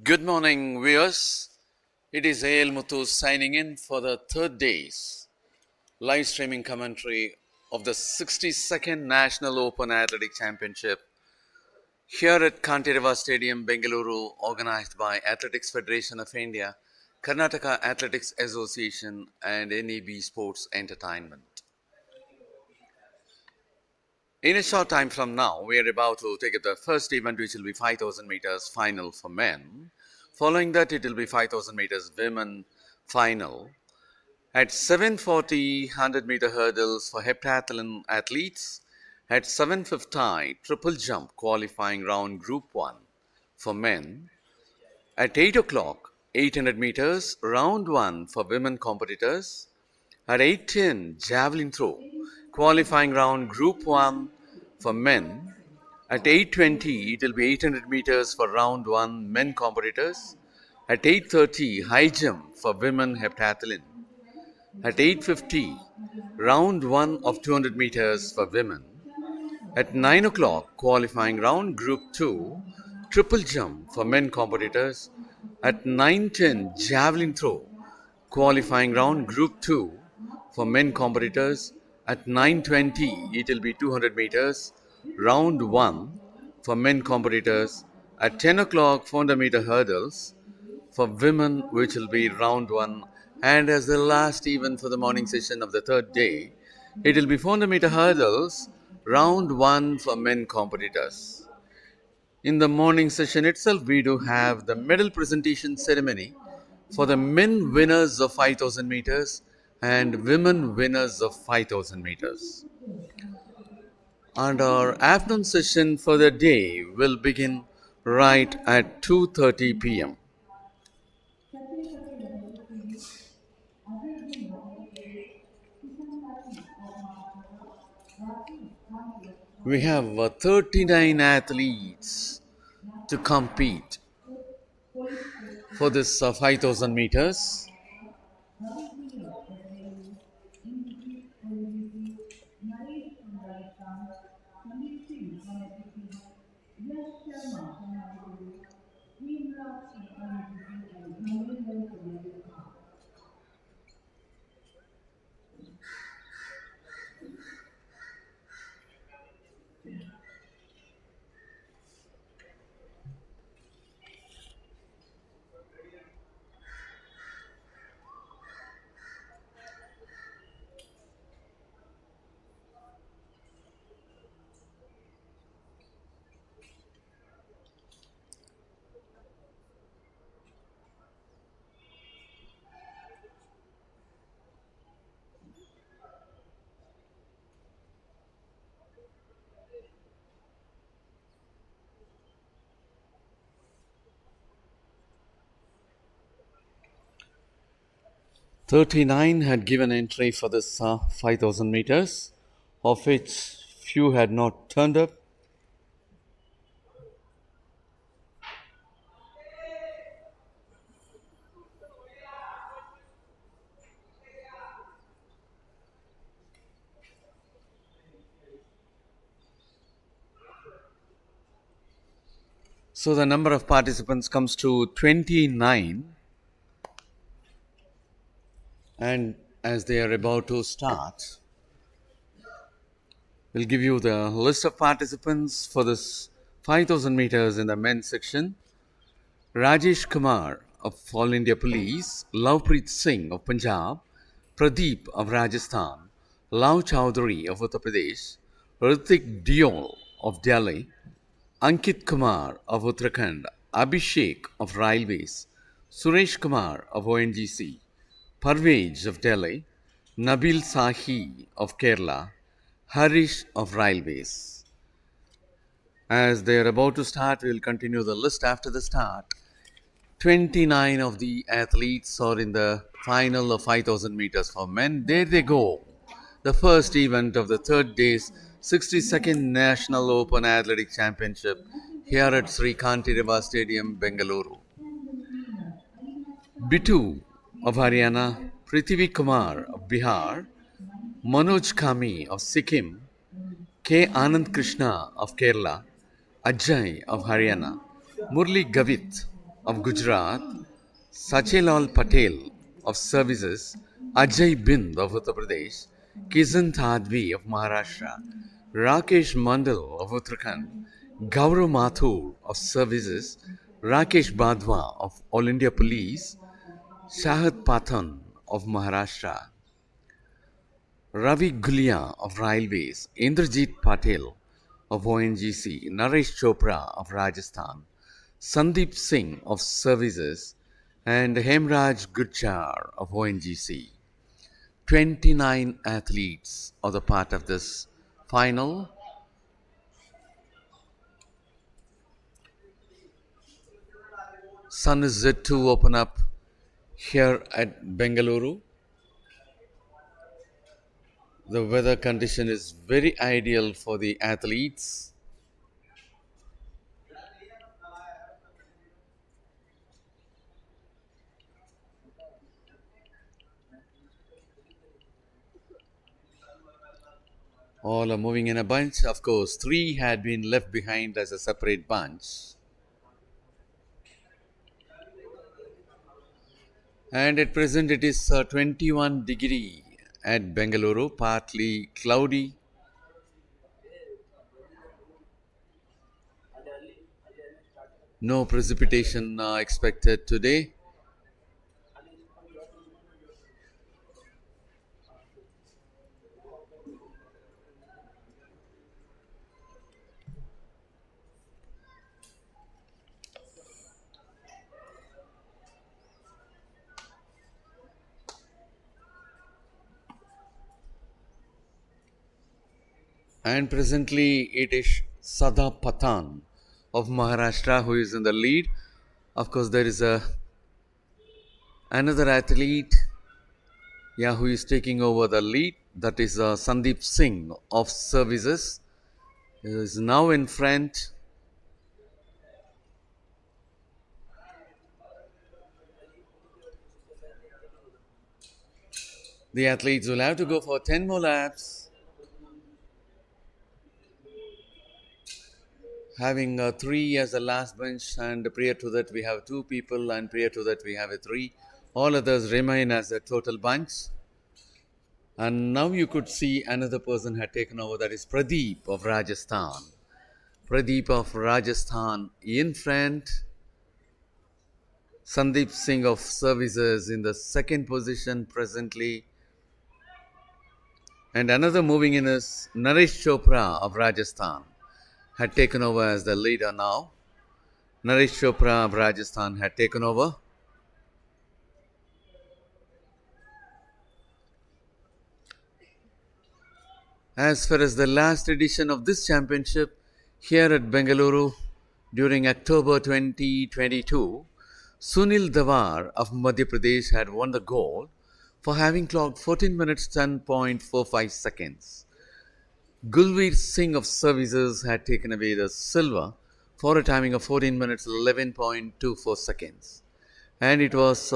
Good morning, viewers. It is A.L. Muthu signing in for the third day's live streaming commentary of the 62nd National Open Athletic Championship here at Kantirava Stadium, Bengaluru, organized by Athletics Federation of India, Karnataka Athletics Association, and NEB Sports Entertainment. In a short time from now, we are about to take up the first event, which will be 5,000 meters final for men. Following that, it will be 5,000 meters women final. At 7:40, 100-meter hurdles for heptathlon athletes. At 7:50, triple jump qualifying round Group 1 for men. At 8 o'clock, 800 meters round 1 for women competitors. At 8:10, javelin throw qualifying round Group 1 for men. At 8:20, it will be 800 meters for round 1 men competitors. At 8:30, high jump for women heptathlon. At 8:50, round 1 of 200 meters for women. At 9 o'clock, qualifying round Group 2, triple jump for men competitors. At 9:10, javelin throw, qualifying round Group 2 for men competitors. At 9:20, it will be 200 meters, round 1 for men competitors. At 10 o'clock, 400-meter hurdles for women, which will be round 1. And as the last event for the morning session of the third day, it will be 400-meter hurdles, round 1 for men competitors. In the morning session itself, we do have the medal presentation ceremony for the men winners of 5,000 meters and women winners of 5,000 meters. And our afternoon session for the day will begin right at 2:30 p.m. We have 39 athletes to compete for this 5,000 meters. "39 had given entry for this 5,000 meters, of which few had not turned up. So the number of participants comes to 29, and as they are about to start, we'll give you the list of participants for this 5,000 meters in the men's section. Rajesh Kumar of All India Police, Lovepreet Singh of Punjab, Pradeep of Rajasthan, Lal Chowdhury of Uttar Pradesh, Ritik Diol of Delhi, Ankit Kumar of Uttarakhand, Abhishek of Railways, Suresh Kumar of ONGC, Parvez of Delhi, Nabil Sahi of Kerala, Harish of Railways. As they are about to start, we will continue the list after the start. 29 of the athletes are in the final of 5,000 meters for men. There they go. The first event of the third day's 62nd National Open Athletic Championship here at Sri Kantirava Stadium, Bengaluru. Bitu of Haryana, Prithvi Kumar of Bihar, Manoj Kami of Sikkim, K. Anand Krishna of Kerala, Ajay of Haryana, Murli Gavit of Gujarat, Sachelal Patel of Services, Ajay Bind of Uttar Pradesh, Kisan Tadvi of Maharashtra, Rakesh Mandal of Uttarakhand, Gaurav Mathur of Services, Rakesh Badwa of All India Police, Shahid Pathan of Maharashtra, Ravi Gulia of Railways, Indrajit Patel of ONGC, Naresh Chopra of Rajasthan, Sandeep Singh of Services, and Hemraj Gurjar of ONGC. 29 athletes are the part of this final. Sun is set to open up here at Bengaluru. The weather condition is very ideal for the athletes. All are moving in a bunch. Of course, three had been left behind as a separate bunch. And at present it is 21 degree at Bengaluru, partly cloudy. No precipitation expected today. And presently it is Sada Patan of Maharashtra who is in the lead. Of course, there is another athlete, yeah, who is taking over the lead. That is Sandeep Singh of Services. He is now in front. The athletes will have to go for 10 more laps, having three as the last bench, and prior to that we have two people, and prior to that we have a three. All others remain as a total bunch. And now you could see another person had taken over, that is Pradeep of Rajasthan. Pradeep of Rajasthan in front. Sandeep Singh of Services in the second position presently. And another moving in is Naresh Chopra of Rajasthan had taken over as the leader now. Naresh Chopra of Rajasthan had taken over. As far as the last edition of this championship here at Bengaluru during October 2022, Sunil Davar of Madhya Pradesh had won the gold for having clocked 14 minutes 10.45 seconds. Gulveer Singh of Services had taken away the silver for a timing of 14 minutes 11.24 seconds. And it was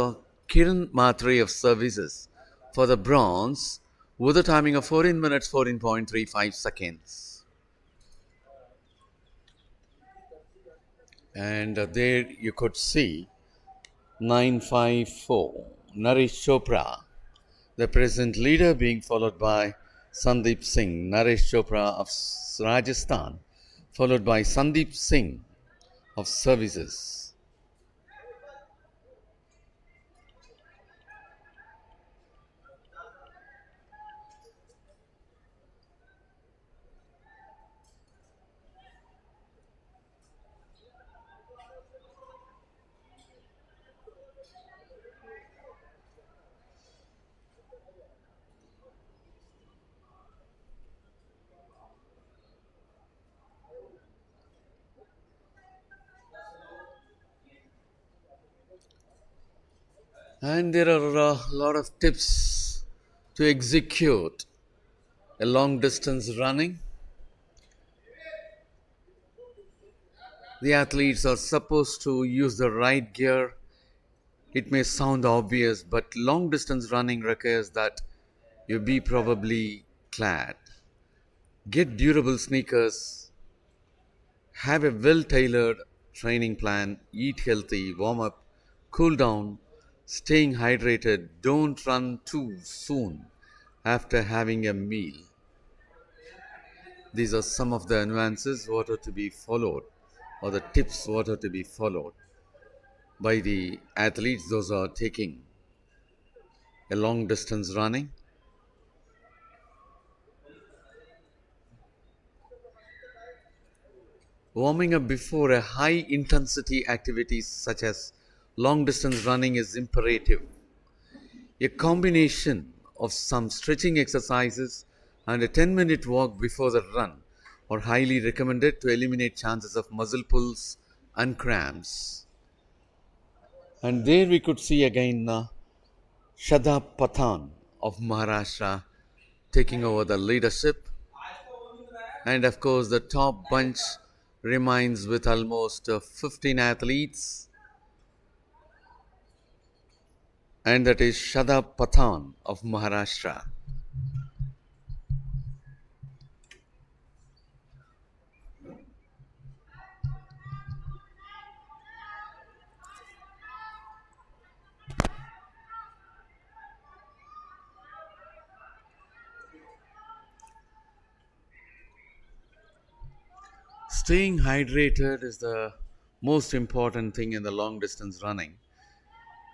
Kiran Matre of Services for the bronze with a timing of 14 minutes 14.35 seconds. And there you could see 954 Naresh Chopra, the present leader, being followed by Sandeep Singh. Naresh Chopra of Rajasthan, followed by Sandeep Singh of Services. And there are a lot of tips to execute a long distance running. The athletes are supposed to use the right gear. It may sound obvious, but long distance running requires that you be probably clad. Get durable sneakers, have a well tailored training plan, eat healthy, warm up, cool down, staying hydrated, don't run too soon after having a meal. These are some of the nuances what are to be followed, or the tips what are to be followed by the athletes those are taking a long distance running. Warming up before a high intensity activity such as long distance running is imperative. A combination of some stretching exercises and a 10-minute walk before the run are highly recommended to eliminate chances of muscle pulls and cramps. And there we could see again Shada Pathan of Maharashtra taking over the leadership. And of course, the top bunch remains with almost 15 athletes, and that is Shada Pathan of Maharashtra. Staying hydrated is the most important thing in the long distance running.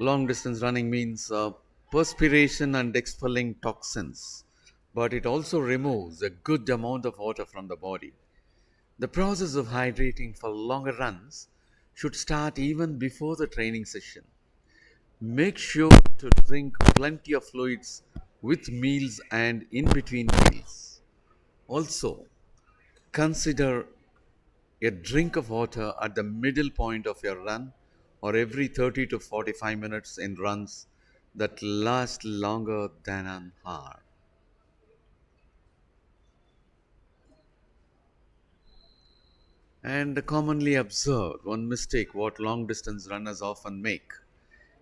Long distance running means perspiration and expelling toxins, but it also removes a good amount of water from the body. The process of hydrating for longer runs should start even before the training session. Make sure to drink plenty of fluids with meals and in between meals. Also, consider a drink of water at the middle point of your run or every 30 to 45 minutes in runs that last longer than an hour. And commonly observed, one mistake what long distance runners often make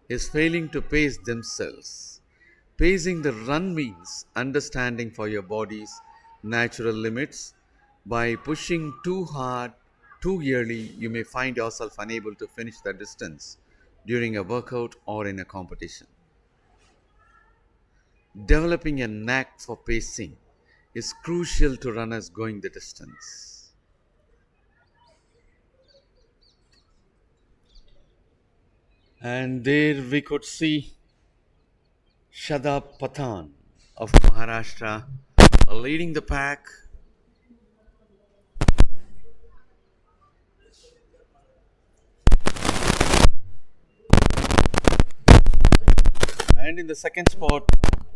is failing to pace themselves. Pacing the run means understanding for your body's natural limits. By pushing too hard, too early, you may find yourself unable to finish the distance during a workout or in a competition. Developing a knack for pacing is crucial to runners going the distance. And there we could see Shadab Pathan of Maharashtra leading the pack. And in the second spot,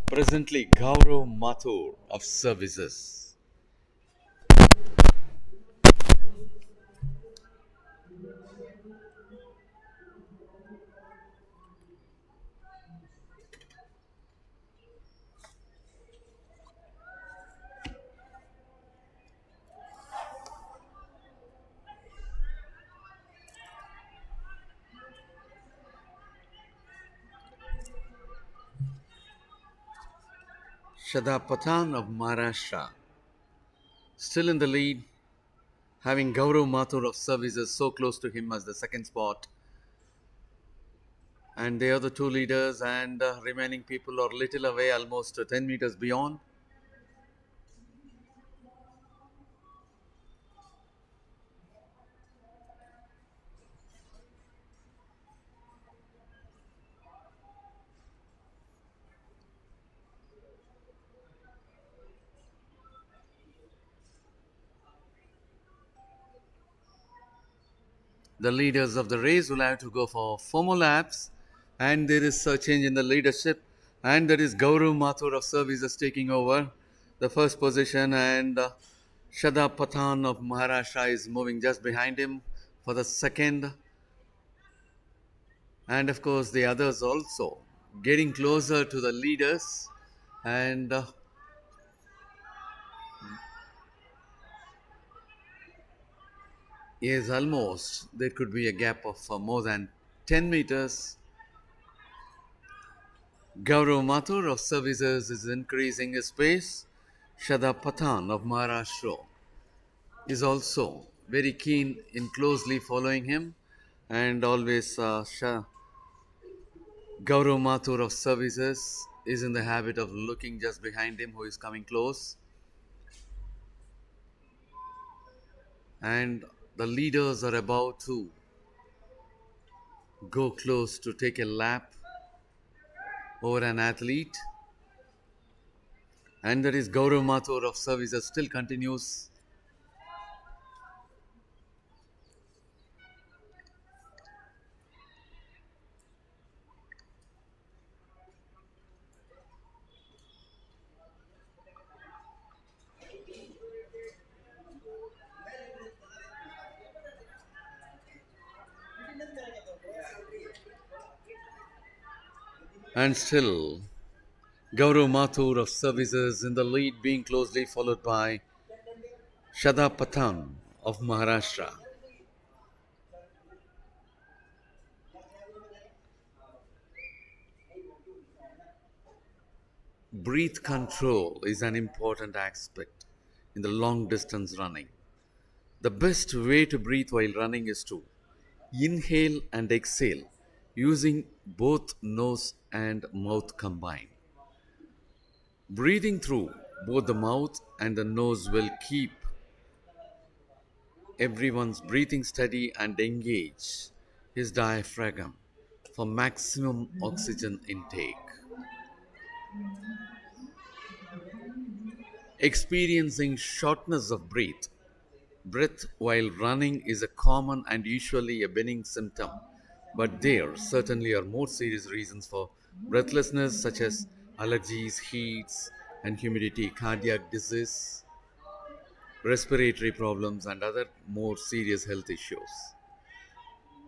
presently Gaurav Mathur of Services. Shadab Pathan of Maharashtra still in the lead, having Gaurav Mathur of Services so close to him as the second spot. And they are the two leaders, and remaining people are little away, almost 10 meters beyond. The leaders of the race will have to go for 4 more laps, and there is a change in the leadership, and that is Gaurav Mathur of Services taking over the first position, and Shada Pathan of Maharashtra is moving just behind him for the second, and of course the others also getting closer to the leaders, and is almost there could be a gap of more than 10 meters. Gaurav Mathur of Services is increasing his pace. Shada Pathan of Maharashtra is also very keen in closely following him, and always Gaurav Mathur of services is in the habit of looking just behind him who is coming close, and the leaders are about to go close to take a lap over an athlete, and that is Gaurav Mathur of services still continues. And still Gaurav Mathur of services in the lead, being closely followed by Shada Pathan of Maharashtra. Breath control is an important aspect in the long distance running. The best way to breathe while running is to inhale and exhale using both nose and mouth combined. Breathing through both the mouth and the nose will keep everyone's breathing steady and engage his diaphragm for maximum oxygen intake. Experiencing shortness of breath while running is a common and usually a benign symptom, but there certainly are more serious reasons for breathlessness, such as allergies, heats, and humidity, cardiac disease, respiratory problems, and other more serious health issues.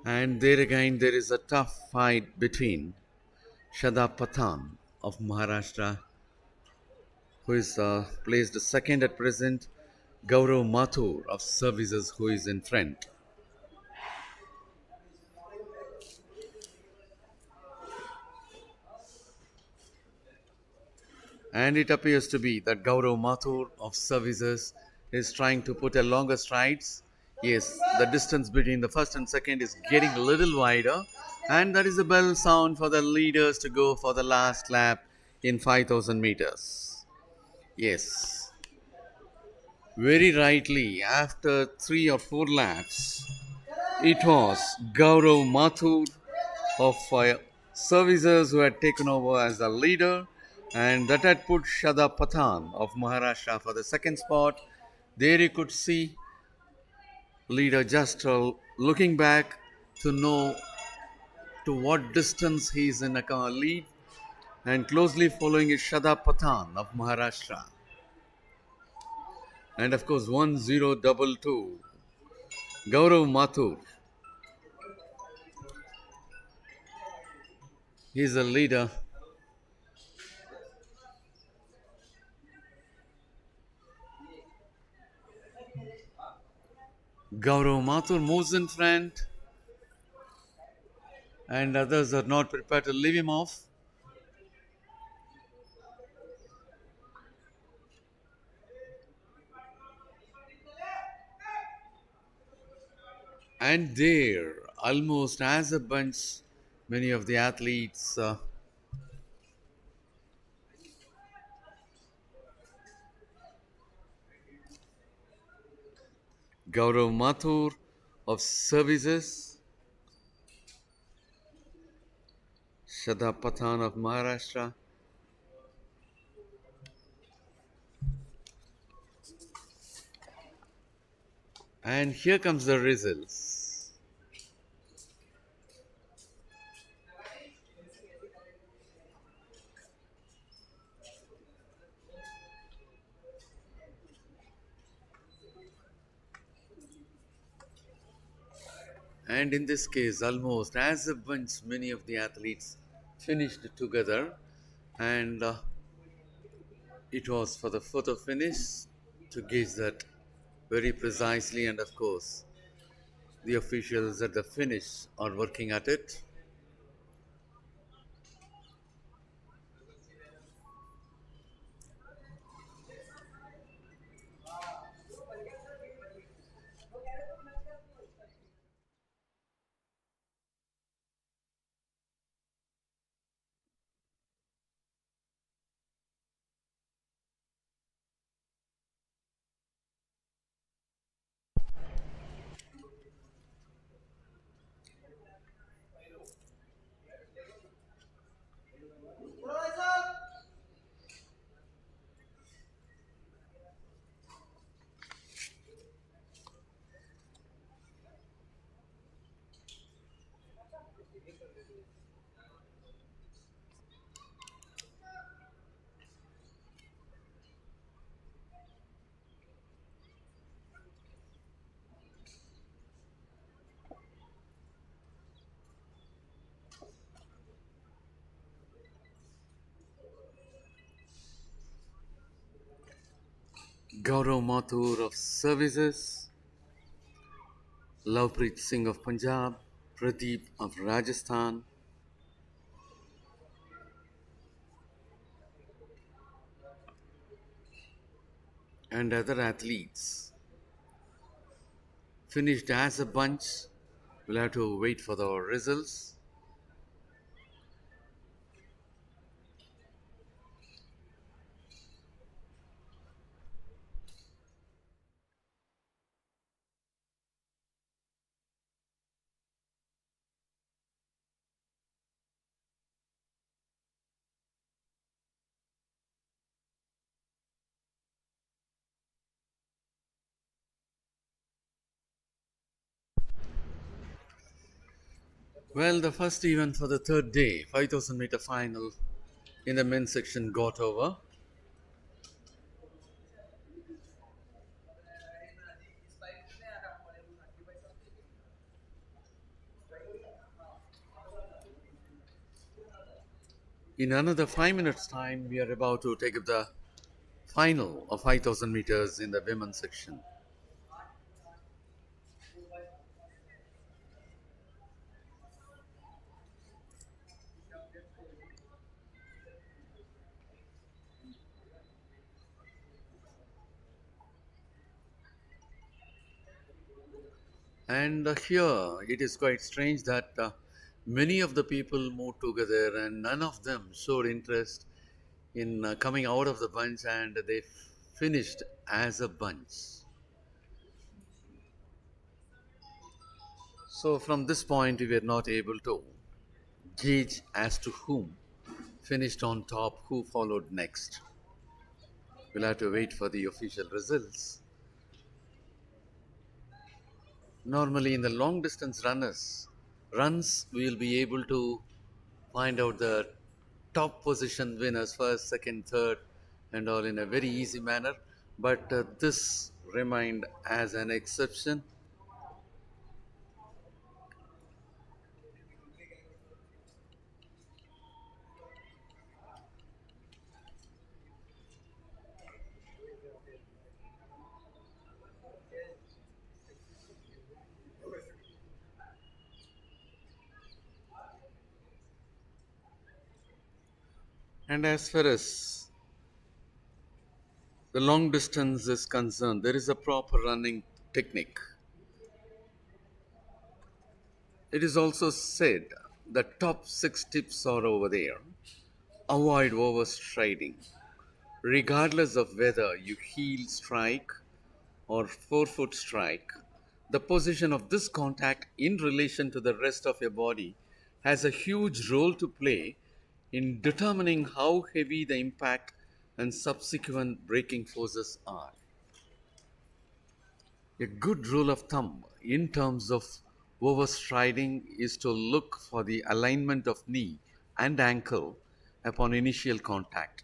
And there again, there is a tough fight between Shada Pathan of Maharashtra, who is placed second at present, Gaurav Mathur of services, who is in front. And it appears to be that Gaurav Mathur of services is trying to put a longer strides. Yes, the distance between the first and second is getting a little wider, and that is a bell sound for the leaders to go for the last lap in 5000 meters. Yes, very rightly, after 3 or 4 laps, it was Gaurav Mathur of services who had taken over as the leader, and that had put Shada Pathan of Maharashtra for the second spot. There you could see leader just looking back to know to what distance he is in a lead, and closely following is Shada Pathan of Maharashtra. And of course, 1022, Gaurav Mathur. He is a leader. Gaurav Mathur moves in front, and others are not prepared to leave him off. And there, almost as a bunch, many of the athletes, Gaurav Mathur of services, Shada Pathan of Maharashtra, and here comes the results. And in this case, almost as a bunch, many of the athletes finished together, and it was for the photo finish to gauge that very precisely, and of course, the officials at the finish are working at it. Gaurav Mathur of Services, Lovepreet Singh of Punjab, Pradeep of Rajasthan, and other athletes finished as a bunch. We'll have to wait for the results. Well, the first event for the third day, 5000 meter final in the men's section got over. In another 5 minutes' time, we are about to take up the final of 5000 meters in the women's section. And here it is quite strange that many of the people moved together and none of them showed interest in coming out of the bunch, and they finished as a bunch. So, from this point, we were not able to gauge as to whom finished on top, who followed next. We'll have to wait for the official results. Normally, in the long distance runs, we'll be able to find out the top position winners, first, second, third, and all in a very easy manner. But this remained as an exception. And as far as the long distance is concerned, there is a proper running technique. It is also said the top six tips are over there. Avoid overstriding, regardless of whether you heel strike or forefoot strike. The position of this contact in relation to the rest of your body has a huge role to play in determining how heavy the impact and subsequent braking forces are. A good rule of thumb in terms of overstriding is to look for the alignment of knee and ankle upon initial contact.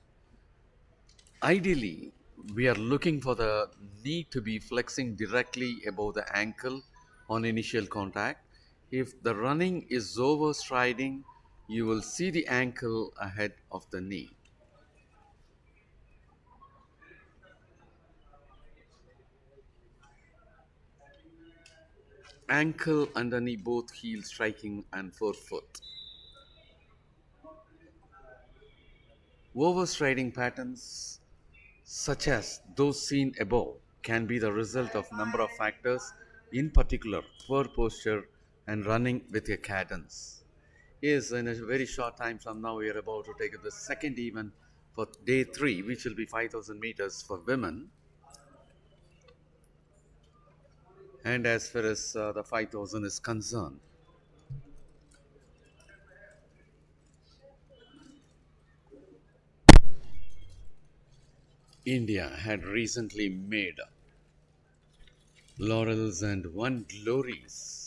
Ideally, we are looking for the knee to be flexing directly above the ankle on initial contact. If the running is overstriding, you will see the ankle ahead of the knee. Ankle underneath both heel striking and forefoot. Overstriding patterns such as those seen above can be the result of number of factors, in particular poor posture and running with a cadence. Yes, in a very short time from now, we are about to take up the second event for day three, which will be 5000 meters for women. And as far as the 5000 is concerned, India had recently made laurels and won glories.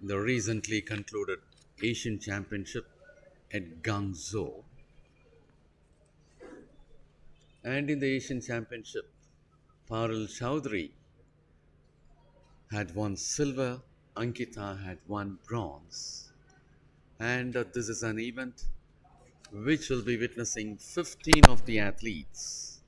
The recently concluded Asian Championship at Guangzhou. And in the Asian Championship, Parul Chowdhury had won silver, Ankita had won bronze. And this is an event which will be witnessing 15 of the athletes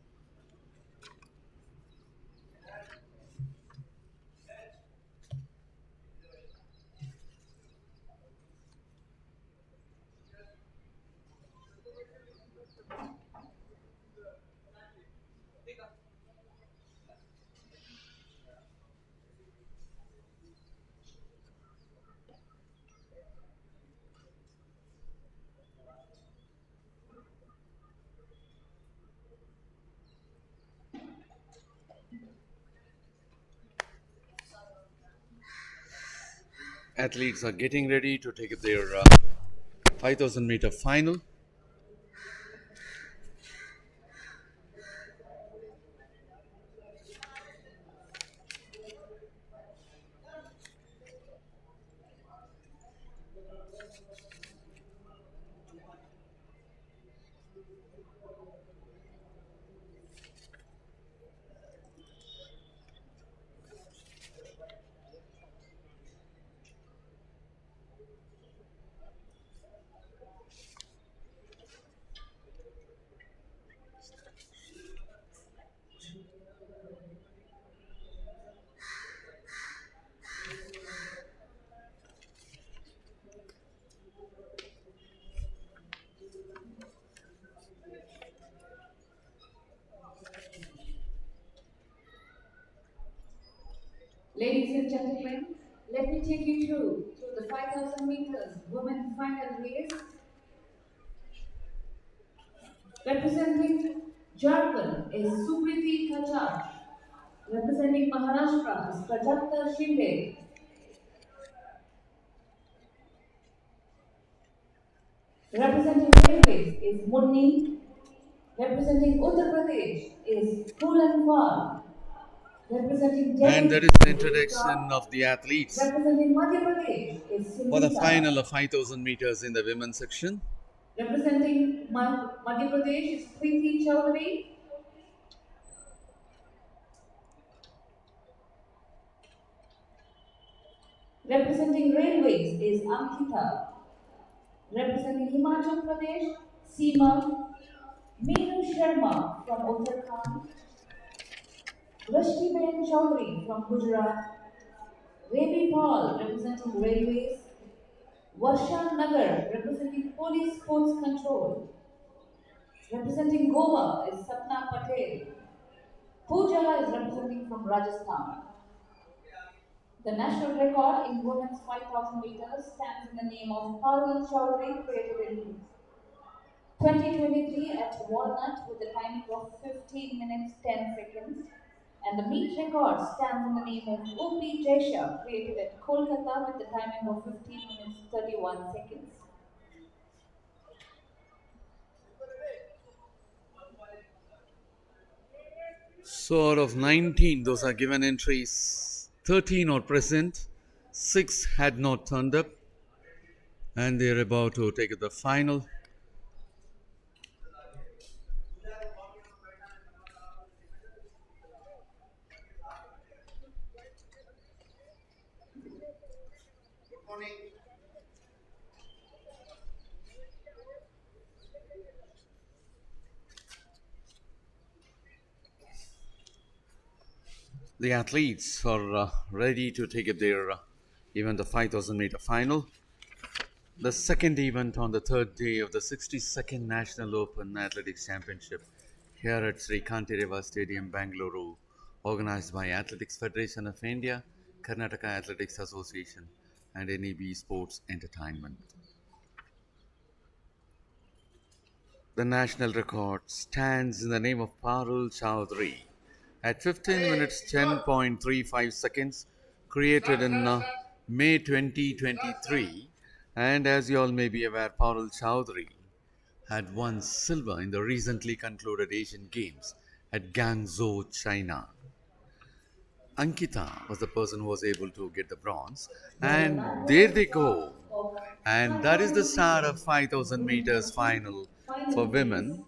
athletes are getting ready to take their 5,000-meter final. Ladies and gentlemen, let me take you through the 5,000 meters women final race. Representing Jharkhand is Sukriti Kachar. Representing Maharashtra is Prajakta Shinde. Representing Railways is Munni. Representing Uttar Pradesh is Poolan Fal. Representing And that Delhi is the is introduction Rutra. of the athletes Representing Madhya Pradesh is for the Sindhita. final of 5,000 meters in the women's section. Representing Madhya Pradesh is Preeti Chaudhary. Representing Railways is Ankita. Representing Himachal Pradesh, Seema. Meenu Sharma from Uttarakhand. Rashtiben Chaudhary from Gujarat. Ravi Paul representing Railways. Varsha Nagar representing Police Sports Control. Representing Goa is Sapna Patel. Pooja is representing from Rajasthan. The national record in women's 5,000 meters stands in the name of Parul Chaudhary, created in 2023 at Walnut with a timing of 15 minutes 10 seconds. And the meet record stands in the name of Upi Jaisha, created at Kolkata with the timing of 15 minutes 31 seconds. So out of 19, those are given entries. 13 are present, 6 had not turned up, and they're about to take the final. The athletes are ready to take up their even the 5,000-meter final. The second event on the third day of the 62nd National Open Athletics Championship here at Sri Kantireva Stadium, Bangalore, organized by Athletics Federation of India, Karnataka Athletics Association, and NEB Sports Entertainment. The national record stands in the name of Parul Chaudhary at 15 minutes 10.35 seconds, created in May 2023. And as you all may be aware, Parul Chaudhary had won silver in the recently concluded Asian Games at Guangzhou, China. Ankita was the person who was able to get the bronze, Well, and that was there the they start go. of And that is the 5,000 start meters of 5,000 women meters final for final race. women.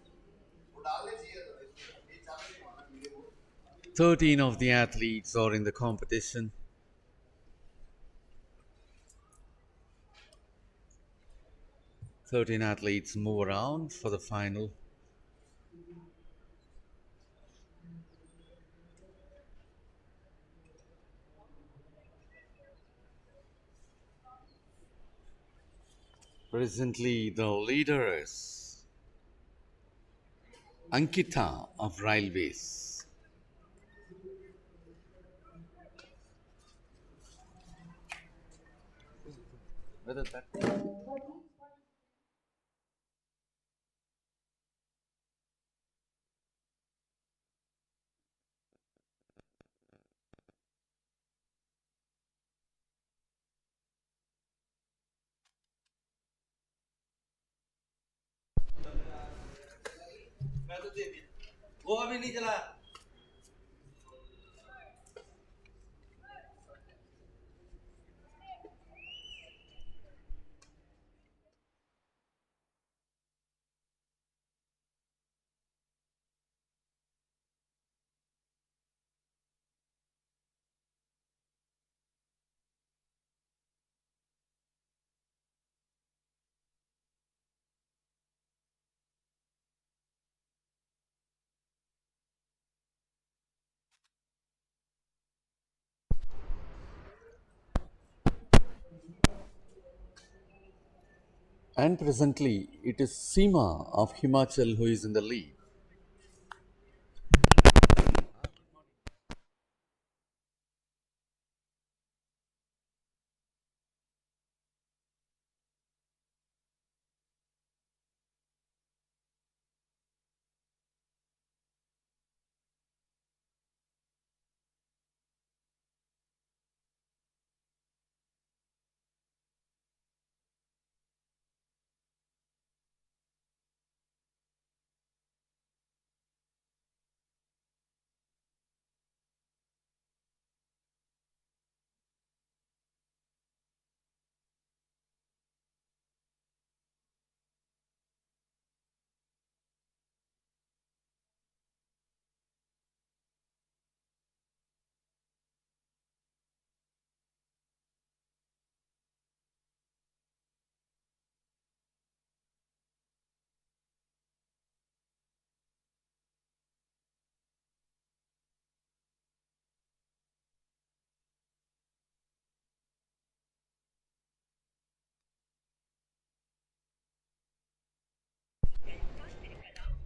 13 of the athletes are in the competition. Thirteen athletes move around for the final. Presently, the leader is Ankita of Railways. Whether that And presently, it is Seema of Himachal who is in the lead.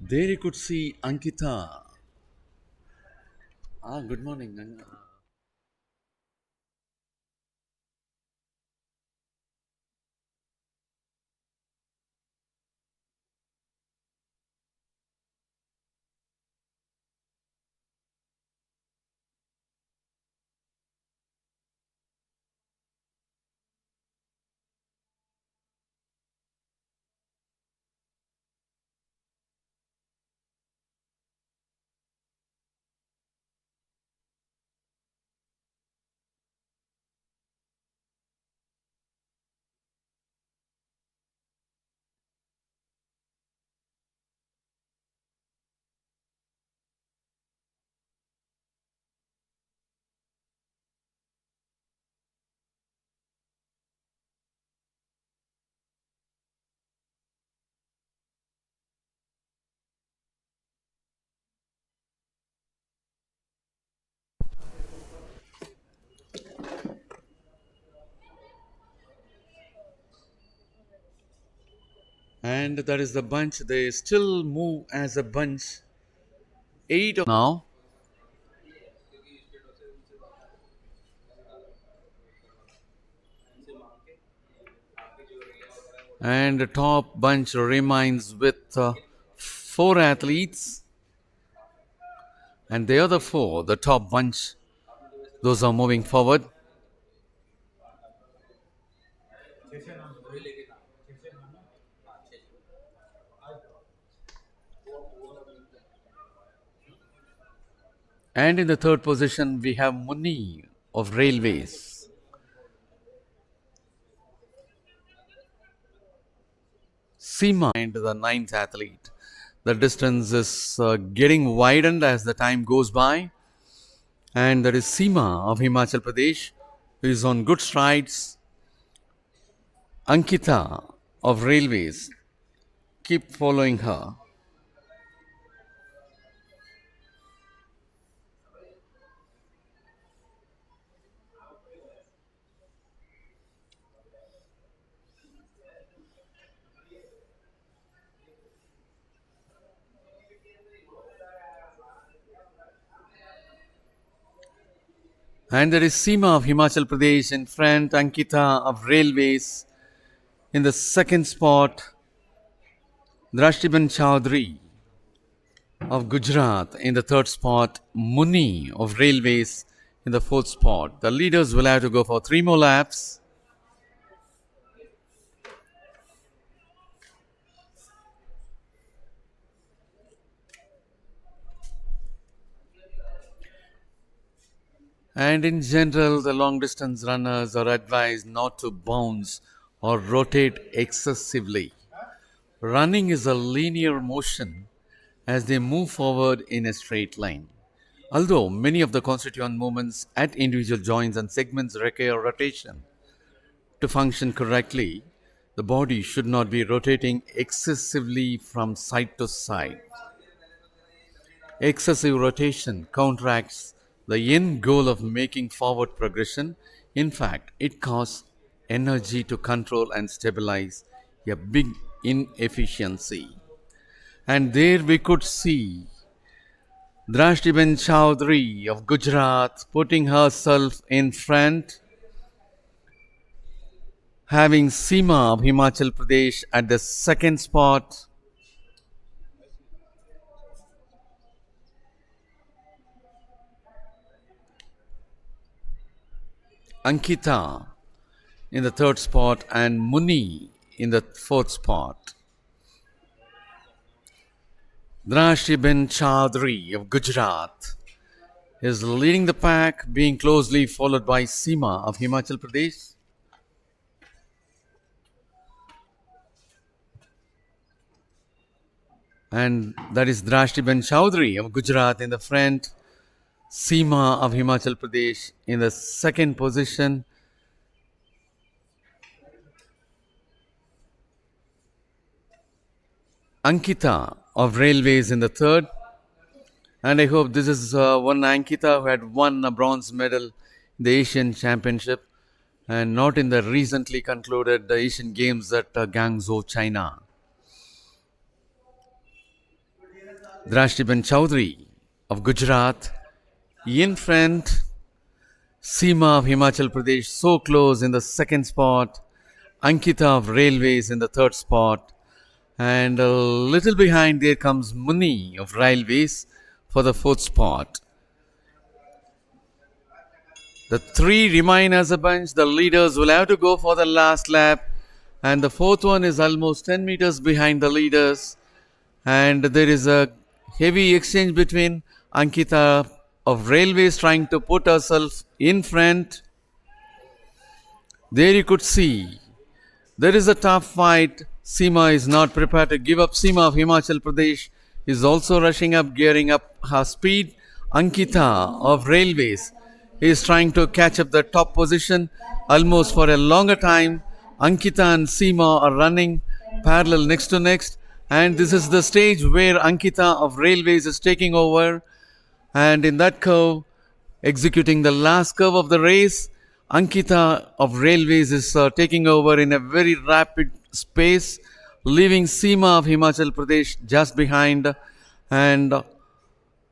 There you could see Ankita. Good morning. And that is the bunch. They still move as a bunch. Eight of now. And the top bunch remains with four athletes. And the other four, the top bunch, those are moving forward. And in the third position, we have Muni of Railways. Seema and the ninth athlete. The distance is getting widened as the time goes by. And that is Seema of Himachal Pradesh, who is on good strides. Ankita of Railways, keep following her. And there is Seema of Himachal Pradesh in front, Ankita of Railways in the second spot, Drashtiban Chaudhary of Gujarat in the third spot, Muni of Railways in the fourth spot. The leaders will have to go for three more laps. And in general, the long distance runners are advised not to bounce or rotate excessively. Running is a linear motion as they move forward in a straight line. Although many of the constituent movements at individual joints and segments require rotation, to function correctly, the body should not be rotating excessively from side to side. Excessive rotation counteracts the end goal of making forward progression. In fact, it costs energy to control and stabilize, a big inefficiency. And there we could see Drashtiben Chowdhury of Gujarat putting herself in front, having Seema of Himachal Pradesh at the second spot, Ankita in the third spot, and Muni in the fourth spot. Drashtiben Chowdhury of Gujarat is leading the pack, being closely followed by Seema of Himachal Pradesh. And that is Drashtiben Chowdhury of Gujarat in the front, Seema of Himachal Pradesh in the second position, Ankita of Railways in the third. And I hope this is one Ankita who had won a bronze medal in the Asian Championship and not in the recently concluded Asian Games at Guangzhou, China. Drashtiben Chowdhury of Gujarat in front, Seema of Himachal Pradesh so close in the second spot, Ankita of Railways in the third spot, and a little behind there comes Muni of Railways for the fourth spot. The three remain as a bunch. The leaders will have to go for the last lap, and the fourth one is almost 10 meters behind the leaders. And there is a heavy exchange between Ankita of Railways trying to put herself in front. There you could see there is a tough fight. Seema is not prepared to give up. Seema of Himachal Pradesh is also rushing up, gearing up her speed. Ankita of Railways is trying to catch up the top position almost for a longer time. Ankita and Seema are running parallel next to next. And this is the stage where Ankita of Railways is taking over. And in that curve, executing the last curve of the race, Ankita of Railways is taking over in a very rapid space, leaving Seema of Himachal Pradesh just behind. And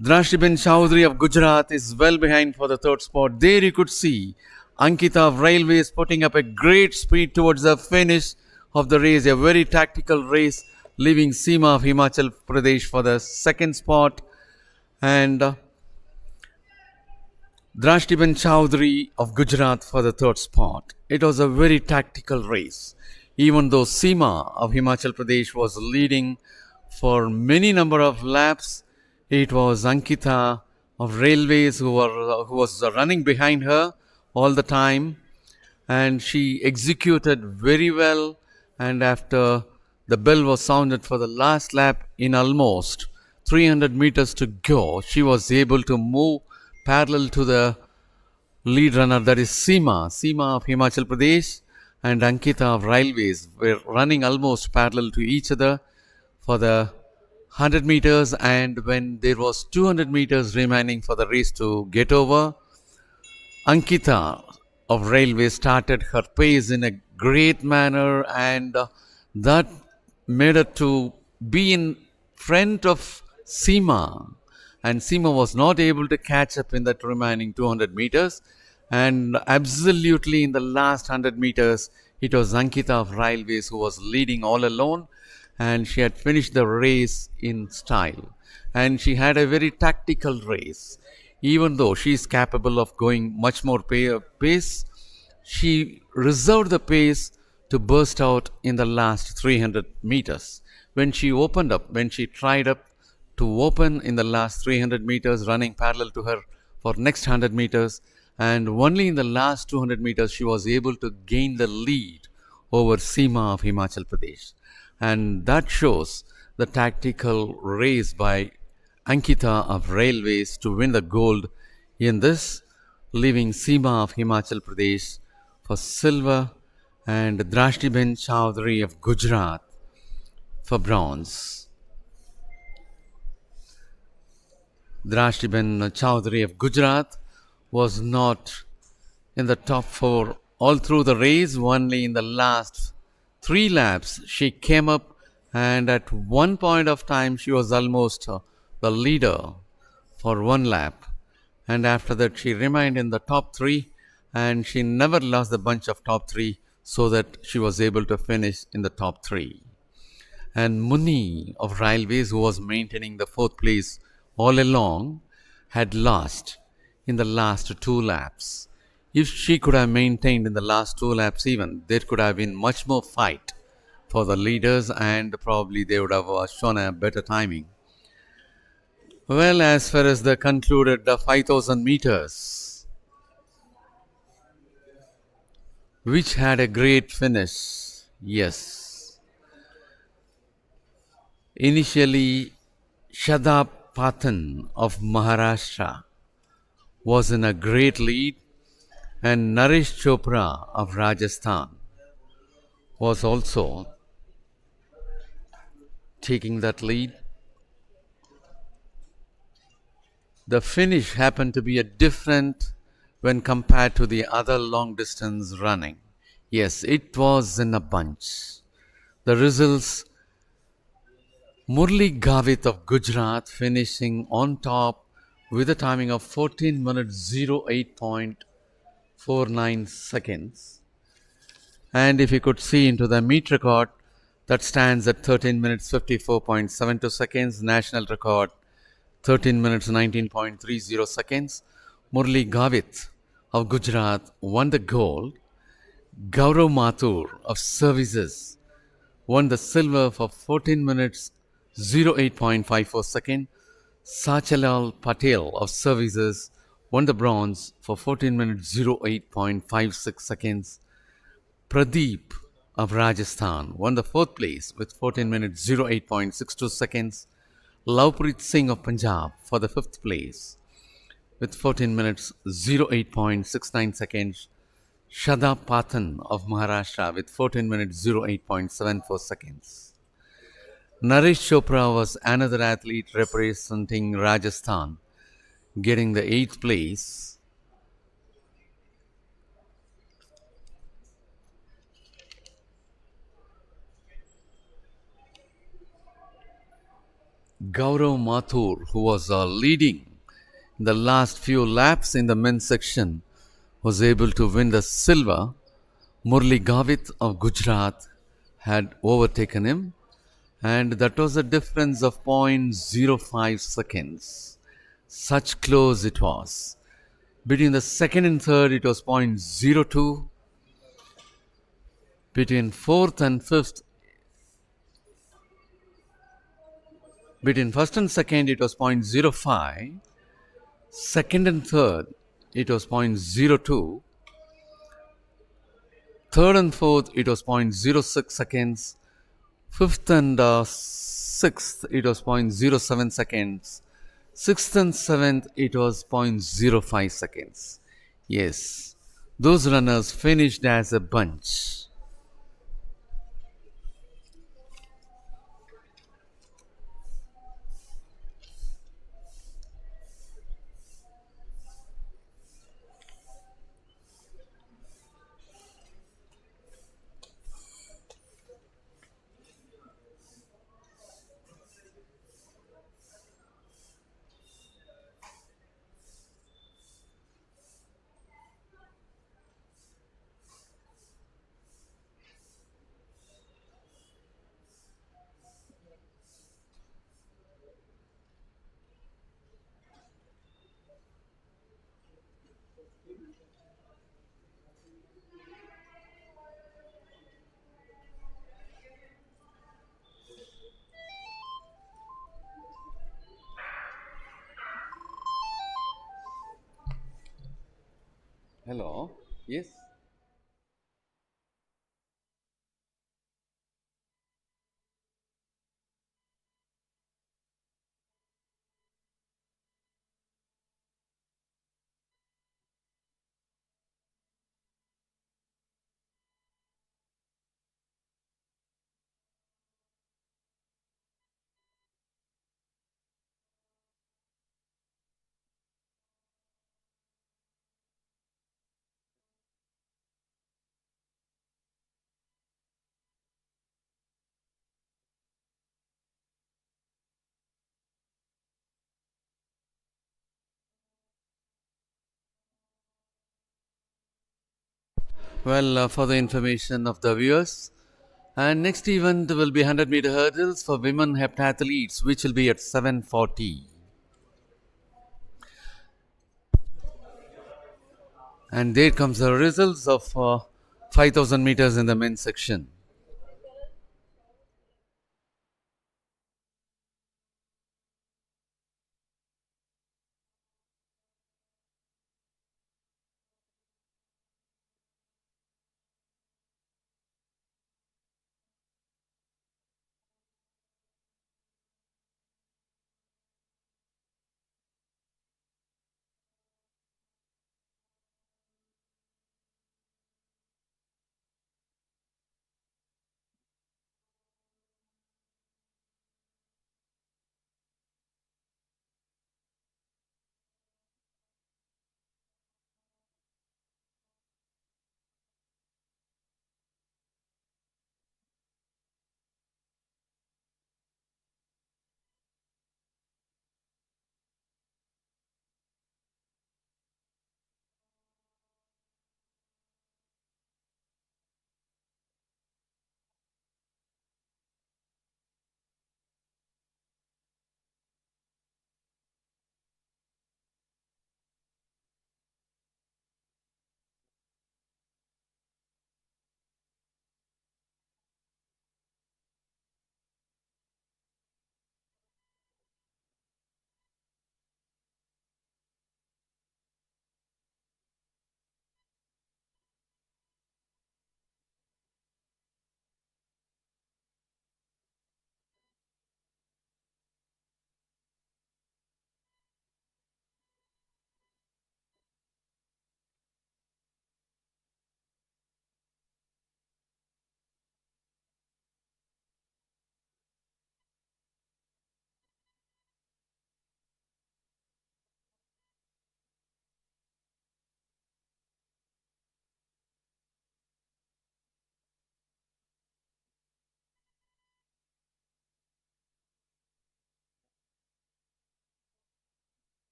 Drashtiben Chowdhury of Gujarat is well behind for the third spot. There you could see Ankita of Railways putting up a great speed towards the finish of the race, a very tactical race, leaving Seema of Himachal Pradesh for the second spot. And Drashtiben Chowdhury of Gujarat for the third spot. It was a very tactical race. Even though Seema of Himachal Pradesh was leading for many number of laps, it was Ankita of Railways who was running behind her all the time, and she executed very well. And after the bell was sounded for the last lap, in almost 300 meters to go, she was able to move parallel to the lead runner, that is Seema of Himachal Pradesh, and Ankita of Railways were running almost parallel to each other for the 100 meters. And when there was 200 meters remaining for the race to get over, Ankita of Railways started her pace in a great manner, and that made her to be in front of Seema. And Seema was not able to catch up in that remaining 200 meters. And absolutely in the last 100 meters, it was Ankita of Railways who was leading all alone. And she had finished the race in style. And she had a very tactical race. Even though she is capable of going much more pace, she reserved the pace to burst out in the last 300 meters. When she tried up to open in the last 300 meters, running parallel to her for next 100 meters, and only in the last 200 meters she was able to gain the lead over Seema of Himachal Pradesh. And that shows the tactical race by Ankita of Railways to win the gold in this, leaving Seema of Himachal Pradesh for silver and Drashtiben Chowdhury of Gujarat for bronze. Drashtiben Chowdhury of Gujarat was not in the top four all through the race. Only in the last 3 laps she came up, and at one point of time she was almost the leader for 1 lap. And after that she remained in the top three, and she never lost the bunch of top three, so that she was able to finish in the top three. And Muni of Railways, who was maintaining the fourth place all along, had lost in the last 2 laps. If she could have maintained in the last 2 laps, even there could have been much more fight for the leaders, and probably they would have shown a better timing. Well, as far as the concluded the 5000 meters, which had a great finish, yes. Initially, Shadab Patan of Maharashtra was in a great lead, and Naresh Chopra of Rajasthan was also taking that lead. The finish happened to be a different when compared to the other long distance running. Yes, it was in a bunch. The results: Murli Gavit of Gujarat finishing on top with a timing of 14 minutes 08.49 seconds. And if you could see into the meet record, that stands at 13 minutes 54.72 seconds. National record 13 minutes 19.30 seconds. Murli Gavit of Gujarat won the gold. Gaurav Mathur of Services won the silver for 14 minutes 08.54 seconds. Sachalal Patel of Services won the bronze for 14 minutes 08.56 seconds. Pradeep of Rajasthan won the fourth place with 14 minutes 08.62 seconds. Lavpreet Singh of Punjab for the fifth place with 14 minutes 08.69 seconds. Shadab Patan of Maharashtra with 14 minutes 08.74 seconds. Naresh Chopra was another athlete representing Rajasthan, getting the 8th place. Gaurav Mathur, who was leading in the last few laps in the men's section, was able to win the silver. Murli Gavit of Gujarat had overtaken him, and that was a difference of 0.05 seconds. Such close it was. Between the second and third, it was 0.02. Between fourth and fifth, between first and second, it was 0.05. Second and third, it was 0.02. Third and fourth, it was 0.06 seconds. Fifth and sixth, it was 0.07 seconds. Sixth and seventh, it was 0.05 seconds. Yes, those runners finished as a bunch. Hello. Yes. Well, for the information of the viewers, and next event will be 100-meter hurdles for women heptathletes, which will be at 7:40. And there comes the results of 5,000 meters in the men's section.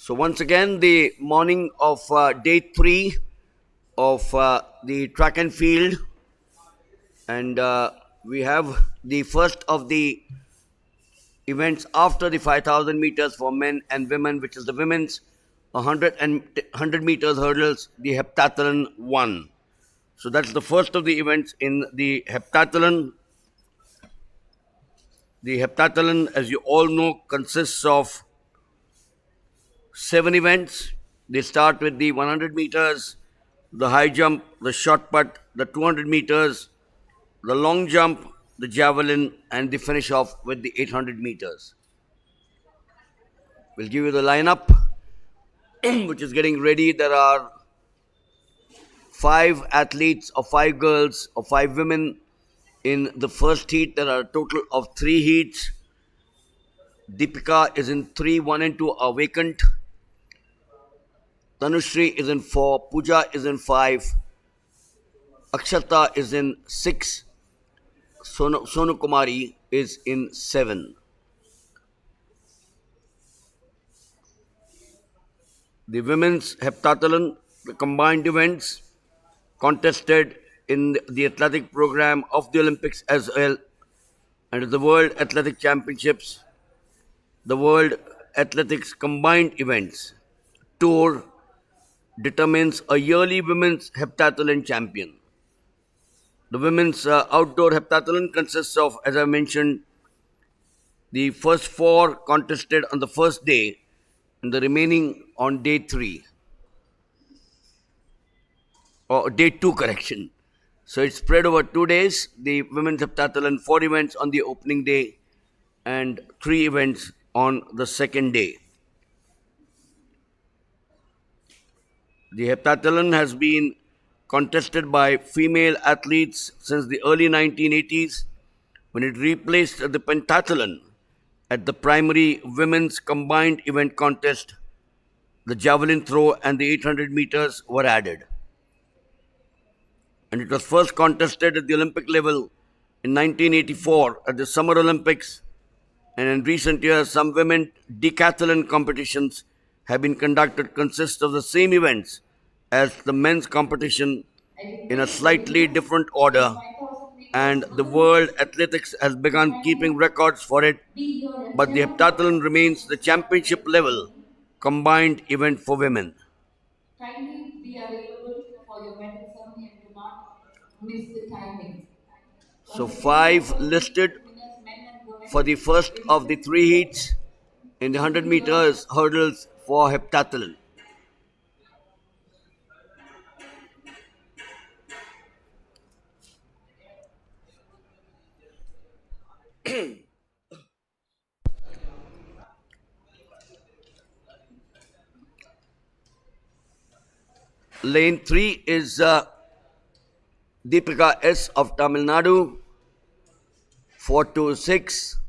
So once again, the morning of day 3 of the track and field, and we have the first of the events after the 5,000 meters for men and women, which is the women's 100 meters hurdles, the heptathlon 1. So that's the first of the events in the heptathlon. The heptathlon, as you all know, consists of 7 events. They start with the 100 meters, the high jump, the shot put, the 200 meters, the long jump, the javelin, and they finish off with the 800 meters. We'll give you the lineup, which is getting ready. There are 5 athletes, or 5 girls, or 5 women in the first heat. There are a total of 3 heats. Deepika is in 3, 1 and 2 are vacant. Tanushri is in 4, Pooja is in 5, Akshata is in 6, Sonu Kumari is in 7. The women's heptathlon, the combined events contested in the athletic program of the Olympics as well, and the World Athletic Championships, the World Athletics Combined Events Tour determines a yearly women's heptathlon champion. The women's outdoor heptathlon consists of, as I mentioned, the first 4 contested on the first day and the remaining on day 3, or day 2 correction. So it's spread over 2 days. The women's heptathlon, 4 events on the opening day and 3 events on the second day. The heptathlon has been contested by female athletes since the early 1980s, when it replaced the pentathlon at the primary women's combined event contest. The javelin throw and the 800 meters were added. And it was first contested at the Olympic level in 1984 at the Summer Olympics. And in recent years, some women decathlon competitions have been conducted, consist of the same events as the men's competition in a slightly different order, and the World Athletics has begun keeping records for it, but the heptathlon remains the championship level combined event for women. Kindly be available for your medal ceremony and do not miss the timing. So Once again, the 5 first listed winners, men and women, for the first of the 3 heats in the 100 individual meters hurdles for heptathlon. Lane 3 is Deepika S of Tamil Nadu, 426.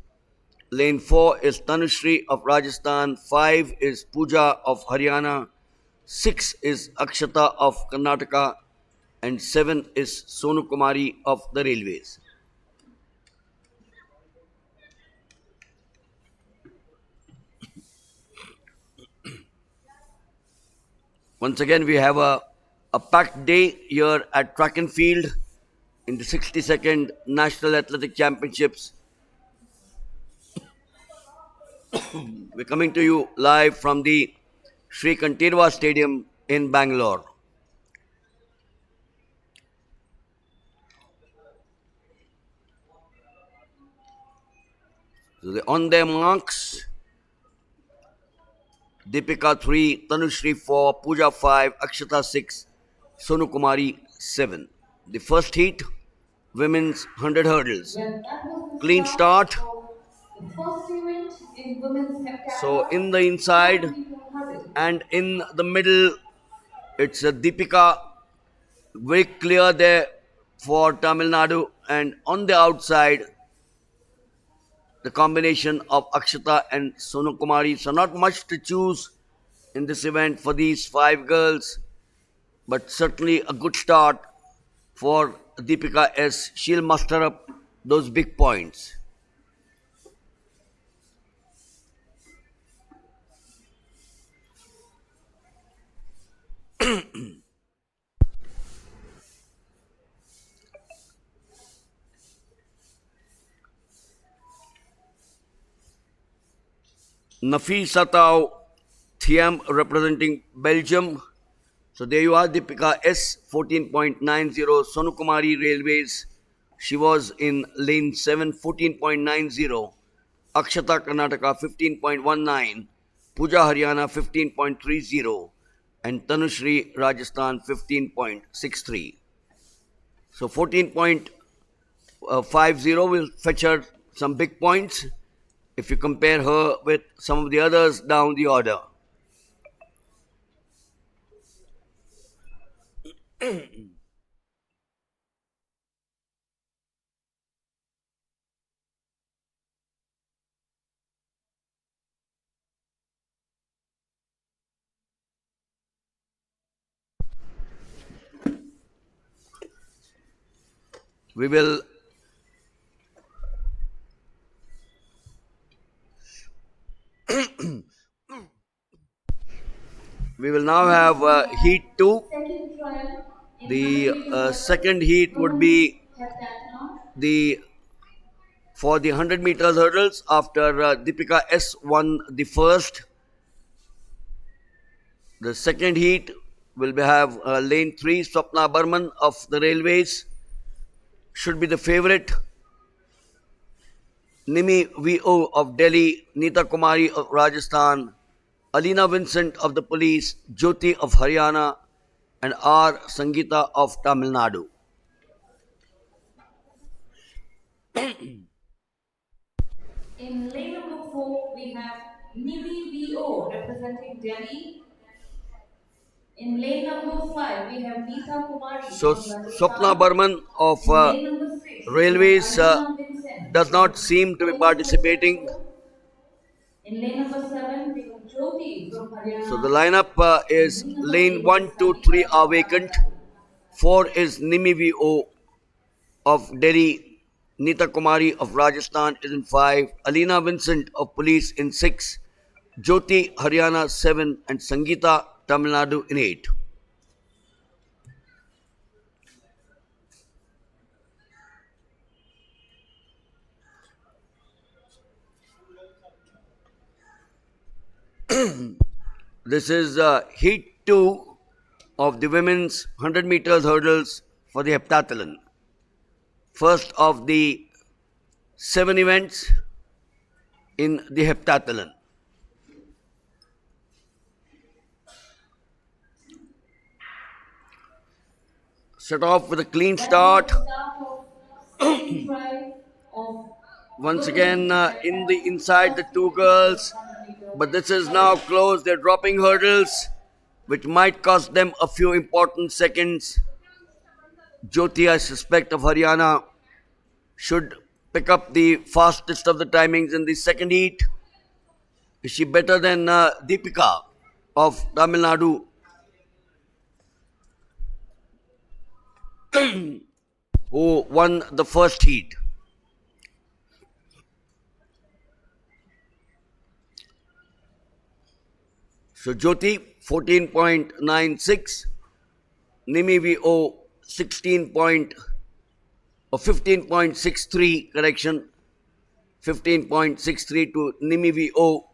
Lane 4 is Tanushri of Rajasthan, 5 is Pooja of Haryana, 6 is Akshata of Karnataka, and 7 is Sonu Kumari of the Railways. Once again, we have a packed day here at track and field in the 62nd National Athletic Championships. We're coming to you live from the Sri Kantirwa Stadium in Bangalore. So on their marks, Deepika 3, Tanushri 4, Pooja 5, Akshata 6, Sonu Kumari 7. The first heat, women's 100 hurdles. well, that was the Clean start start. of the first event in women's So heptathlon, in the inside 100-meter hurdle. and in the middle, it's Deepika, very clear there for Tamil Nadu, and on the outside, the combination of Akshata and Sonu Kumari. So not much to choose in this event for these 5 girls, but certainly a good start for Deepika S. She'll muster up those big points. Nafisatau Thiam representing Belgium. So there you are, Deepika S 14.90, Sonukumari Railways. She was in lane 7, 14.90. Akshata Karnataka 15.19. Pooja Haryana 15.30. And Tanushri Rajasthan 15.63. So 14.50 will fetch her some big points if you compare her with some of the others down the order. We will now have heat 2. Second trial in 100 The meters hurdles, second heat would women's be heptathlon. the for the 100 meters hurdles after Deepika S won the first. The second heat will have lane 3, Swapna Burman of the Railways. Should be the favorite. Nimi VO of Delhi, Neeta Kumari of Rajasthan, Alina Vincent of the Police, Jyoti of Haryana, and R. Sangeeta of Tamil Nadu. In lane number 4, we have Nimi VO representing Delhi. In lane number 5, we have Neeta Kumari So from Swapna Rajasthan. Burman of In lane number 6, we have Railways Alina Vincent does not from seem to be Police Force participating. Control. In lane number 7, we have Jyoti from So the Haryana. lineup And is lane number lane 8 is 1, 2, 3 Sangeeta are from Tamil vacant. Nadu. 4 is Nimi VO of Delhi. Neeta Kumari of Rajasthan is in 5. Alina Vincent of Police in 6. Jyoti Haryana 7 and Sangeeta Tamil Nadu in 8. This is heat 2 of the women's 100 meters hurdles for the heptathlon. First of the 7 events in the heptathlon. Set off with a clean That was start. the start of second trial of Once again women's in the heptathlon. inside the First two 50 meters, girls, 100 meters but this is now hurdles. close. They're dropping hurdles, which might cost them a few important seconds. Jyoti, I suspect, of Haryana should pick up the fastest of the timings in the second heat. Is she better than Deepika of Tamil Nadu, who won the first heat? So Jyoti 14.96, Nimi VO 16 or 15.63, correction, 15.63 to Nimi VO.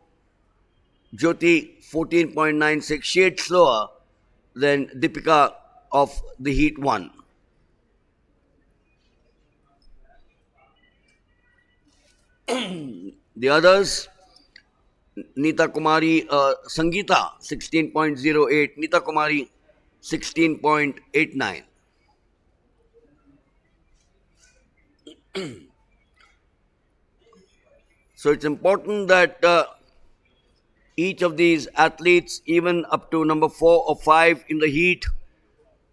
Jyoti 14.96, shades slower than Deepika of the heat 1. The others, Neeta Kumari, Sangeeta 16.08, Neeta Kumari 16.89. So it's important that each of these athletes, even up to number 4 or 5 in the heat,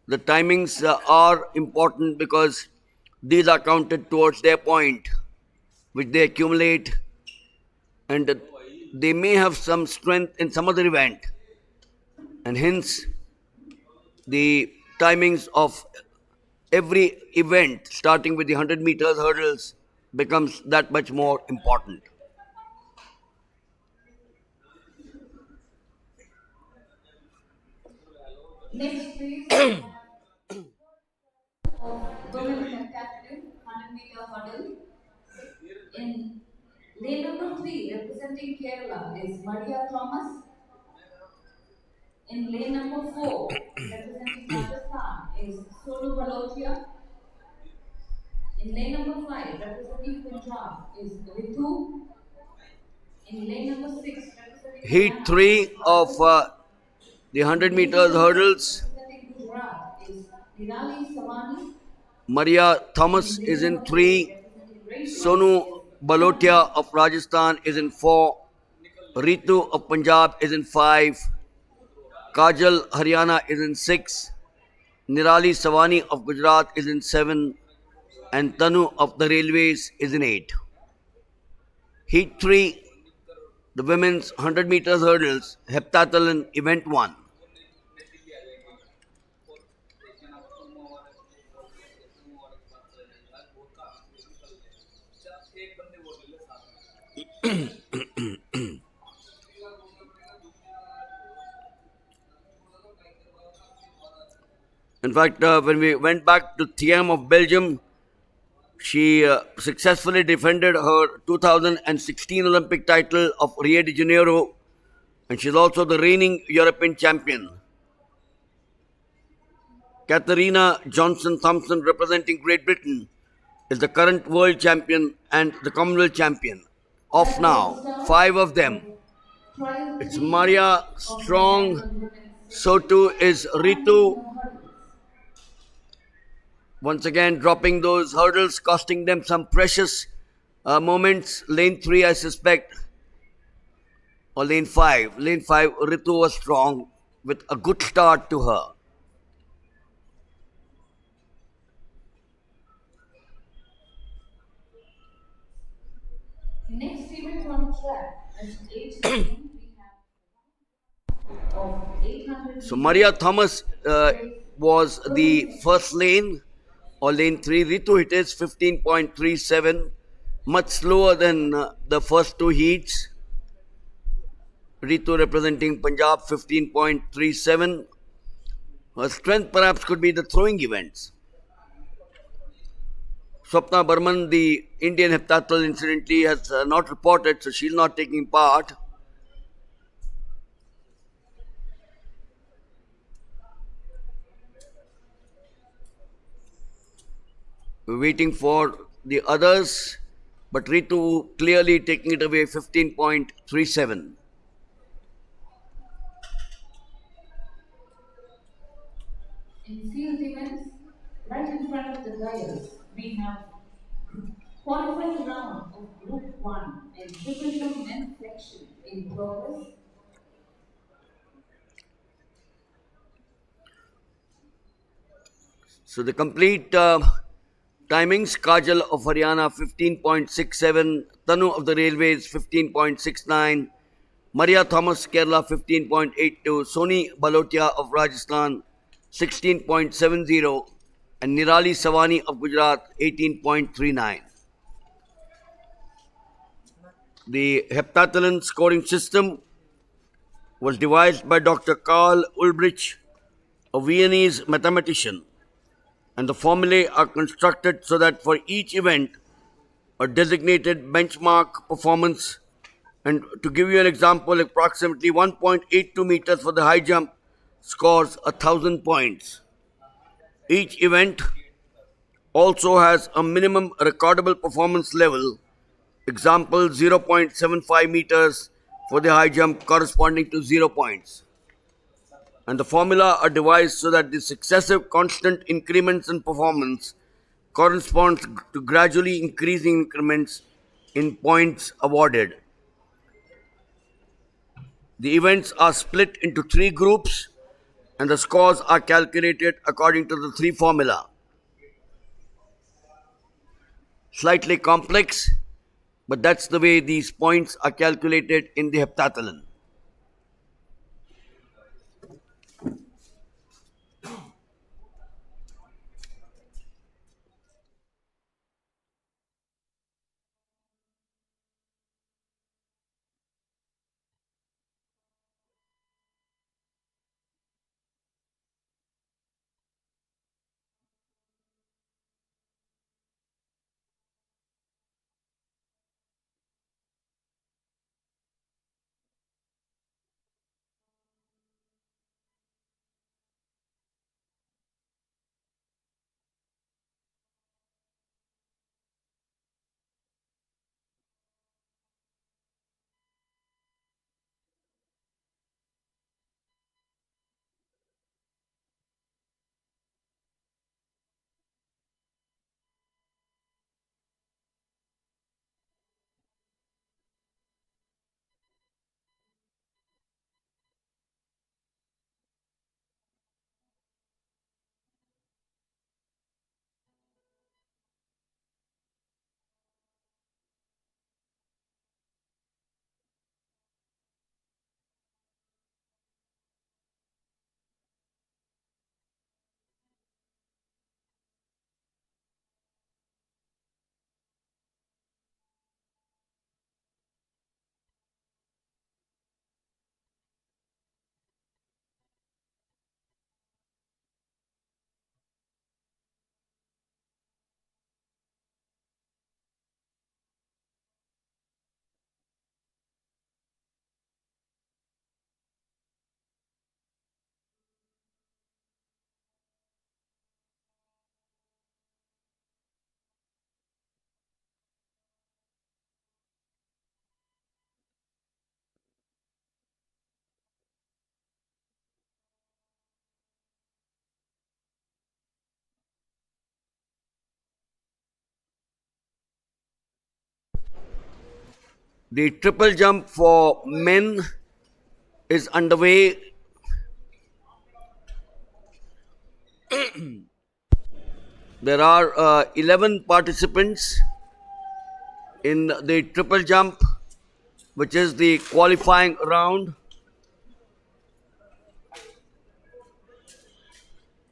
the timings are important because these are counted towards their point, which they accumulate, and they may have some strength in some other event, and hence the timings of every event, starting with the 100 meters hurdles, becomes that much more important. Next, please, we have of women heptathlon 100-meter hurdle. In lane number 3, representing Kerala, is Maria Thomas. In lane number 4, representing Rajasthan, is Sonu Balotia. In lane number 5, representing Punjab, is Ritu. In lane number 6, representing Heat Haryana, is 3 of Arjun. the 100 In lane meters number 7, hurdles. representing Gujarat, is Nirali Samani. Maria In Thomas lane is in number 8, 3. representing railways, Sonu is Tanu. Balotia of Rajasthan is in 4. Ritu of Punjab is in 5. Kajal Haryana is in 6. Nirali Savani of Gujarat is in 7. And Tanu of the Railways is in 8. Heat 3, the women's 100 meters hurdles, heptathlon event 1. In fact, when we went back to Thiam of Belgium, she successfully defended her 2016 Olympic title of Rio de Janeiro, and she's also the reigning European champion. Katharina Johnson Thompson, representing Great Britain, is the current world champion and the Commonwealth champion. Off That was now, the start 5 of of them. trial It's 3 Maria of the Strong, heptathlon women's so section. too is 100 Ritu. meter hurdles. Once again, dropping those hurdles, costing them some precious moments. Lane 3, I suspect, or lane 5. Lane 5, Ritu was strong with a good start to her. Next event on track at 8 p.m. we have of 800 So Maria meters Thomas with was women's the section. first lane, or lane 3. Ritu hit is 15.37, much slower than the first two heats. Ritu representing Punjab 15.37. Her strength perhaps could be the throwing events. Swapna Burman, the Indian heptathlon, incidentally, has not reported, so she's not taking part. We're waiting for the others, but Ritu clearly taking it away 15.37. In field events, right in front of the dais, we have qualifying round of Group 1 and triple jump men's section in progress. So the complete timings: Kajal of Haryana 15.67, Tanu of the Railways 15.69, Maria Thomas Kerala 15.82, Soni Balotia of Rajasthan 16.70, and Nirali Savani of Gujarat 18.39. The heptathlon scoring system was devised by Dr. Karl Ulbricht, a Viennese mathematician, and the formulae are constructed so that for each event, a designated benchmark performance. And to give you an example, approximately 1.82 meters for the high jump scores 1,000 points. Each event also has a minimum recordable performance level. Example, 0.75 meters for the high jump corresponding to 0 points. And the formula are devised so that the successive constant increments in performance corresponds to gradually increasing increments in points awarded. The events are split into 3 groups and the scores are calculated according to the 3 formula. Slightly complex, but that's the way these points are calculated in the heptathlon. The triple jump for men is underway. There are 11 participants in the triple jump, which is the qualifying round.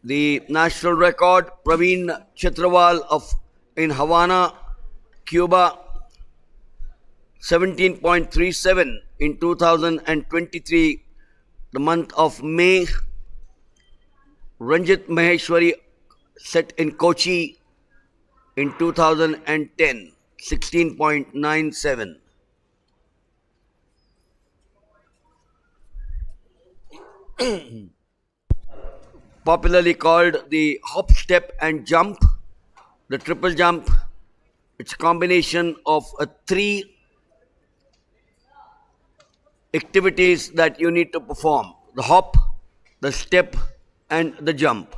The national record, Praveen Chitrawal of in Havana, Cuba, 17.37 in 2023, the month of May. Ranjit Maheshwari set in Kochi in 2010, 16.97. Popularly called the hop, step, and jump, the triple jump. It's a combination of three activities that you need to perform: the hop, the step, and the jump.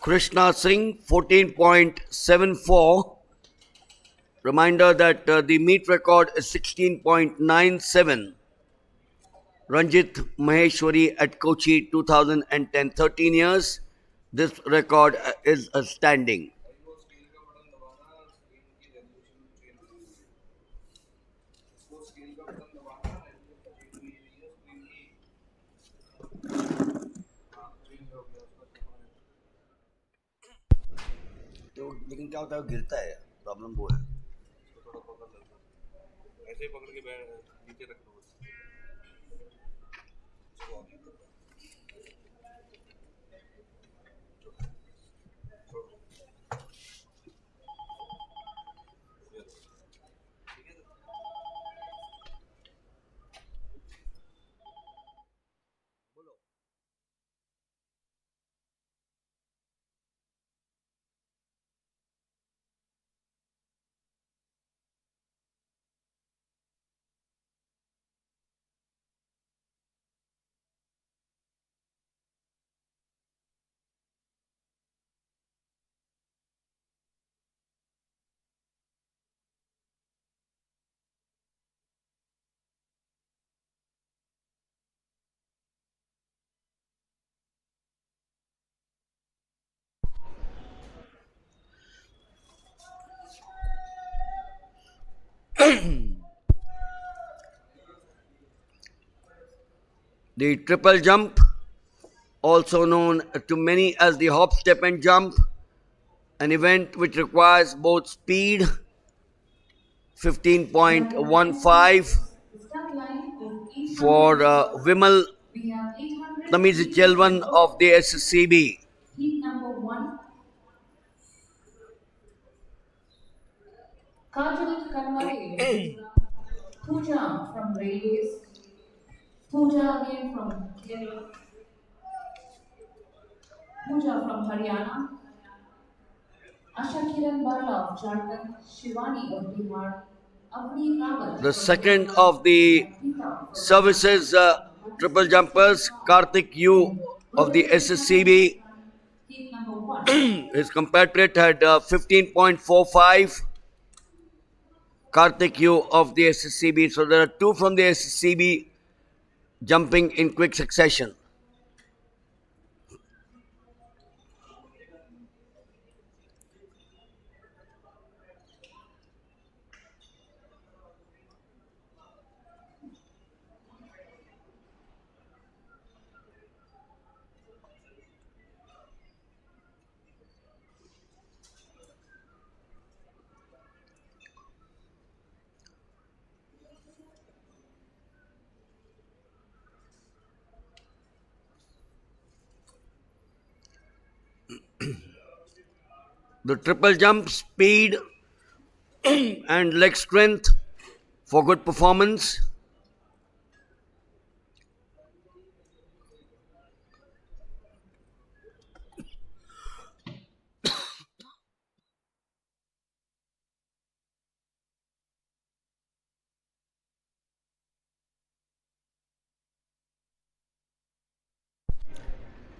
Krishna Singh, 14.74. Reminder that the meet record is 16.97. Ranjit Maheshwari at Kochi, 2010, 13 years. This record is standing. तो लेकिन क्या होता है, गिरता है, problem वो है. ऐसे ही पकड़ के नीचे रख लो बस. The triple jump, also known to many as the hop, step, and jump, an event which requires both speed, 15.15 The start line is for 800 meters. Vimal We have 800 Tamiz meters to Chelvan go. of the SCB. Heat number 1. Kajal Kanwale, Pooja from Railways. Pooja again from Kerala. Pooja from Haryana. Asha Kiran Barla of Jharkhand. Shivani of Bihar. Avni Kawat The from second Kerala. of the Pita from services triple jumpers, Karthik Yu of the SSCB. Heat number 1. His compatriot had 15.45. Karthik Yu of the SSCB. So there are two from the SSCB jumping in quick succession. The triple jump, speed, and leg strength for good performance.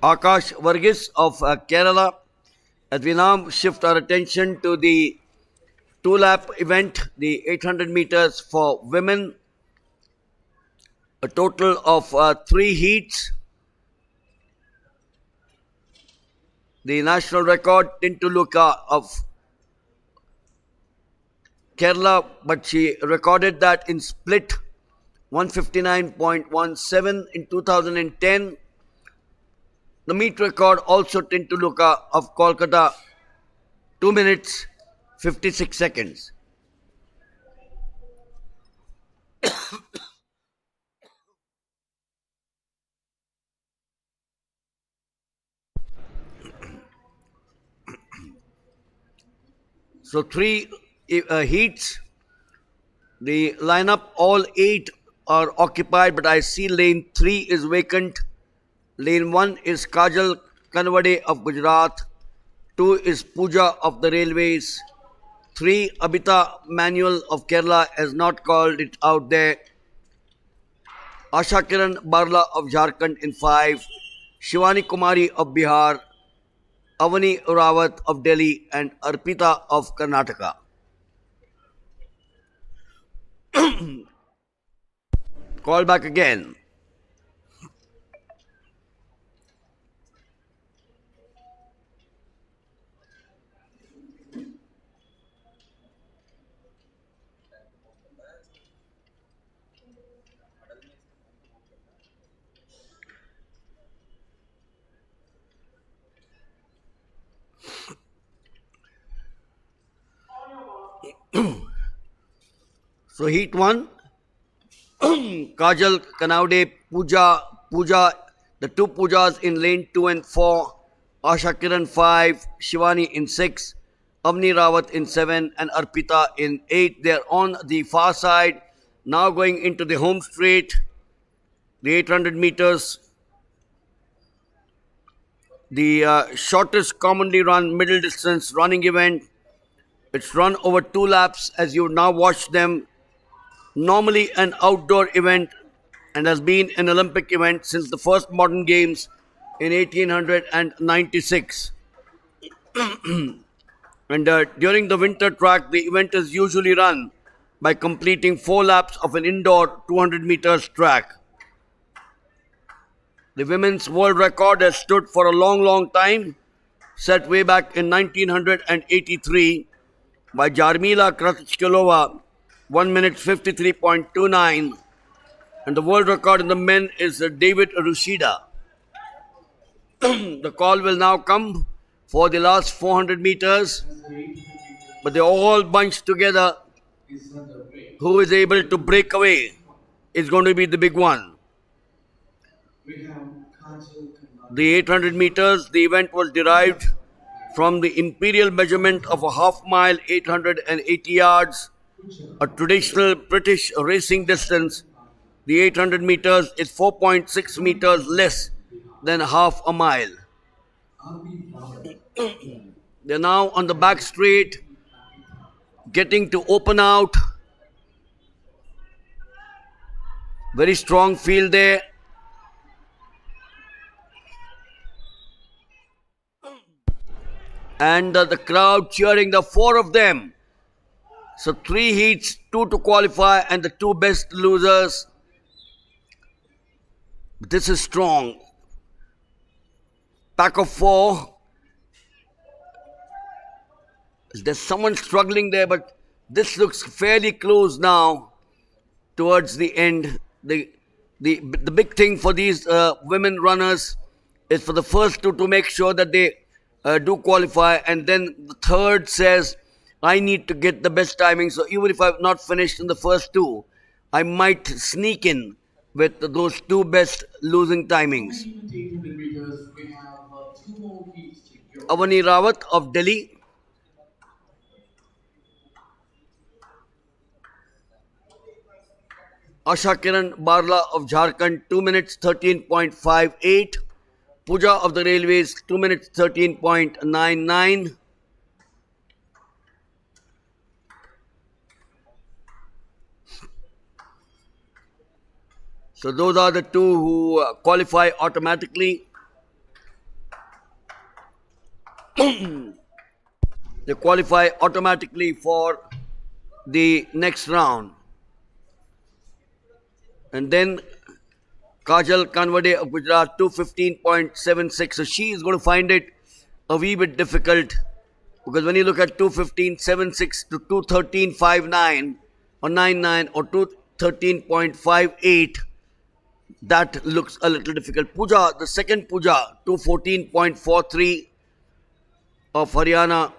Akash Varghese of Kerala. As we now shift our attention to the two-lap event, the 800 meters for women, a total of three heats. The national record, Tintuluka of Kerala, but she recorded that in split 159.17 in 2010. The meet record also Tintuluka of Kolkata, 2 minutes 56 seconds. So three heats. The lineup, all 8 are occupied, but I see lane 3 is vacant. Lane 1 is Kajal Kanwade of Gujarat. 2 is Pooja of the Railways. 3, Abita Manuel of Kerala has not called it out there. Asha Kiran Barla of Jharkhand in 5. Shivani Kumari of Bihar. Avani Rawat of Delhi and Arpita of Karnataka. Call back again. So heat 1, Kajal Kanaude, Pooja, the 2 Poojas in lane 2 and 4, Asha Kiran 5, Shivani in 6, Avni Rawat in 7 and Arpita in 8. They are on the far side, now going into the home straight, the 800 meters, the shortest commonly run middle distance running event. It's run over 2 laps as you now watch them. Normally an outdoor event and has been an Olympic event since the first modern games in 1896. And during the winter track, the event is usually run by completing 4 laps of an indoor 200 meters track. The women's world record has stood for a long time, set way back in 1983 by Jarmila Kratichkilova, 1 minute 53.29, and the world record in the men is David Rushida. The call will now come for the last 400 meters, but they're all bunched together. Who is able to break away is going to be the big one. The 800 meters, the event was derived from the imperial measurement of a half mile, 880 yards, a traditional British racing distance. The 800 meters is 4.6 meters less than half a mile. They're now on the back straight, getting to open out. Very strong field there. And the crowd cheering, the 4 of them. So 3 heats, 2 to qualify, and the 2 best losers. This is strong. Pack of 4. There's someone struggling there, but this looks fairly close now towards the end. The big thing for these women runners is for the first 2 to make sure that they do qualify, and then the third says, I need to get the best timing. So even if I've not finished in the first 2, I might sneak in with those 2 best losing timings. Avani Rawat of Delhi. Asha Kiran Barla of Jharkhand, 2 minutes 13.58. Pooja of the Railways, 2 minutes 13.99. So those are the two who qualify automatically. They qualify automatically for the next round. And then Kajal Kanwade of Gujarat, 215.76. So she is going to find it a wee bit difficult because when you look at 215.76 to 213.59 or 99 or 213.58, that looks a little difficult. Pooja, the second Pooja, 214.43 of Haryana.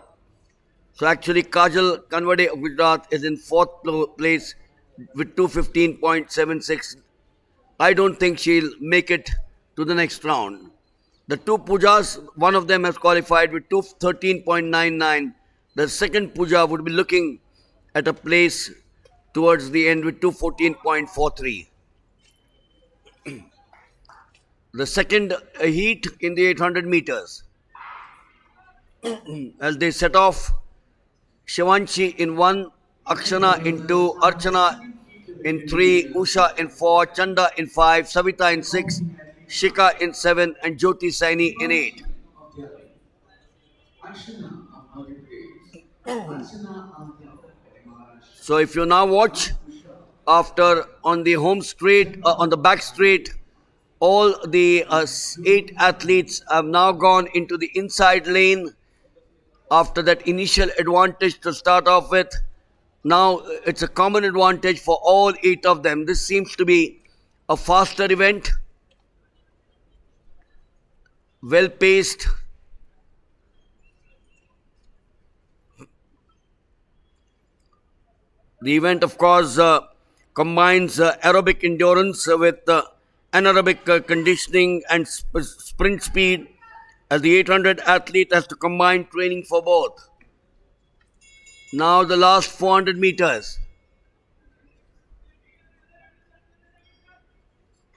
So actually Kajal Kanwade of Gujarat is in fourth place with 215.76. I don't think she'll make it to the next round. The two Poojas, one of them has qualified with 213.99. The second Pooja would be looking at a place towards the end with 214.43. The second heat in the 800 meters. As they set off, Shivanshi in 1, Akshana in 2, Archana in 3, Usha in 4, Chanda in 5, Savita in 6, Shika in 7, and Jyoti Saini in 8. So if you now watch, after on the home straight, on the back straight, all the 8 athletes have now gone into the inside lane after that initial advantage to start off with. Now it's a common advantage for all 8 of them. This seems to be a faster event, well paced. The event, of course, combines aerobic endurance with anaerobic conditioning and sprint speed, as the 800 athlete has to combine training for both. Now the last 400 meters.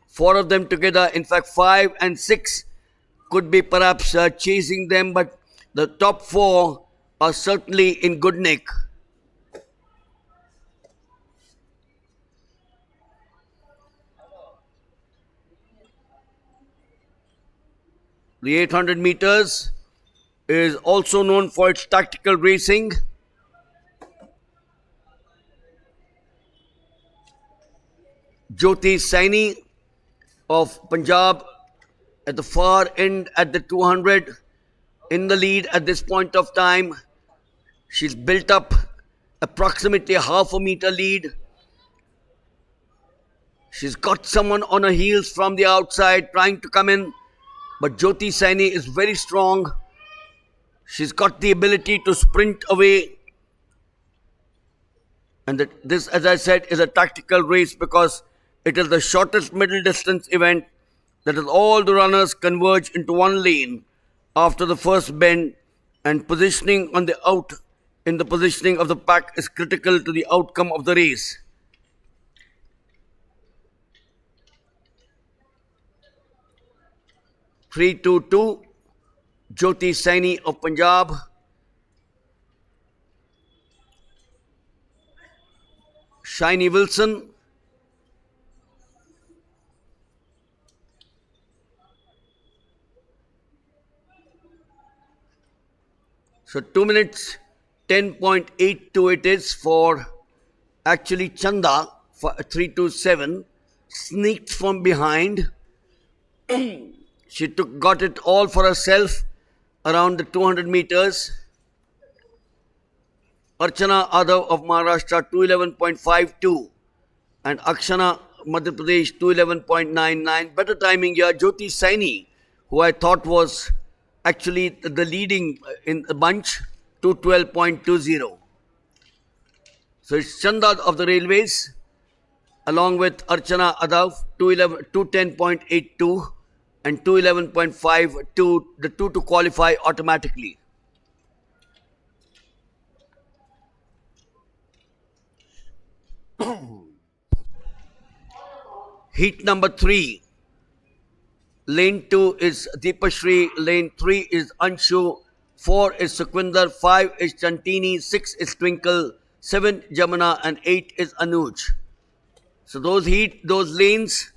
4 of them together, in fact 5 and 6 could be perhaps chasing them, but the top 4 are certainly in good nick. The 800 meters is also known for its tactical racing. Jyoti Saini of Punjab at the far end at the 200 in the lead at this point of time. She's built up approximately half a meter lead. She's got someone on her heels from the outside trying to come in, but Jyoti Saini is very strong. She's got the ability to sprint away. And this, as I said, is a tactical race because it is the shortest middle distance event. That is, all the runners converge into one lane after the first bend, and positioning on the out in the positioning of the pack is critical to the outcome of the race. Three, two, two. Jyoti Saini of Punjab. Shiny Wilson. So 2 minutes 10.82 it is for actually Chanda for 327. Sneaked from behind. She got it all for herself around the 200 meters. Archana Adav of Maharashtra 211.52 and Akshana Madhya Pradesh 211.99. Better timing here. Jyoti Saini, who I thought was actually the leading in the bunch, 212.20. So it's Chanda of the Railways along with Archana Adav 210.82 and 211.5 to the two to qualify automatically. Heat number 3. Lane 2 is Deepashri, lane 3 is Anshu, 4 is Sukwinder, 5 is Chantini, 6 is Twinkle, 7 Jamuna, and 8 is Anuj. So those lanes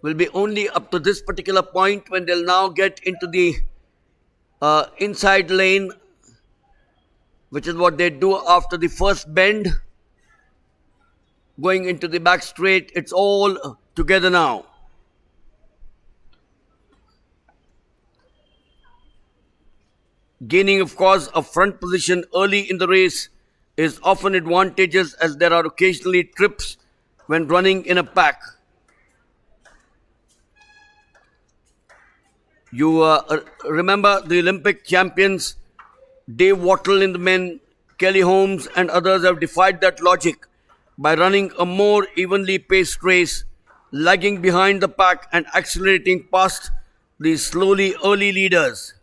will be only up to this particular point when they'll now get into the inside lane, which is what they do after the first bend. Going into the back straight, it's all together now. Gaining, of course, a front position early in the race is often advantageous as there are occasionally trips when running in a pack. You remember the Olympic champions, Dave Wattle in the men, Kelly Holmes and others have defied that logic by running a more evenly paced race, lagging behind the pack and accelerating past the slowly early leaders.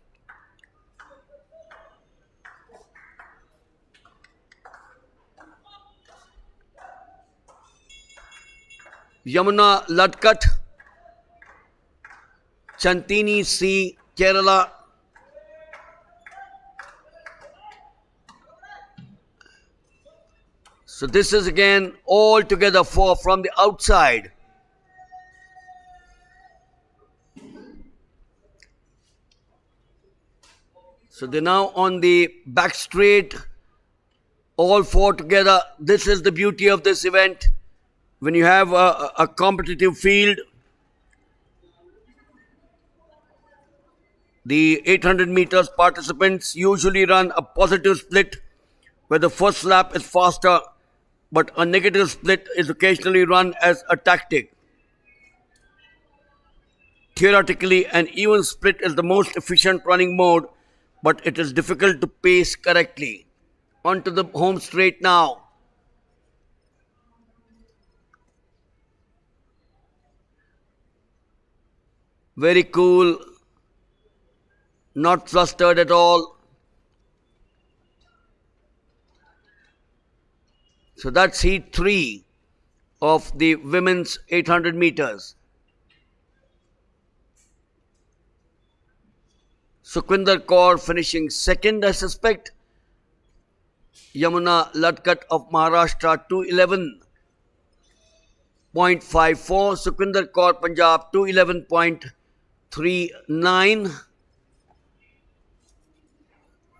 Yamuna Ladkat, Chantini C, Kerala. So this is again all together from the outside. So they're now on the back straight, all four together. This is the beauty of this event. When you have a competitive field, the 800 meters participants usually run a positive split where the first lap is faster, but a negative split is occasionally run as a tactic. Theoretically, an even split is the most efficient running mode, but it is difficult to pace correctly. Onto the home straight now. Very cool, not flustered at all. So that's heat 3 of the women's 800 meters. Sukwinder Kaur finishing second, I suspect. Yamuna Ladkat of Maharashtra 211.54. Sukwinder Kaur Punjab 211.39.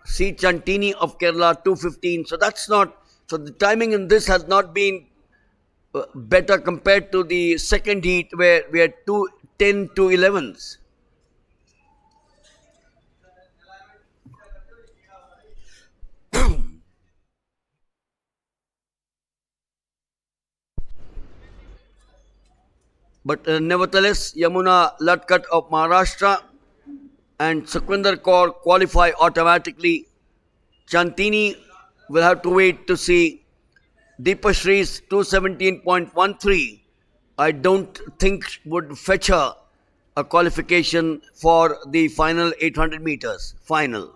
C. Chantini of Kerala 215. So that's not, so the timing in this has not been better compared to the second heat where we had 210 211s. But nevertheless, Yamuna Ladkat of Maharashtra and Sukwinder Kaur qualify automatically. Chantini will have to wait to see. Deepashri's 217.13 I don't think would fetch her a qualification for the final 800 meters final.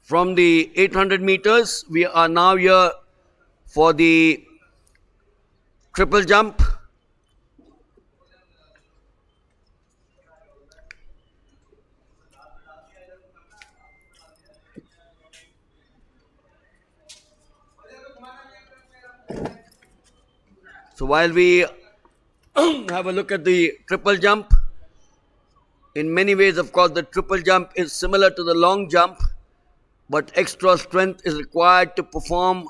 From the 800 meters, we are now here for the triple jump. So while we have a look at the triple jump, in many ways, of course, the triple jump is similar to the long jump, but extra strength is required to perform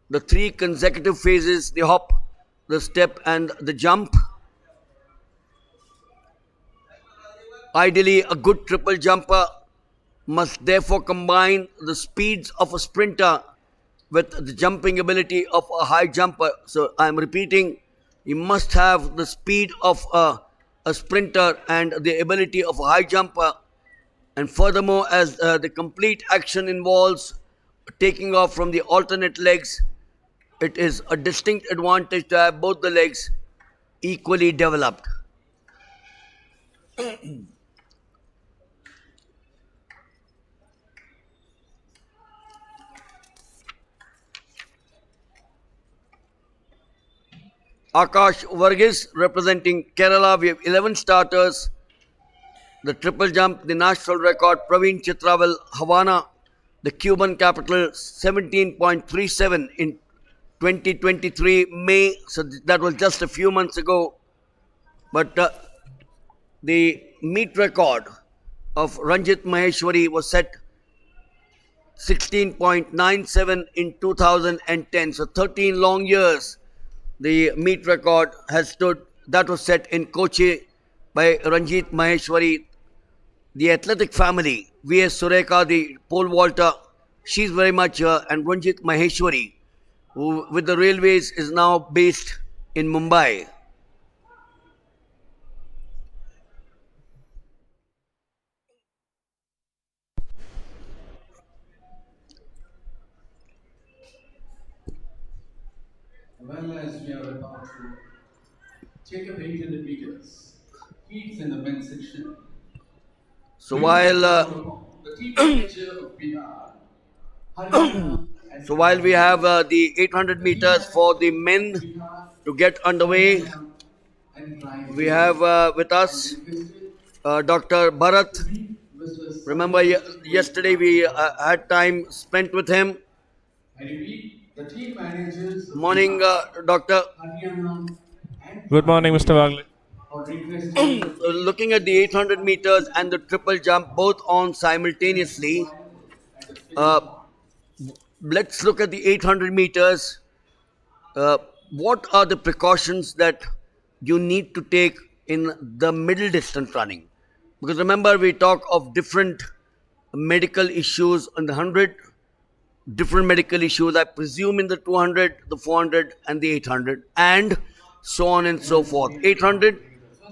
the 3 consecutive phases, the hop, the step and the jump. Ideally, a good triple jumper must therefore combine the speeds of a sprinter with the jumping ability of a high jumper. So I'm repeating, you must have the speed of a sprinter and the ability of a high jumper. And furthermore, as the complete action involves taking off from the alternate legs, it is a distinct advantage to have both the legs equally developed. Akash Varghese representing Kerala. We have 11 starters. The triple jump, the national record, Praveen Chitraval, Havana, the Cuban capital, 17.37 in 2023 May. So that was just a few months ago. But the meet record of Ranjit Maheshwari was set 16.97 in 2010. So 13 long years the meet record has stood. That was set in Kochi by Ranjit Maheshwari. The athletic family, V.S. Sureka, the pole vaulter, she's very much here, and Ranjit Maheshwari, who with the railways is now based in Mumbai. Well, as we are about to take up 800 meters, heats in the men's section. So while The team manager of Bihar, Haryana, and so while we have the 800 meters for the men to get underway, we have with us Dr. Bharat. Remember, yesterday we had time spent with him. I repeat, the team managers of Morning, Doctor. Haryana and Good morning, Mr. Wagle. are requesting Looking at the 800 meters and the triple jump both on simultaneously, let's look at the 800 meters. What are the precautions that you need to take in the middle distance running? Because remember, we talk of different medical issues on the 100, different medical issues, I presume, in the 200, the 400, and the 800, and so on and so forth. 800,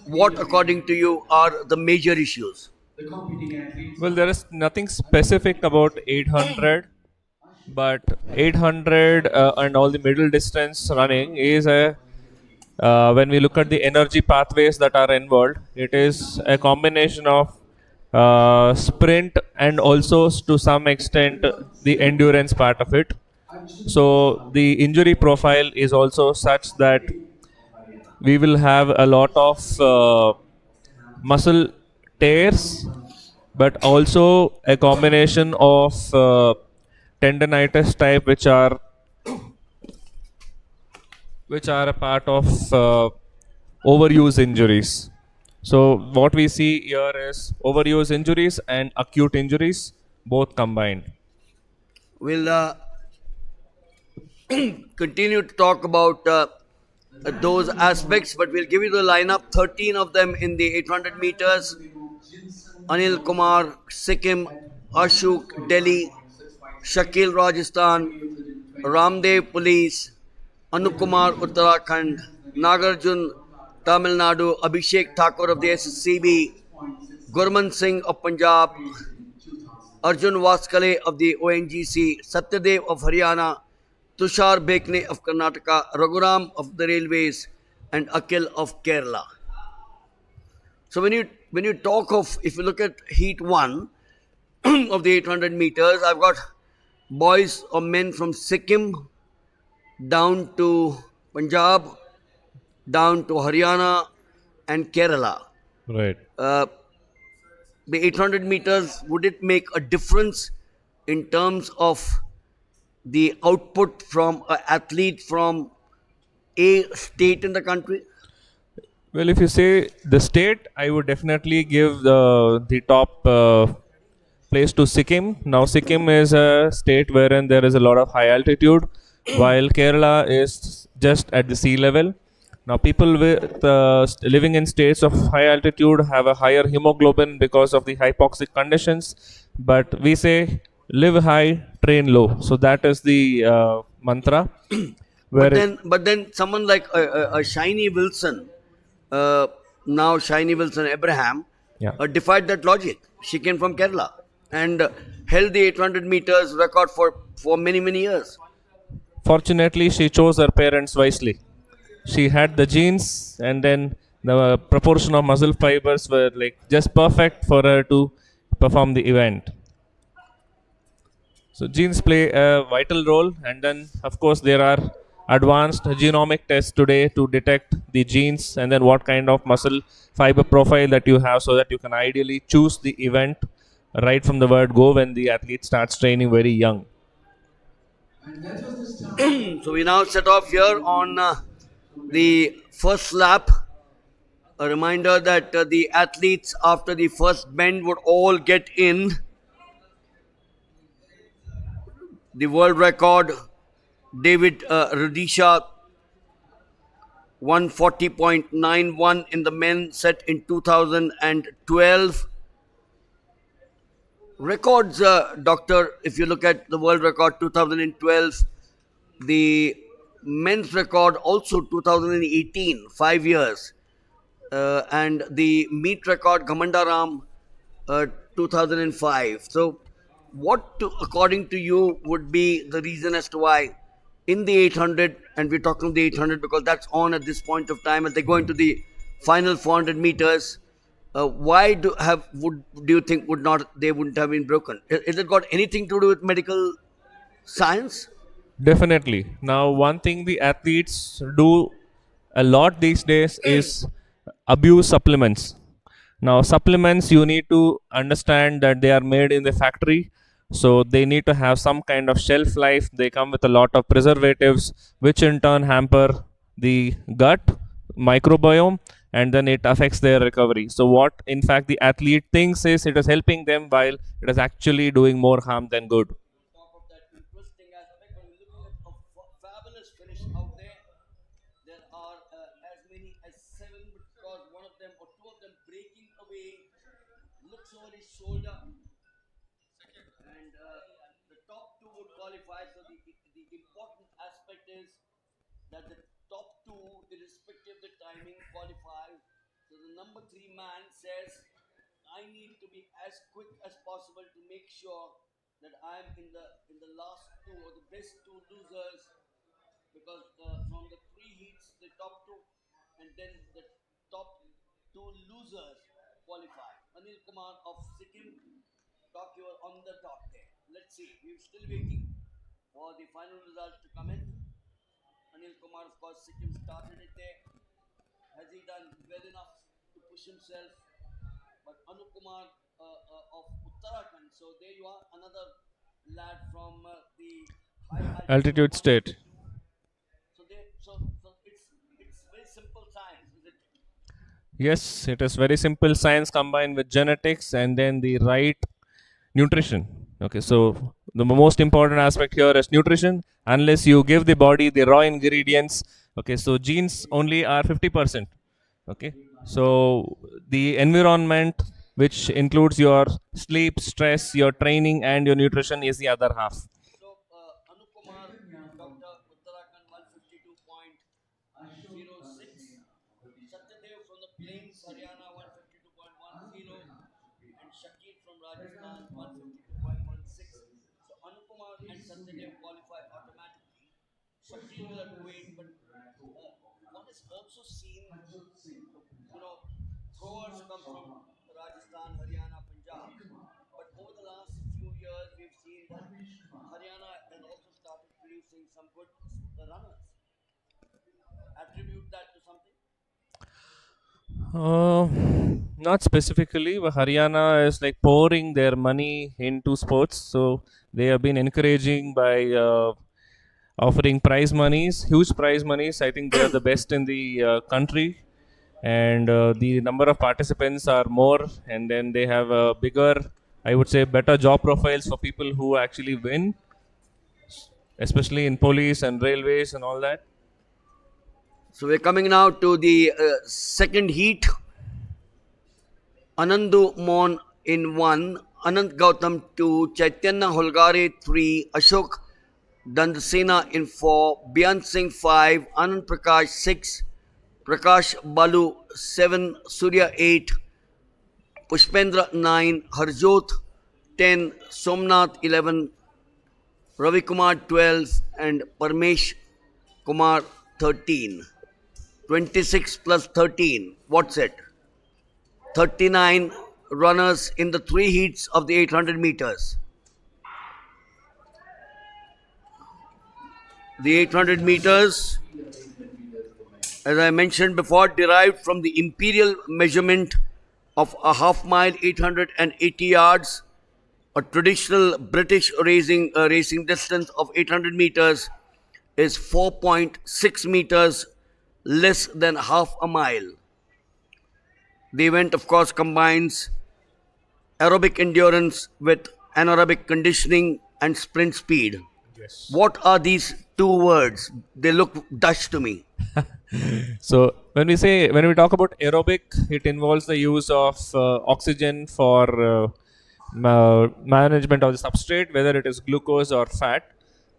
what according to you are the major issues? the competing athletes. Well, there is nothing specific about 800, but 800 and all the middle distance running is when we look at the energy pathways that are involved, it is a combination of sprint and also to some extent the endurance part of it. So the injury profile is also such that we will have a lot of muscle tears, but also a combination of tendinitis type, which are a part of overuse injuries. So what we see here is overuse injuries and acute injuries both combined. We'll continue to talk about those aspects, but we'll give you the lineup. 13 of them in the 800 meters. Anil Kumar, Sikkim; Ashok, Delhi; Shakil, Rajasthan; Ramdev, Police; Anukumar, Uttarakhand; Nagarjun, Tamil Nadu; Abhishek Thakur of the SSCB; Gurman Singh of Punjab; Arjun Vaskale of the ONGC; Satyadev of Haryana; Tushar Bekne of Karnataka; Raghuram of the Railways; and Akhil of Kerala. So when you talk of, if you look at Heat 1 of the 800 meters, I've got boys or men from Sikkim down to Punjab, down to Haryana and Kerala. Right. The 800 meters, would it make a difference in terms of the output from an athlete from a state in the country? Well, if you say the state, I would definitely give the top place to Sikkim. Now, Sikkim is a state wherein there is a lot of high altitude, while Kerala is just at the sea level. Now, people with living in states of high altitude have a higher hemoglobin because of the hypoxic conditions. But we say live high, train low. So that is the mantra. But Where it, then someone like a Shiny Wilson, uh, now Shiny Wilson Abraham, yeah. defied that logic. She came from Kerala and held the 800 meters record for many years. Fortunately, she chose her parents wisely. She had the genes, and then the proportion of muscle fibers were like just perfect for her to perform the event. So genes play a vital role, and then of course there are advanced genomic tests today to detect the genes and then what kind of muscle fiber profile that you have, so that you can ideally choose the event right from the word go when the athlete starts training very young. So we now set off here on the first lap. A reminder that the athletes after the first bend would all get in. The world record, David Rudisha, 140.91 in the men, set in 2012. Records, Doctor, if you look at the world record 2012, the men's record also 2018, 5 years. And the meet record Gamandaram, 2005. So, what, according to you, would be the reason as to why in the 800, and we're talking the 800 because that's on at this point of time, and they go into the final 400 meters. Why do you think they wouldn't have been broken? Is it got anything to do with medical science? Definitely. Now, one thing the athletes do a lot these days is abuse supplements. Now, supplements, you need to understand that they are made in the factory, so they need to have some kind of shelf life. They come with a lot of preservatives, which in turn hamper the gut microbiome, and then it affects their recovery. So, what in fact the athlete thinks is it is helping them, while it is actually doing more harm than good. Top of that interesting aspect, when we're looking at a fabulous finish out there, there are as many as seven, because one of them or two of them breaking away, looks over his shoulder, and the top two would qualify. So the important aspect is that the top two, irrespective of the timing, qualify. So the number three man says, I need to be as quick as possible to make sure that I'm in the last two or the best two losers, because from the three heats, the top two, and then the top two losers qualify. Anil Kumar of Sikkim, Doc, you are on the dot there. Let's see, we're still waiting for the final results to come in. Anil Kumar, of course, Sikkim started it there. Has he done well enough to push himself? But Anu Kumar of Uttarakhand, so there you are, another lad from the high Altitude altitude. state. So it's very simple science, is it? Yes, it is very simple science combined with genetics and then the right nutrition. Okay, so the most important aspect here is nutrition. Unless you give the body the raw ingredients, okay, so genes only are 50%. Okay, so the environment, which includes your sleep, stress, your training, and your nutrition, is the other half. So Anu Kumar, Doctor, Uttarakhand 152.06. Satyadev from the Plains, Haryana 152.10, and Shakir from Rajasthan 152.16. So Anukumar and Satyadev qualify automatically. Shakir will have to wait, but one has also seen, throwers come from Rajasthan, Haryana, Punjab. But over the last few years, we've seen that Haryana has also started producing some good runners. Attribute that to something? Uh, Not specifically, but Haryana is like pouring their money into sports. So they have been encouraging by offering prize monies, huge prize monies. I think they are the best in the country, and the number of participants are more. And then they have a bigger, I would say, better job profiles for people who actually win, especially in police and railways and all that. So we're coming now to the second heat. Anandu Mon in 1, Anant Gautam 2, Chaitanya Holgare 3, Ashok Dandasena in 4, Byan Singh 5, Anand Prakash 6, Prakash Balu 7, Surya 8, Pushpendra 9, Harjot 10, Somnath 11, Ravi Kumar 12, and Parmesh Kumar 13. 26 plus 13, what's it? 39 runners in the 3 heats of the 800 meters. The 800 meters, as I mentioned before, derived from the imperial measurement of a half mile, 880 yards. A traditional British racing distance of 800 meters is 4.6 meters, less than half a mile. The event, of course, combines aerobic endurance with anaerobic conditioning and sprint speed. Yes. What are these two words? They look Dutch to me. So when we talk about aerobic, it involves the use of oxygen for management of the substrate, whether it is glucose or fat.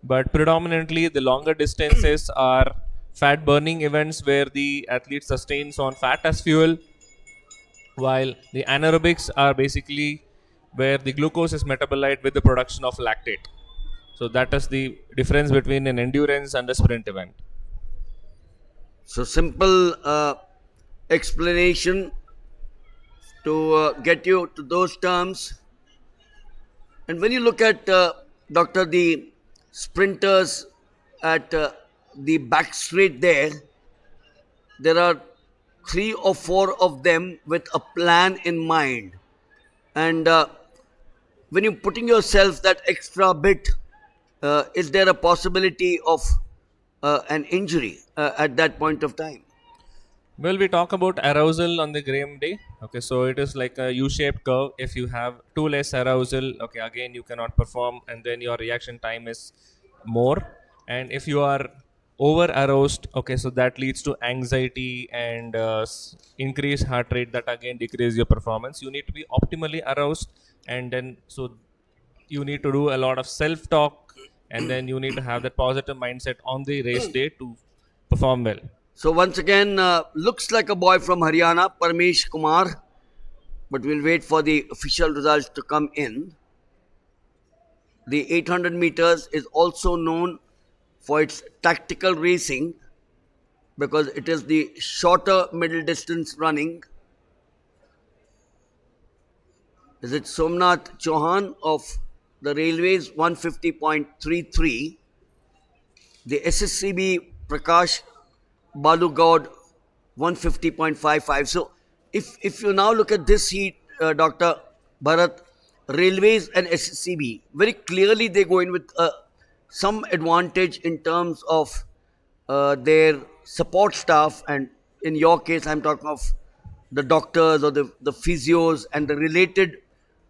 But predominantly, the longer distances are fat burning events where the athlete sustains on fat as fuel, while the anaerobics are basically where the glucose is metabolized with the production of lactate. So that is the difference between an endurance and a sprint event. So simple explanation to get you to those terms. And when you look at, Doctor, the sprinters at the back straight there are 3 or 4 of them with a plan in mind. And when you're putting yourself that extra bit, is there a possibility of an injury at that point of time? Well, we talk about arousal on the Graham day. Okay, so it is like a U-shaped curve. If you have too less arousal, okay, again you cannot perform, and then your reaction time is more. And if you are over aroused, okay, so that leads to anxiety and increased heart rate. That again decreases your performance. You need to be optimally aroused, and then so you need to do a lot of self-talk, and then you need to have that positive mindset on the race day to perform well. So once again, looks like a boy from Haryana, Parmesh Kumar, but we'll wait for the official results to come in. The 800 meters is also known for its tactical racing because it is the shorter middle distance running. Is it Somnath Chauhan of the Railways 150.33, the SSCB Prakash Balu God 150.55. So if you now look at this heat, Dr. Bharat, Railways and SSCB, very clearly they go in with some advantage in terms of their support staff, and in your case I'm talking of the doctors or the physios and the related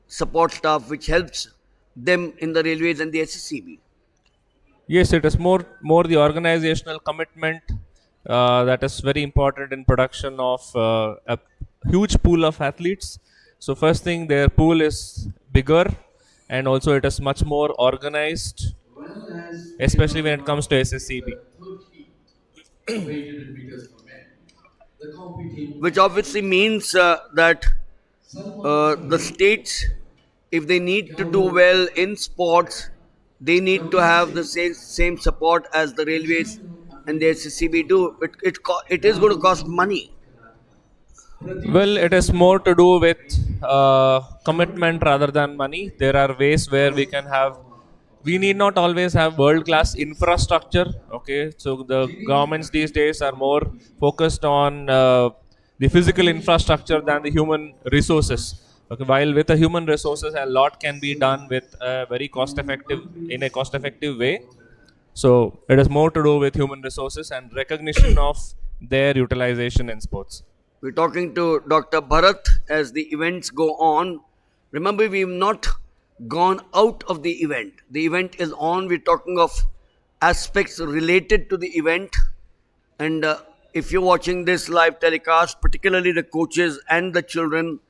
support staff which helps them in the railways and the SSCB. Yes, it is more the organizational commitment that is very important in production of a huge pool of athletes. So first thing, their pool is bigger, and also it is much more organized, especially when it comes to SSCB. Which obviously means that the states, if they need to do well in sports, they need to have the same support as the railways and the SSCB do. It is going to cost money. Well, it is more to do with commitment rather than money. There are ways where we can have. We need not always have world-class infrastructure. Okay, so the governments these days are more focused on the physical infrastructure than the human resources. Okay, while with the human resources, a lot can be done with a very cost-effective way. So it is more to do with human resources and recognition of their utilization in sports. We're talking to Dr. Bharat as the events go on. Remember, we've not gone out of the event. The event is on. We're talking of aspects related to the event. And if you're watching this live telecast, particularly the coaches and the children,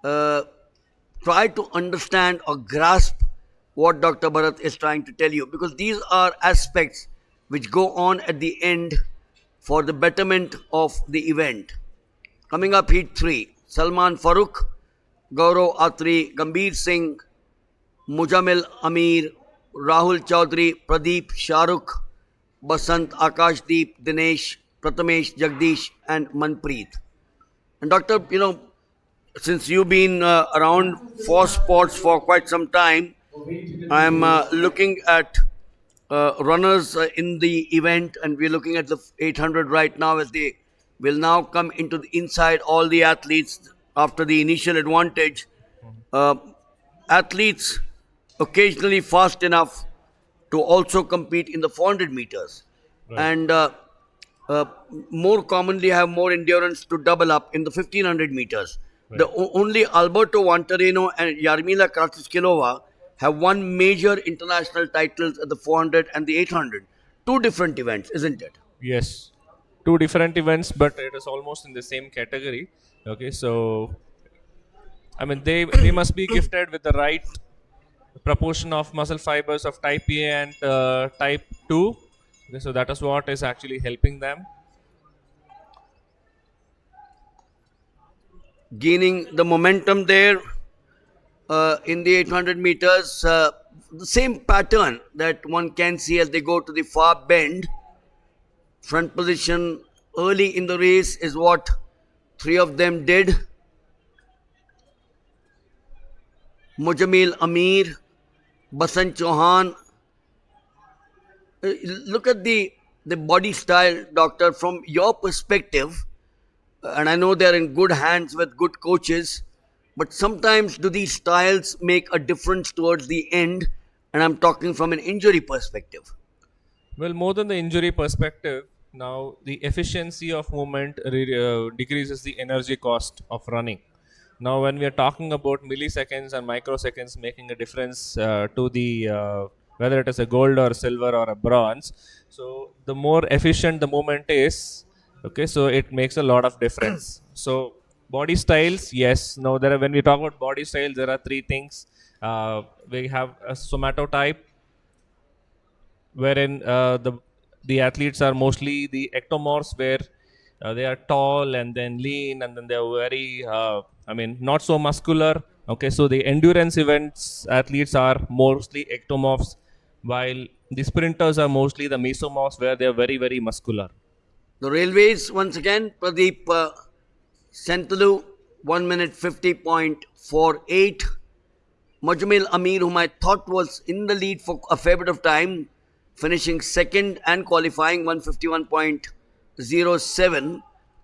uh, try to understand or grasp what Dr. Bharat is trying to tell you, because these are aspects which go on at the end for the betterment of the event. Coming up, Heat 3, Salman Farooq, Gaurav Atri, Gambhir Singh, Mujamil Amir, Rahul Chaudhary, Pradeep Shahrukh, Basant Akashdeep, Dinesh, Prathamesh Jagdish, and Manpreet. And Doctor, since you've been around for sports for quite some time, I'm looking at runners in the event, and we're looking at the 800 right now as they will now come into the inside all the athletes after the initial advantage. Uh, Athletes occasionally fast enough to also compete in the 400 meters, Right. and uh, more commonly have more endurance to double up in the 1500 meters. Right. Only Alberto Vantareno and Yarmila Kratiskilova have won major international titles at the 400 and the 800. Two different events, isn't it? Yes, two different events, but it is almost in the same category. Okay, so I mean they must be gifted with the right proportion of muscle fibers of type A and type 2. Okay, so that is what is actually helping them. Gaining the momentum there in the 800 meters, the same pattern that one can see as they go to the far bend. Front position early in the race is what three of them did. Mujamil Amir, Basant Chauhan. Look at the body style, doctor, from your perspective, and I know they're in good hands with good coaches, but sometimes do these styles make a difference towards the end? And I'm talking from an injury perspective. Well, more than the injury perspective, now the efficiency of movement decreases the energy cost of running. Now, when we are talking about milliseconds and microseconds making a difference to the whether it is a gold or silver or a bronze, so the more efficient the movement is, okay, so it makes a lot of difference. So body styles, yes. Now, when we talk about body styles, there are three things. We have a somatotype, wherein the athletes are mostly the ectomorphs, where they are tall and then lean and then they are very not so muscular. Okay, so the endurance events athletes are mostly ectomorphs, while the sprinters are mostly the mesomorphs, where they are very very muscular. The railways, once again, Pradeep Sentalu, 1 minute 50.48. Mujamil Amir, whom I thought was in the lead for a fair bit of time, finishing second and qualifying 151.07.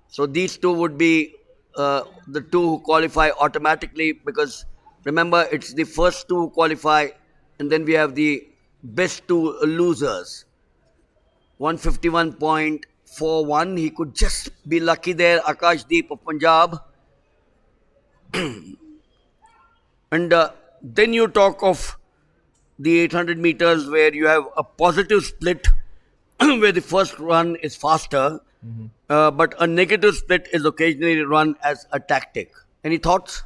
So these two would be the two who qualify automatically, because remember, it's the first two who qualify and then we have the best two losers. 151.41. He could just be lucky there. Akashdeep of Punjab. And then you talk of the 800 meters where you have a positive split where the first run is faster, but a negative split is occasionally run as a tactic. Any thoughts?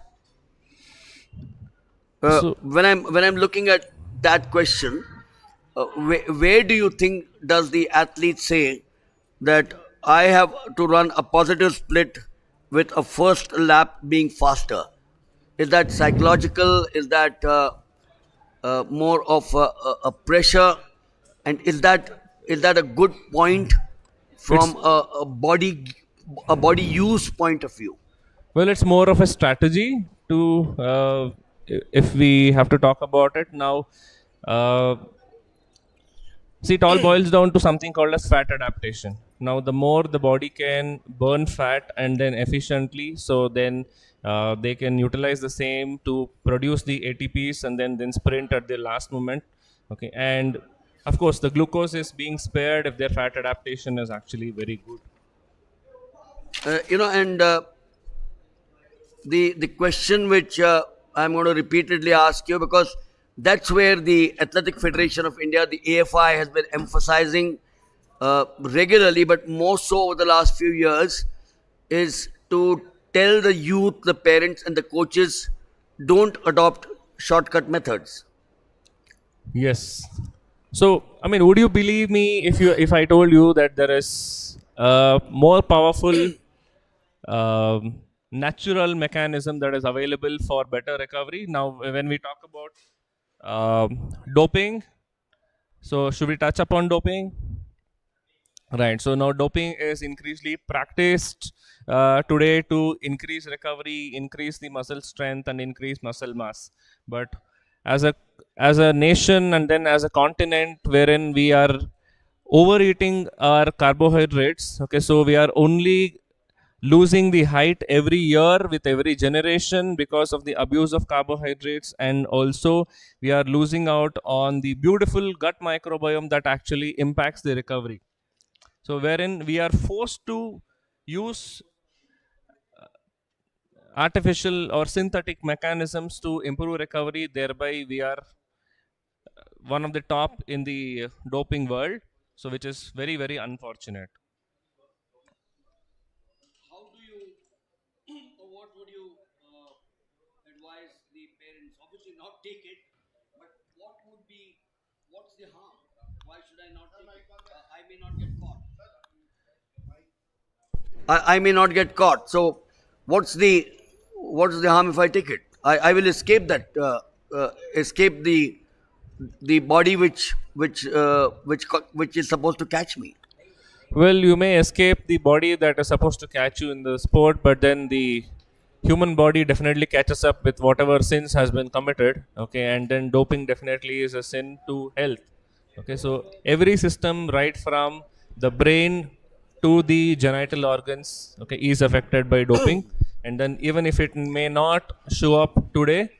So When I'm looking at that question, where do you think does the athlete say that I have to run a positive split with a first lap being faster? Is that psychological? Is that more of a pressure? And is that a good point it's from a body use point of view? well, it's more of a strategy to if we have to talk about it now. Uh, See, it all boils down to something called as fat adaptation. Now, the more the body can burn fat and then efficiently, so then they can utilize the same to produce the ATPs and then sprint at the last moment. Okay, and of course, the glucose is being spared if their fat adaptation is actually very good. And the question which I'm going to repeatedly ask you, because that's where the Athletic Federation of India, the AFI, has been emphasizing regularly, but more so over the last few years, is to tell the youth, the parents, and the coaches don't adopt shortcut methods. Yes. So, I mean, would you believe me if I told you that there is a more powerful natural mechanism that is available for better recovery? Now, when we talk about doping, so should we touch upon doping? Right. So now doping is increasingly practiced today to increase recovery, increase the muscle strength, and increase muscle mass. But as a nation and then as a continent wherein we are overeating our carbohydrates, okay, so we are only losing the height every year with every generation because of the abuse of carbohydrates, and also we are losing out on the beautiful gut microbiome that actually impacts the recovery. So wherein we are forced to use artificial or synthetic mechanisms to improve recovery, thereby we are one of the top in the doping world, so which is very very unfortunate. How do you, or what would you advise the parents? Obviously, not take it, but what's the harm? Why should I not take it? I may not get caught. I may not get caught. So, what's the what's the harm if I take it? I will escape that, escape the body which is supposed to catch me. Well, you may escape the body that is supposed to catch you in the sport, but then the human body definitely catches up with whatever sins has been committed. Okay, and then doping definitely is a sin to health. Okay, so every system, right from the brain to the genital organs, okay, is affected by doping. And then even if it may not show up today,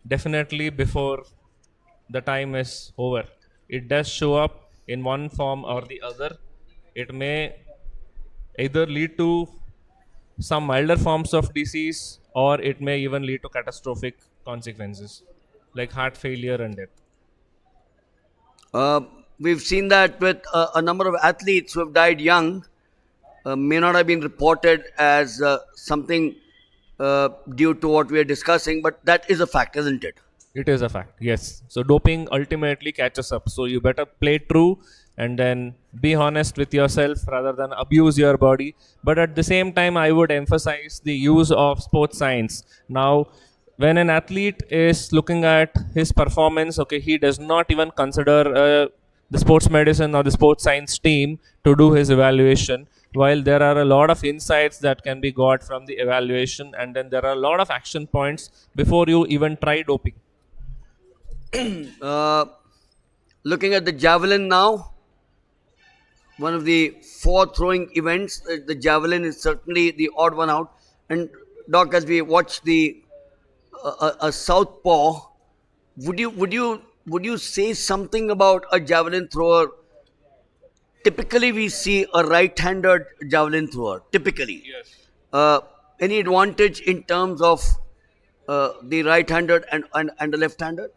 definitely before the time is over, it does show up in one form or the other. It may either lead to some milder forms of disease, or it may even lead to catastrophic consequences like heart failure and death. Uh, we've seen that with a number of athletes who have died young, may not have been reported as something due to what we are discussing, but that is a fact, isn't it? It is a fact, yes. So doping ultimately catches up. So you better play true and then be honest with yourself rather than abuse your body. But at the same time, I would emphasize the use of sports science. Now, when an athlete is looking at his performance, okay, he does not even consider the sports medicine or the sports science team to do his evaluation, while there are a lot of insights that can be got from the evaluation, and then there are a lot of action points before you even try doping. Uh, Looking at the javelin now, one of the four throwing events, the javelin is certainly the odd one out. And Doc, as we watch the a southpaw, would you say something about a javelin thrower? Typically, we see a right-handed javelin thrower. Typically, Yes. uh, any advantage in terms of the right-handed and the left-handed?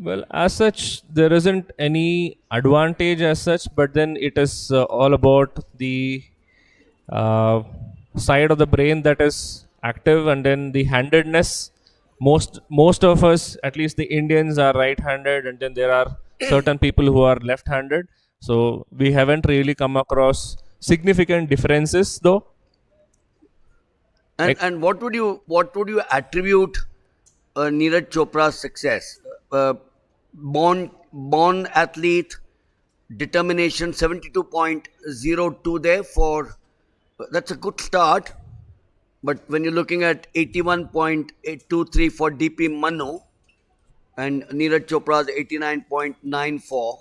Well, as such, there isn't any advantage as such, but then it is all about the uh, side of the brain that is active, and then the handedness. Most of us, at least the Indians, are right-handed, and then there are certain people who are left-handed. So we haven't really come across significant differences, though. And what would you attribute Neeraj Chopra's success? Uh, born athlete, determination 72.02 there for that's a good start. But when you're looking at 81.823 for DP Manu and Neeraj Chopra's 89.94,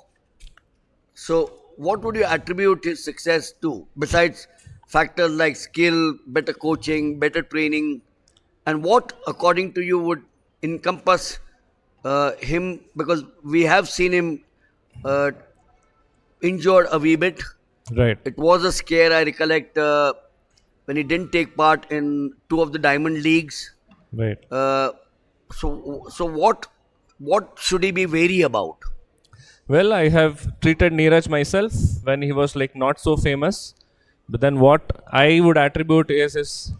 so, what would you attribute his success to besides factors like skill, better coaching, better training, and what, according to you, would encompass him? Because we have seen him uh, injured a wee bit. Right. It was a scare, I recollect, when he didn't take part in two of the Diamond Leagues. Right. Uh, so what should he be wary about? Well, I have treated Neeraj myself when he was like not so famous. But then what I would attribute is his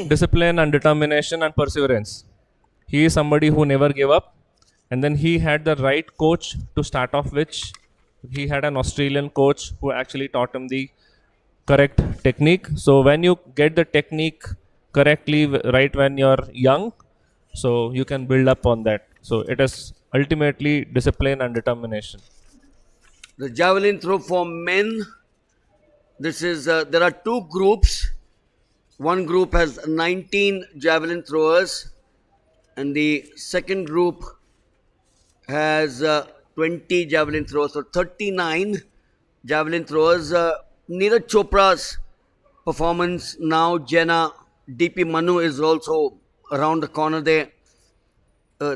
discipline and determination and perseverance. He is somebody who never gave up. And then he had the right coach to start off, which he had an Australian coach who actually taught him the correct technique. So when you get the technique correctly right when you're young, so you can build up on that. So it is ultimately discipline and determination. The javelin throw for men. This is there are two groups. One group has 19 javelin throwers, and the second group has 20 javelin throwers. So 39 javelin throwers. Neeraj Chopra's performance now. Jenna, DP Manu is also around the corner there. Uh,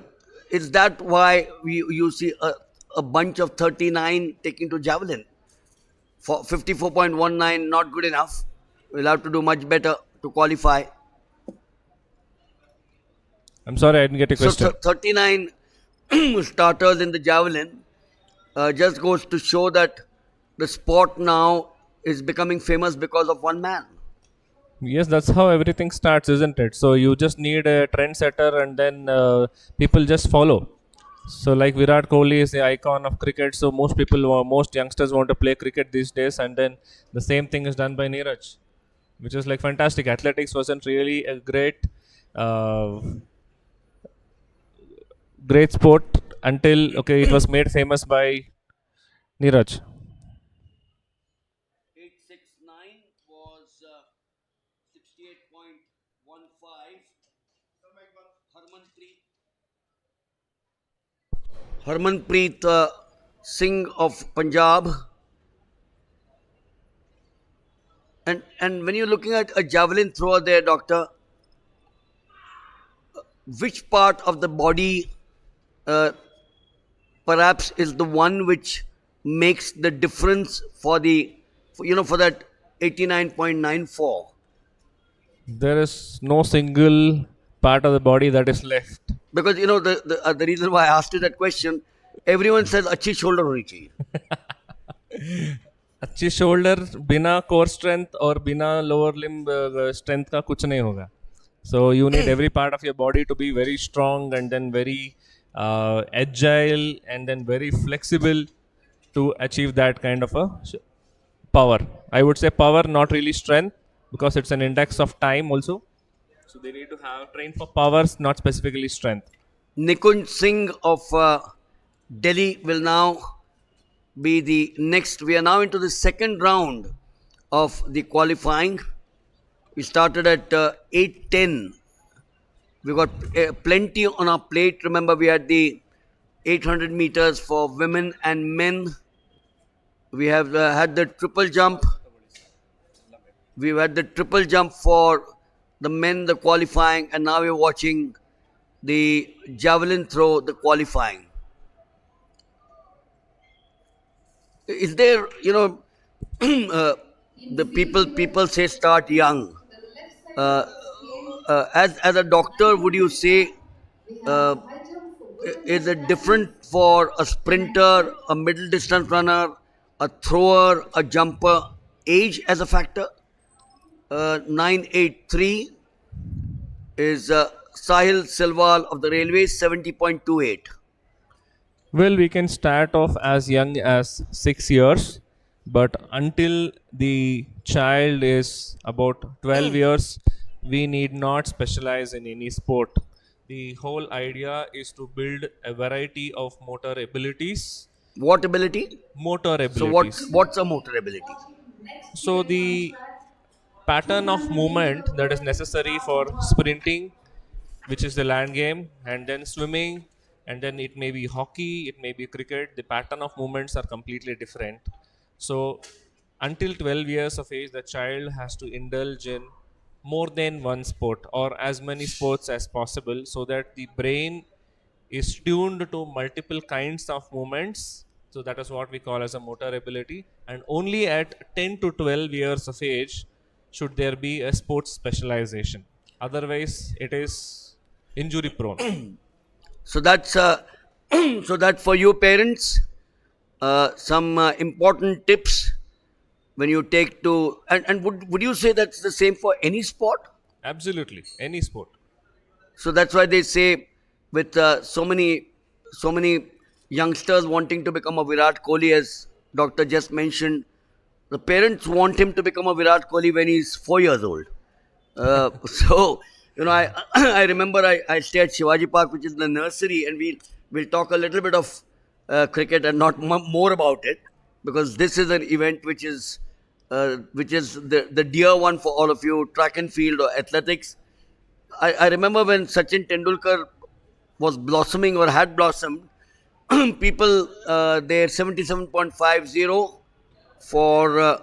is that why you see a bunch of 39 taking to javelin? For 54.19, not good enough. We'll have to do much better to qualify. I'm sorry, I didn't get a So question. 39 starters in the javelin just goes to show that the sport now is becoming famous because of one man. Yes, that's how everything starts, isn't it? So you just need a trendsetter, and then people just follow. So like Virat Kohli is the icon of cricket, so most people, most youngsters want to play cricket these days, and then the same thing is done by Neeraj, which is like fantastic. Athletics wasn't really a uh, great sport until okay, it was made famous by Neeraj. 869 was 68.15. Harmanpreet Singh of Punjab. And when you're looking at a javelin thrower there, doctor, which part of the body uh, perhaps is the one which makes the difference for for that 89.94? There is no single part of the body that is left. Because the reason why I asked you that question, everyone says अच्छी shoulder होनी चाहिए. अच्छी shoulder बिना core strength और बिना lower limb strength का कुछ नहीं होगा. So you need every part of your body to be very strong and then very agile and then very flexible to achieve that kind of a power. I would say power, not really strength, because it's an index of time also. So they need to have train for powers, not specifically strength. Nikunj Singh of Delhi will now be the next. We are now into the second round of the qualifying. We started at 8:10. We got plenty on our plate. Remember, we had the 800 meters for women and men. We have had the triple jump. We've had the triple jump for the men, the qualifying, and now we're watching the javelin throw, the qualifying. Is there, the people say start young. As a doctor, would you say uh, is it different for a sprinter, a middle distance runner, a thrower, a jumper, age as a factor? 983 is Sahil Silwal of the Railways, 70.28. Well, we can start off as young as 6 years, but until the child is about 12 years, we need not specialize in any sport. The whole idea is to build a variety of motor abilities. What ability? Motor So abilities. what's a motor ability? So the pattern of movement that is necessary for sprinting, which is the land game, and then swimming, and then it may be hockey, it may be cricket. The pattern of movements are completely different. So until 12 years of age, the child has to indulge in more than one sport or as many sports as possible, so that the brain is tuned to multiple kinds of movements. So that is what we call as a motor ability. And only at 10 to 12 years of age should there be a sports specialization. Otherwise, it is injury prone. So that's so that for you parents, some important tips when you take to, and would you say that's the same for any sport? Absolutely, any sport. So that's why they say with so many youngsters wanting to become a Virat Kohli, as doctor just mentioned, the parents want him to become a Virat Kohli when he's 4 years old. So I I remember I stay at Shivaji Park, which is the nursery, and we'll talk a little bit of cricket and not more about it, because this is an event which is the dear one for all of you, track and field or athletics. I remember when Sachin Tendulkar was blossoming or had blossomed, people their 77.50 for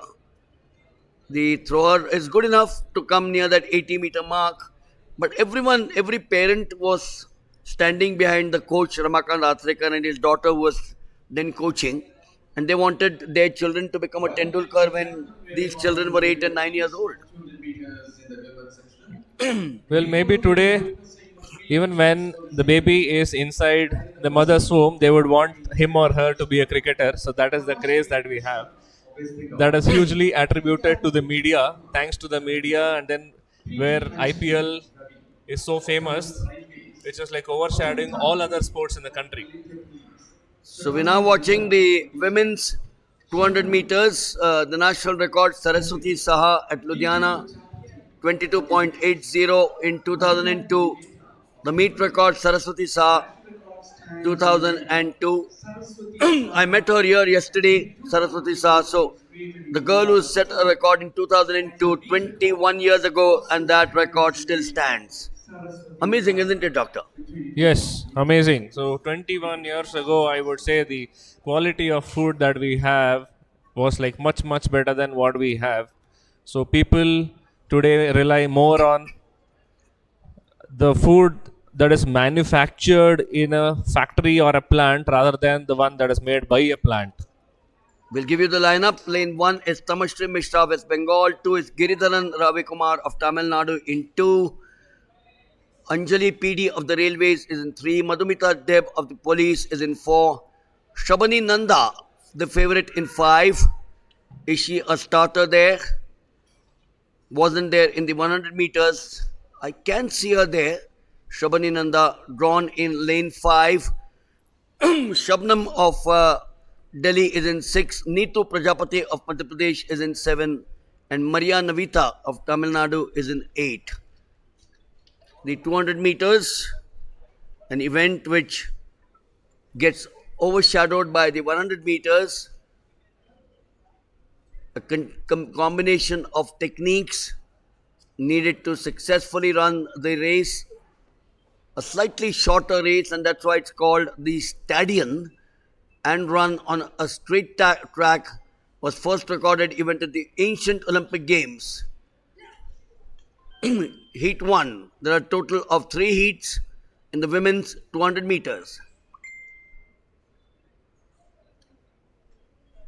the thrower is good enough to come near that 80-meter mark. But every parent was standing behind the coach Ramakant Atrekar and his daughter was then coaching, and they wanted their children to become a Tendulkar when these children were 8 and 9 years old. Well, maybe today, even when the baby is inside the mother's womb, they would want him or her to be a cricketer. So that is the craze that we have. That is hugely attributed to the media, thanks to the media, and then where IPL is so famous, which is like overshadowing all other sports in the country. So we're now watching the women's 200 meters. The national record, Saraswati Saha at Ludhiana, 22.80 in 2002. The meet record, Saraswati Saha, 2002. I met her here yesterday, Saraswati Saha. So the girl who set a record in 2002, 21 years ago, and that record still stands. Amazing, isn't it, doctor? Yes, amazing. So 21 years ago, I would say the quality of food that we have was like much, much better than what we have. So people today rely more on the food that is manufactured in a factory or a plant rather than the one that is made by a plant. We'll give you the lineup. Lane 1 is Tamashri Mishra, West Bengal. 2 is Giridharan Ravi Kumar of Tamil Nadu in 2. Anjali PD of the Railways is in 3. Madhumita Deb of the Police is in 4. Shabani Nanda, the favorite, in 5. Is she a starter there? Wasn't there in the 100 meters. I can see her there. Shabani Nanda drawn in lane 5. Shabnam of Delhi is in 6. Neetu Prajapati of Madhya Pradesh is in 7. And Maria Navita of Tamil Nadu is in 8. The 200 meters, an event which gets overshadowed by the 100 meters, a combination of techniques needed to successfully run the race, a slightly shorter race, and that's why it's called the Stadion, and run on a straight track, was first recorded event at the ancient Olympic Games. Heat 1. There are a total of 3 heats in the women's 200 meters.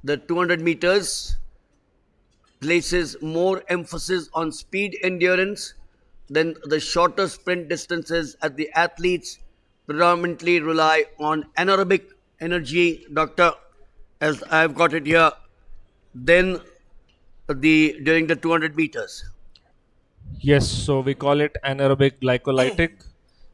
The 200 meters places more emphasis on speed endurance than the shorter sprint distances, as the athletes predominantly rely on anaerobic energy, doctor, as I've got it here, then during the 200 meters. Yes, so we call it anaerobic glycolytic.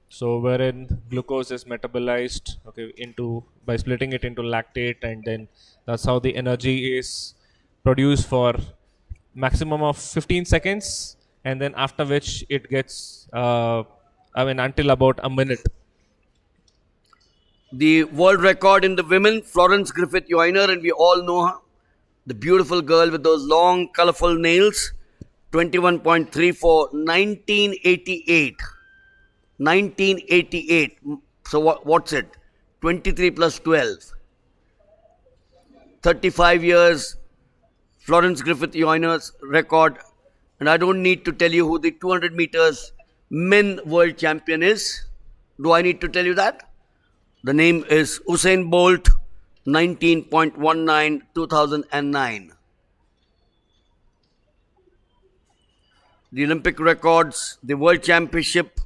So wherein glucose is metabolized into by splitting it into lactate, and then that's how the energy is produced for maximum of 15 seconds, and then after which it gets until about a minute. The world record in the women, Florence Griffith Joyner, and we all know her, the beautiful girl with those long, colorful nails, 21.34, 1988. 1988. So what's it? 23 plus 12. 35 years, Florence Griffith Joyner's record. And I don't need to tell you who the 200 meters men world champion is. Do I need to tell you that? The name is Usain Bolt, 19.19, 2009. The Olympic records, the World Championship,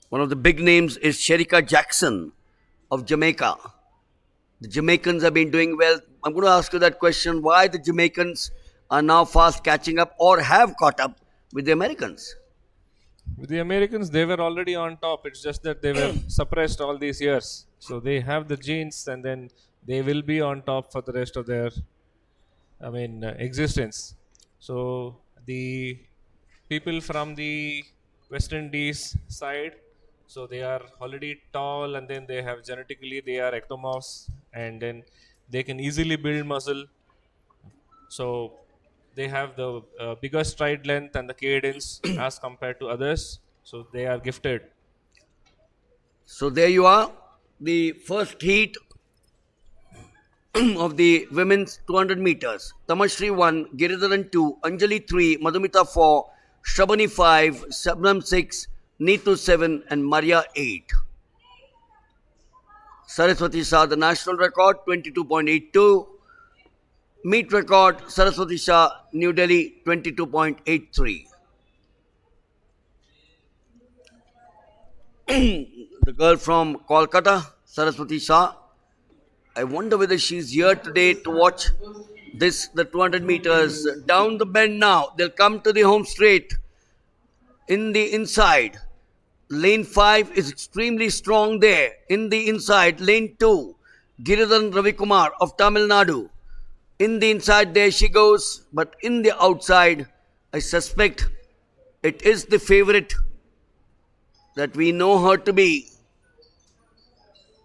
one of the big names is Sherika Jackson of Jamaica. The Jamaicans have been doing well. I'm going to ask you that question, why the Jamaicans are now fast catching up or have caught up with the Americans. With the Americans, they were already on top. It's just that they were suppressed all these years. So they have the genes, and then they will be on top for the rest of their, existence. So the people from the West Indies side, so they are already tall, and then they have genetically they are ectomorphs, and then they can easily build muscle. So they have the bigger stride length and the cadence as compared to others. So they are gifted. So there you are, the first heat of the women's 200 meters. Tamashri 1, Giridharan 2, Anjali 3, Madhumita 4, Shabani 5, Sabnam 6, Neetu 7, and Maria 8. Saraswati Shah, the national record 22.82. Meet record Saraswati Shah, New Delhi 22.83. The girl from Kolkata, Saraswati Shah. I wonder whether she's here today to watch this, the 200 meters. Down the bend now. They'll come to the home straight. In the inside, lane 5 is extremely strong there. In the inside, lane 2, Giridharan Ravikumar of Tamil Nadu. In the inside, there she goes. But in the outside, I suspect it is the favorite that we know her to be,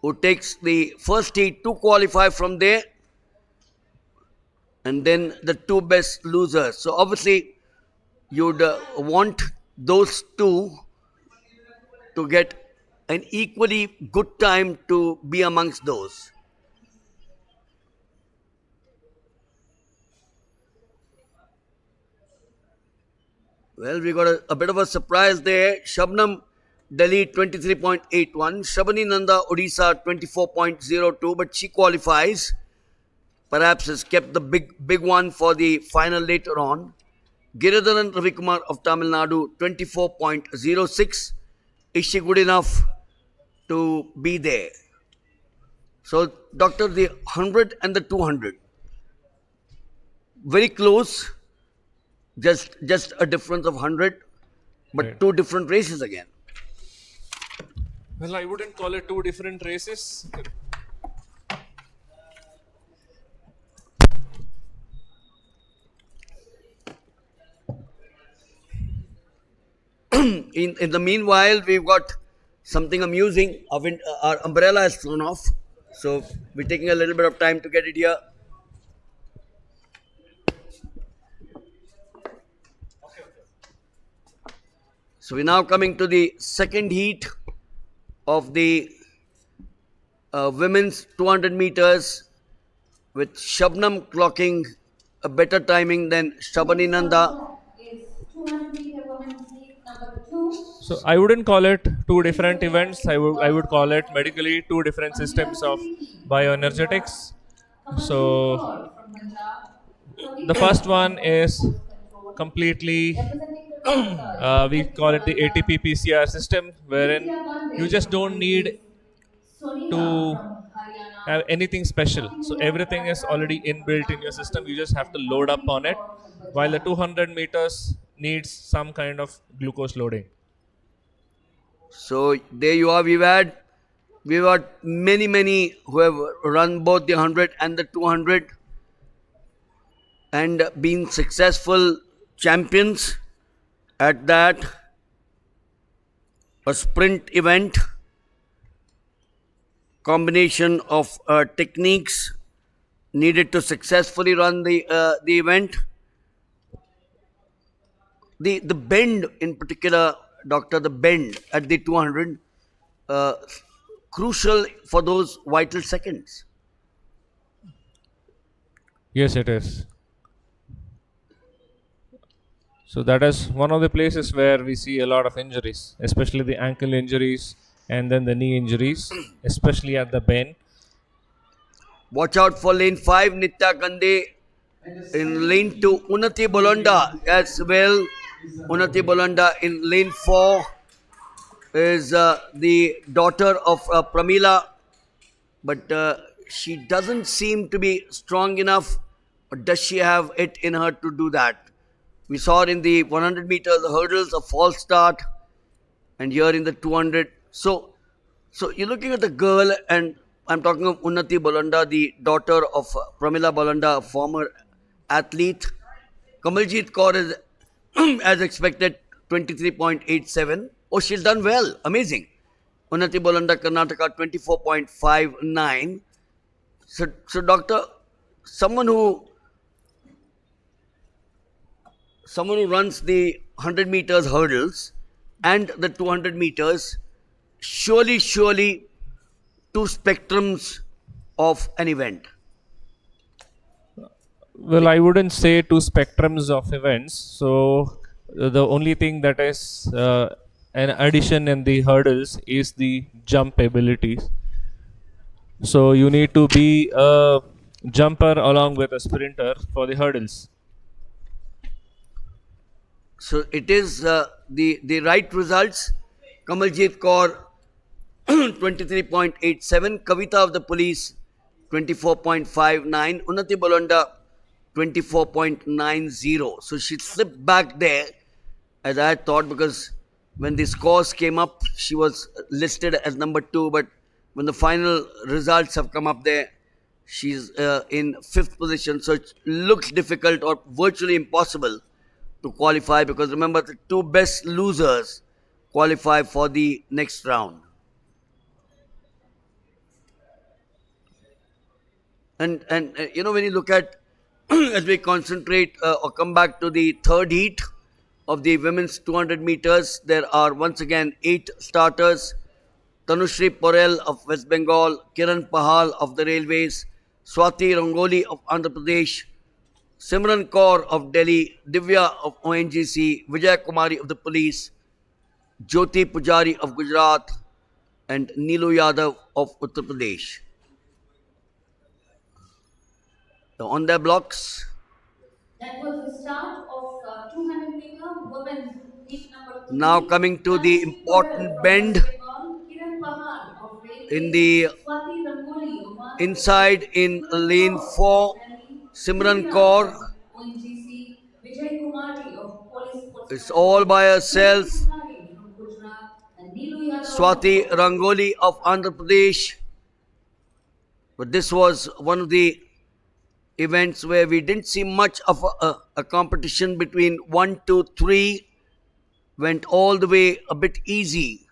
who takes the first heat to qualify from there, and then the two best losers. So obviously, you'd want those two to get an equally good time to be amongst those. Well, we got a bit of a surprise there. Shabnam Delhi 23.81, Shabani Nanda Odisha 24.02, but she qualifies. Perhaps has kept the big one for the final later on. Giridharan Ravikumar of Tamil Nadu 24.06. Is she good enough to be there? So, Doctor, the 100 and the 200, very close, just a difference of 100, but Right. two different races again. Well, I wouldn't call it two different races. In the meanwhile, we've got something amusing. Our umbrella has flown off, so we're taking a little bit of time to get it here. So we're now coming to the second heat of the women's 200 meters, with Shabnam clocking a better timing than Shabani Nanda. Is 200-meter women's heat number 2. So I wouldn't call it two different events. I would call it medically two different systems of bioenergetics. So From Punjab. the first one is completely Representing the we call it the ATP PCR system, wherein you just don't need to have anything special. So everything is already inbuilt in your system. You just have to load up on it. While the 200 meters needs some kind of glucose loading. So there you are. We've got many who have run both the 100 and the 200 and been successful champions at that. A sprint event, combination of techniques needed to successfully run the event. The bend in particular, Doctor, the bend at the 200, crucial for those vital seconds. Yes, it is. So that is one of the places where we see a lot of injuries, especially the ankle injuries and then the knee injuries, especially at the bend. Watch out for lane 5, Nitya Kande. In lane 2, Unnati Bolonda as well. Unnati Bolonda in lane 4 is the daughter of Pramila, but she doesn't seem to be strong enough, or does she have it in her to do that? We saw in the 100 meters hurdles a false start, and here in the 200. So you're looking at a girl, and I'm talking of Unnati Bolanda, the daughter of Pramila Bolanda, a former athlete. Kamaljeet Kaur is, as expected, 23.87. Oh, she's done well. Amazing. Unnati Bolanda, Karnataka, 24.59. So doctor, someone who runs the 100 meters hurdles and the 200 meters, surely two spectrums of an event. Well, I wouldn't say two spectrums of events. So the only thing that is an addition in the hurdles is the jump abilities. So you need to be a jumper along with a sprinter for the hurdles. So it is the right results. Kamaljeet Kaur 23.87, Kavita of the Police 24.59, Unnati Bolanda 24.90. So she slipped back there, as I had thought, because when the scores came up, she was listed as number 2, but when the final results have come up there, she's in 5th position. So it looks difficult or virtually impossible to qualify, because remember, the two best losers qualify for the next round. And when you look at as we concentrate or come back to the third heat of the women's 200 meters, there are once again 8 starters. Tanushri Porel of West Bengal, Kiran Pahal of the Railways, Swati Rangoli of Andhra Pradesh, Simran Kaur of Delhi, Divya of ONGC, Vijay Kumari of the Police, Jyoti Pujari of Gujarat, and Neelu Yadav of Uttar Pradesh. So on their blocks. That was the start of 200 meter women's heat number 3. Now coming to the important bend Kiran Pahal of in Railways, the Swati Rangoli of Andhra inside in Pradesh, lane 4, Simran Kaur ONGC, Vijay Kumari of Police Sports is all by herself. Kumari from Gujarat, and Neelu Yadav Swati Rangoli of Andhra Pradesh. But this was one of the events where we didn't see much of a competition between 1, 2, 3. Went all the way a bit easy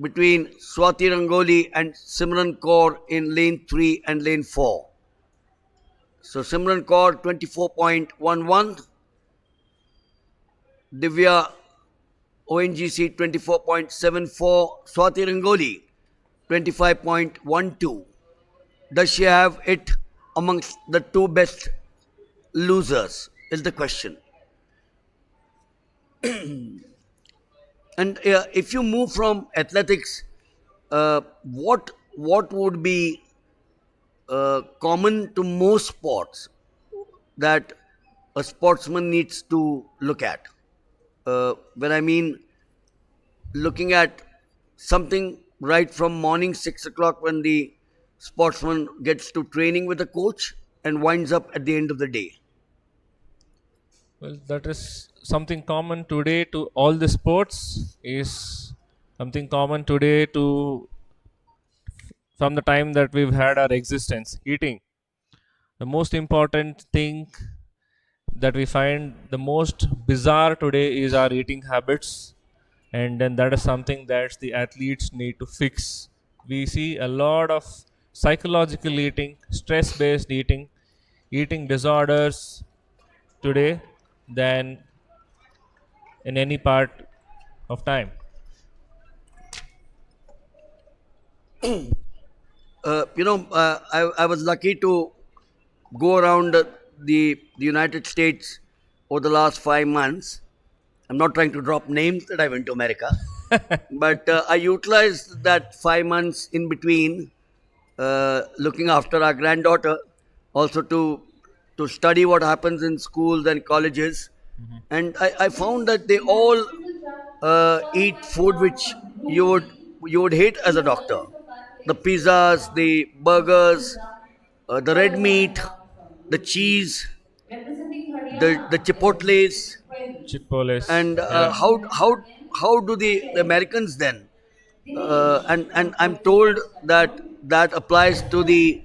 between Swati Rangoli and Simran Kaur in lane 3 and lane 4. So Simran Kaur 24.11, Divya ONGC 24.74, Swati Rangoli 25.12. Does she have it amongst the two best losers is the question. And if you move from athletics, what would be common to most sports that a sportsman needs to look at? When I mean looking at something right from morning 6 o'clock when the sportsman gets to training with a coach and winds up at the end of the day. Well, that is something common today to all the sports, is something common today to from the time that we've had our existence, eating. The most important thing that we find the most bizarre today is our eating habits, and then that is something that the athletes need to fix. We see a lot of psychological eating, stress based eating disorders today than in any part of time. I was lucky to go around the United States over the last 5 months. I'm not trying to drop names that I went to America, but I utilized that 5 months in between, looking after our granddaughter, also to study what happens in schools and colleges, and I found that they all eat food which you would hate as a doctor. the pizzas, the burgers, the red meat, the cheese, Representing the Haryana, chipotles, Chipoles. and Yeah. how do the Americans then? And I'm told that that applies to the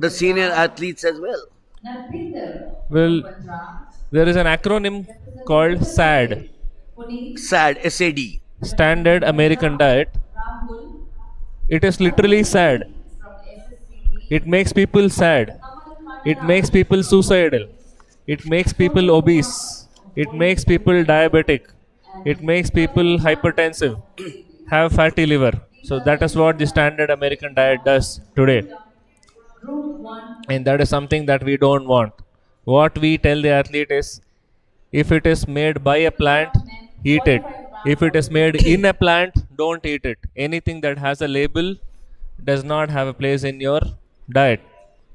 senior athletes as well. Narpinder from Well, Punjab, there is an acronym representing called Uttar SAD, Pradesh. Puneet, SAD, SAD. Standard representing American Punjab. Diet. Rahul, It is literally sad. Arunabhi from SSCB. It makes people sad. Kamal It makes Khandaraj people from suicidal. Police. It makes people Sonu Kumar obese. of It Police makes people Punjab. diabetic. It And makes people Praveen Chandra hypertensive, of JP. have fatty liver. These So are the that is what the names standard American diet of does today. Group 1 And that is something that we don't want. What we tell the athlete is, if it is made by a plant, men eat it. 45 If grams it is of made in a plant, don't eat it. Anything that has a label does not have a place in your diet.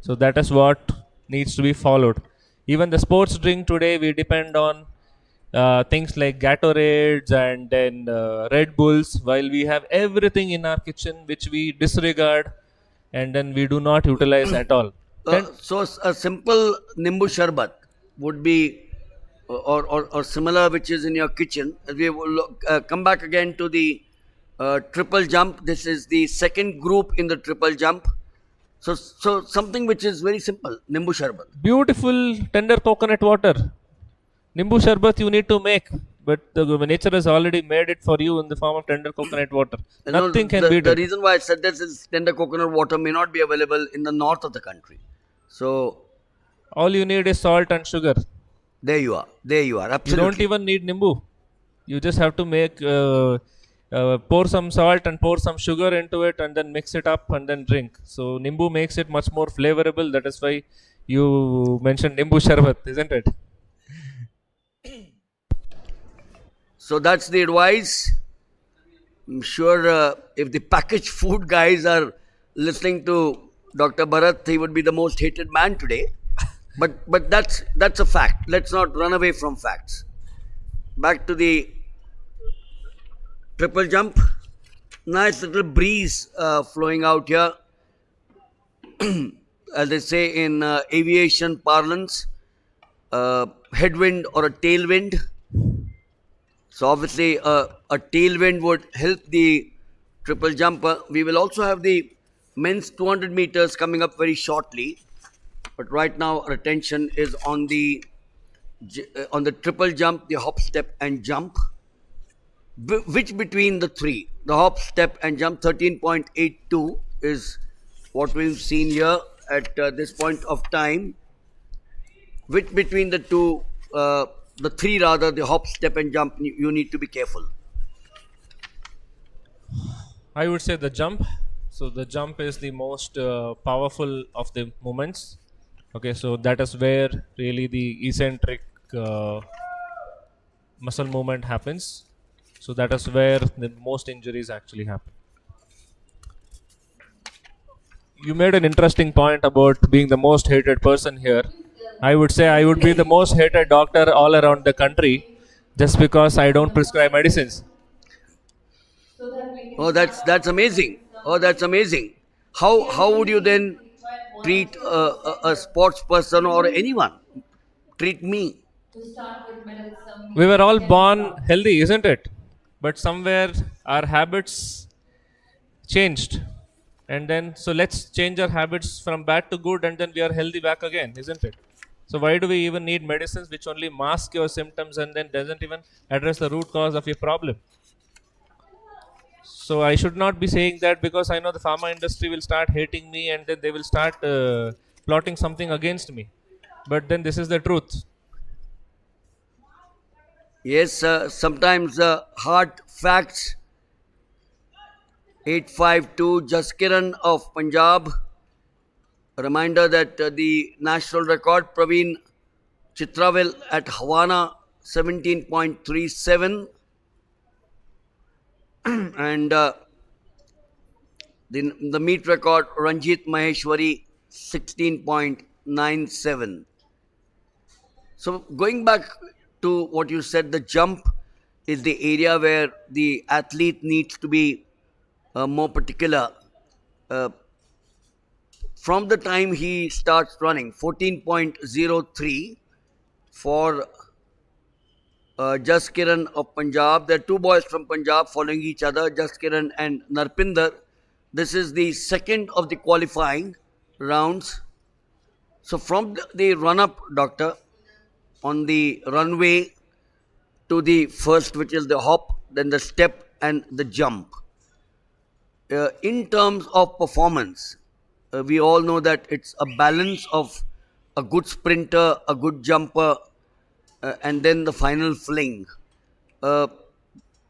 So that is what needs to be followed. Even the sports drink today, we depend on things like Gatorades and then Red Bulls, while we have everything in our kitchen which we disregard and then we do not utilize at all. And So a simple Nimbu Sharbat would be, or similar, which is in your kitchen. We will come back again to the triple jump. This is the second group in the triple jump. So something which is very simple, Nimbu Sharbat. beautiful tender coconut water. Nimbu sharbat you need to make, but the nature has already made it for you in the form of tender coconut water. You know, Nothing can beat the it. reason why I said this is tender coconut water may not be available in the north of the country. So All you need is salt and sugar. there you are. There you are. You Absolutely. don't even need nimbu. You just have to make pour some salt and pour some sugar into it and then mix it up and then drink. So nimbu makes it much more flavorable. That is why you mentioned nimbu sharbat, isn't it? So that's the advice. I'm sure if the packaged food guys are listening to Dr. Bharat, he would be the most hated man today. But that's a fact. Let's not run away from facts. Back to the triple jump. Nice little breeze flowing out here. As they say in aviation parlance, headwind or a tailwind. So obviously a tailwind would help the triple jumper. We will also have the men's 200 meters coming up very shortly. But right now our attention is on the triple jump, the hop, step and jump. Which between the three, the hop, step and jump, 13.82 is what we've seen here at this point of time. Which between the two, the three rather, the hop, step and jump, you need to be careful. I would say the jump. So the jump is the most powerful of the movements. Okay, so that is where really the eccentric muscle movement happens. So that is where the most injuries actually happen. You made an interesting point about being the most hated person here. I would say I would be the most hated doctor all around the country just because I don't prescribe medicines. so that we can Oh, that's amazing. Oh, that's amazing. How would you then treat a sports person or anyone? Treat me. to start with medal ceremony. We were all born healthy, isn't it? But somewhere our habits changed. And then, so let's change our habits from bad to good and then we are healthy back again, isn't it? So why do we even need medicines which only mask your symptoms and then doesn't even address the root cause of your problem? So I should not be saying that because I know the pharma industry will start hating me and then they will start plotting something against me. But then this is the truth. Yes, sometimes hard facts. 852 Jaskiran of Punjab. A reminder that the national record, Praveen Chitravil at Havana, 17.37. And the meet record, Ranjit Maheshwari, 16.97. So going back to what you said, the jump is the area where the athlete needs to be more particular. Uh, from the time he starts running, 14.03 for Jaskiran of Punjab. There are two boys from Punjab following each other, Jaskiran and Narpinder. This is the second of the qualifying rounds. So from the run-up, doctor, on the runway to the first, which is the hop, then the step and the jump. In terms of performance, we all know that it's a balance of a good sprinter, a good jumper, and then the final fling. Uh,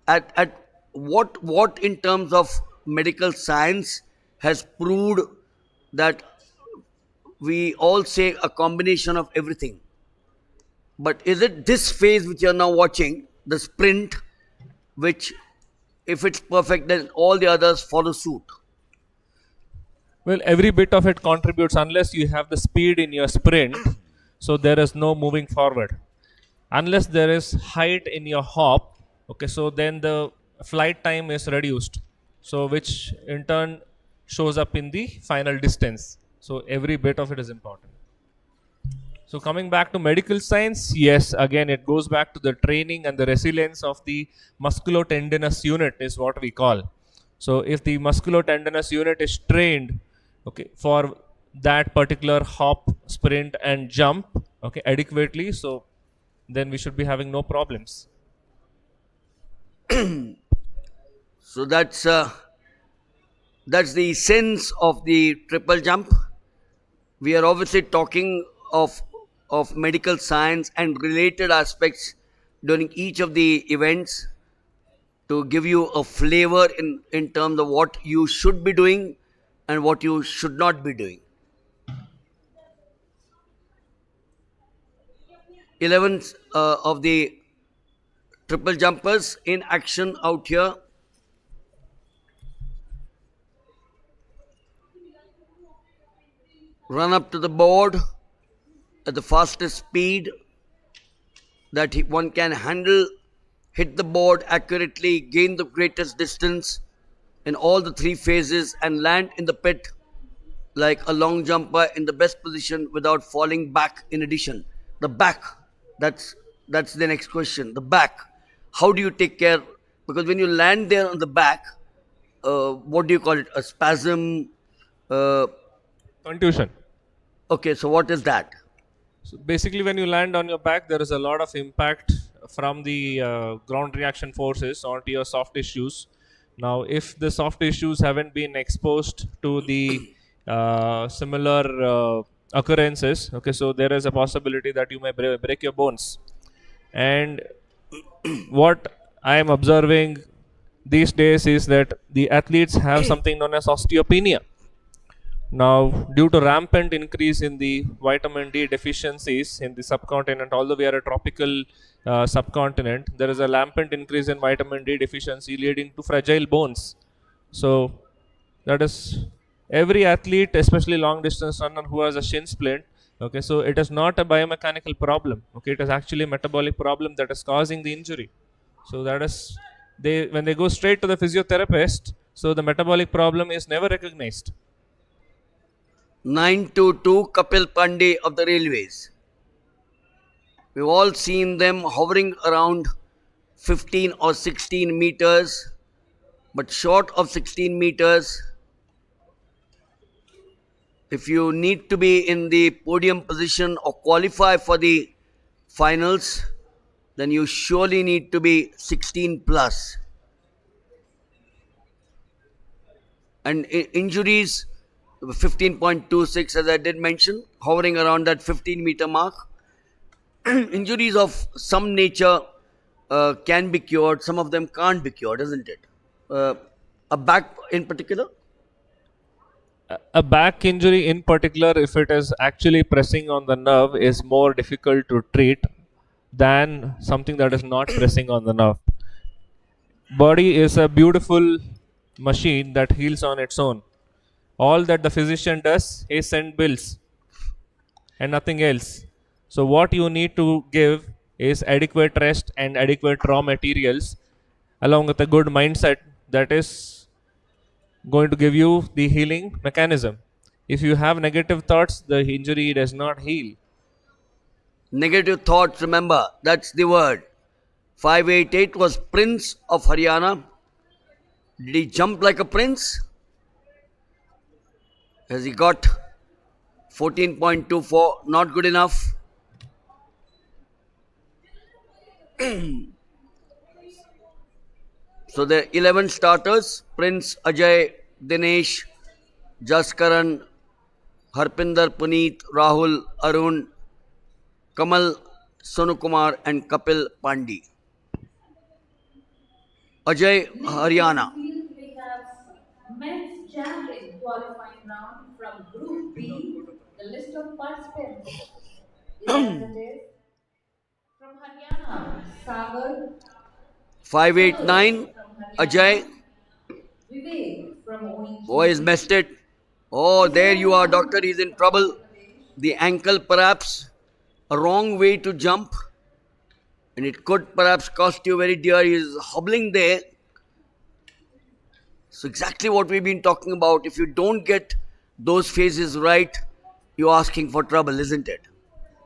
at what in terms of medical science has proved that we all say a combination of everything? But is it this phase which you are now watching, the sprint, which if it's perfect, then all the others follow suit? Well, every bit of it contributes unless you have the speed in your sprint. So there is no moving forward. Unless there is height in your hop, okay, so then the flight time is reduced. So which in turn shows up in the final distance. So every bit of it is important. So coming back to medical science, yes, again it goes back to the training and the resilience of the musculotendinous unit is what we call. So if the musculotendinous unit is trained, okay, for that particular hop, sprint and jump, okay, adequately, so then we should be having no problems. So that's the sense of the triple jump. We are obviously talking of medical science and related aspects during each of the events to give you a flavor in terms of what you should be doing and what you should not be doing. 11 of the triple jumpers in action out here. Run up to the board at the fastest speed that one can handle, hit the board accurately, gain the greatest distance in all the three phases, and land in the pit like a long jumper in the best position without falling back. In addition, the back, that's the next question. The back, how do you take care? Because when you land there on the back, what do you call it? A spasm? Contusion. Okay, so what is that? So basically, when you land on your back, there is a lot of impact from the ground reaction forces onto your soft tissues. Now, if the soft tissues haven't been exposed to the similar occurrences, okay, so there is a possibility that you may break your bones. And what I am observing these days is that the athletes have something known as osteopenia. Now, due to rampant increase in the vitamin D deficiencies in the subcontinent, although we are a tropical subcontinent, there is a rampant increase in vitamin D deficiency leading to fragile bones. So, that is every athlete, especially long distance runner who has a shin splint, okay, so it is not a biomechanical problem, okay, it is actually a metabolic problem that is causing the injury. So, that is, when they go straight to the physiotherapist, so the metabolic problem is never recognized. 922 Kapil Pandey of the railways. We've all seen them hovering around 15 or 16 meters, but short of 16 meters. If you need to be in the podium position or qualify for the finals, then you surely need to be 16 plus. And injuries, 15.26, as I did mention, hovering around that 15-meter mark. Injuries of some nature can be cured, some of them can't be cured, isn't it? A back in particular? A back injury in particular, if it is actually pressing on the nerve, is more difficult to treat than something that is not pressing on the nerve. Body is a beautiful machine that heals on its own. All that the physician does is send bills and nothing else. So what you need to give is adequate rest and adequate raw materials along with a good mindset that is going to give you the healing mechanism. If you have negative thoughts, the injury does not heal. Negative thoughts, remember, that's the word. 588 was Prince of Haryana. Did he jump like a prince? Has he got 14.24? Not good enough. So there are 11 starters: Prince, Ajay, Dinesh, Jaskaran, Harpinder, Puneet, Rahul, Arun, Kamal, Sonu Kumar, and Kapil Pandey. Ajay, Next in Haryana. the field we have men's javelin qualifying round from Group B. The list of participants is as it is. From Haryana, Sagar, Chamal 589, from Ajay. Haryana, Vivek from Boy, he's ONGC, messed it. Oh, there you are, doctor. He's in trouble. Uttar Pradesh, The ankle, perhaps a wrong way to jump, and it could perhaps cost you very dear. He's hobbling there. So, exactly what we've been talking about. If you don't get those phases right, you're asking for trouble, isn't it?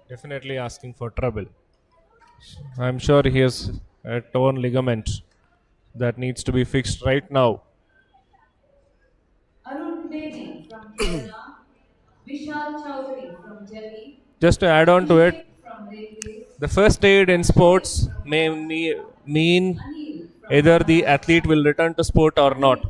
Definitely asking for trouble. I'm sure he has a torn ligament that needs to be fixed right now. Arun Bedi from Kerala, Vishal Chowdhury from Delhi, Just to add on to it, Abhishek from Railways, the first aid in sports may mean Anil from either the athlete will return to sport or not.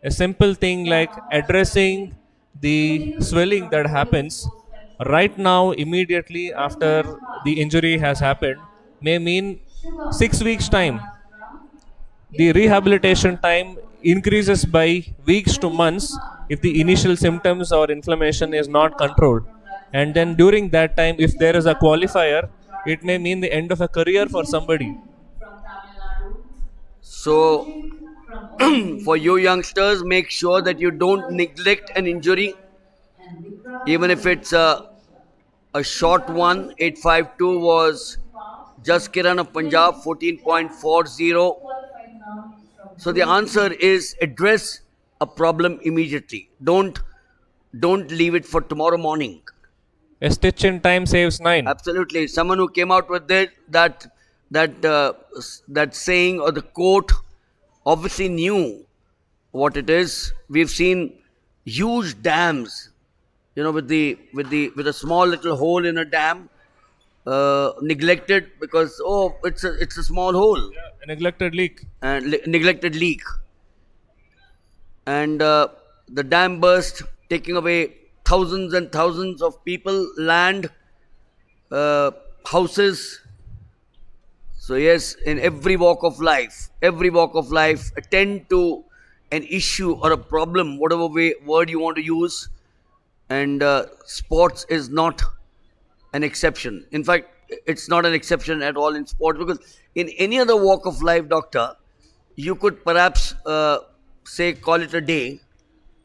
A simple thing like addressing the Sunil swelling from that Police happens Force Control, right now, immediately after Raghunath Bhatt the injury from has Tamil happened, Nadu, may mean Shubham 6 weeks' from time. Maharashtra, The Irfan rehabilitation Khan time from increases by weeks to Pradeep months Kumar if from the initial Rajasthan, symptoms or inflammation is Vijay not Kumar controlled. from And then Rajasthan, during that time, if there Vijay is a Yadav qualifier, from it may Jharkhand, mean the end of a career for Vijay somebody. Sen from Tamil Nadu, So, Kavshik from for you ONGC, youngsters, make sure that you Ankit don't Vats neglect from an injury, Chhattisgarh, and Vikrant even if Singh it's from Odisha. a These short are the one. participants 852 scheduled to was take part in Jaskiran of Punjab, men's javelin 14.40. qualifying round from So the Group answer B. is address a problem immediately. Don't leave it for tomorrow morning. A stitch in time saves 9. Absolutely, someone who came out with that that saying or the quote obviously knew what it is. We've seen huge dams, with a small little hole in a dam, neglected because it's a small hole A neglected leak. and neglected leak, and the dam burst, taking away thousands and thousands of people, land, uh, houses. So yes, in every walk of life, attend to an issue or a problem, whatever word you want to use, and sports is not an exception. In fact, it's not an exception at all in sports, because in any other walk of life, doctor, you could perhaps say call it a day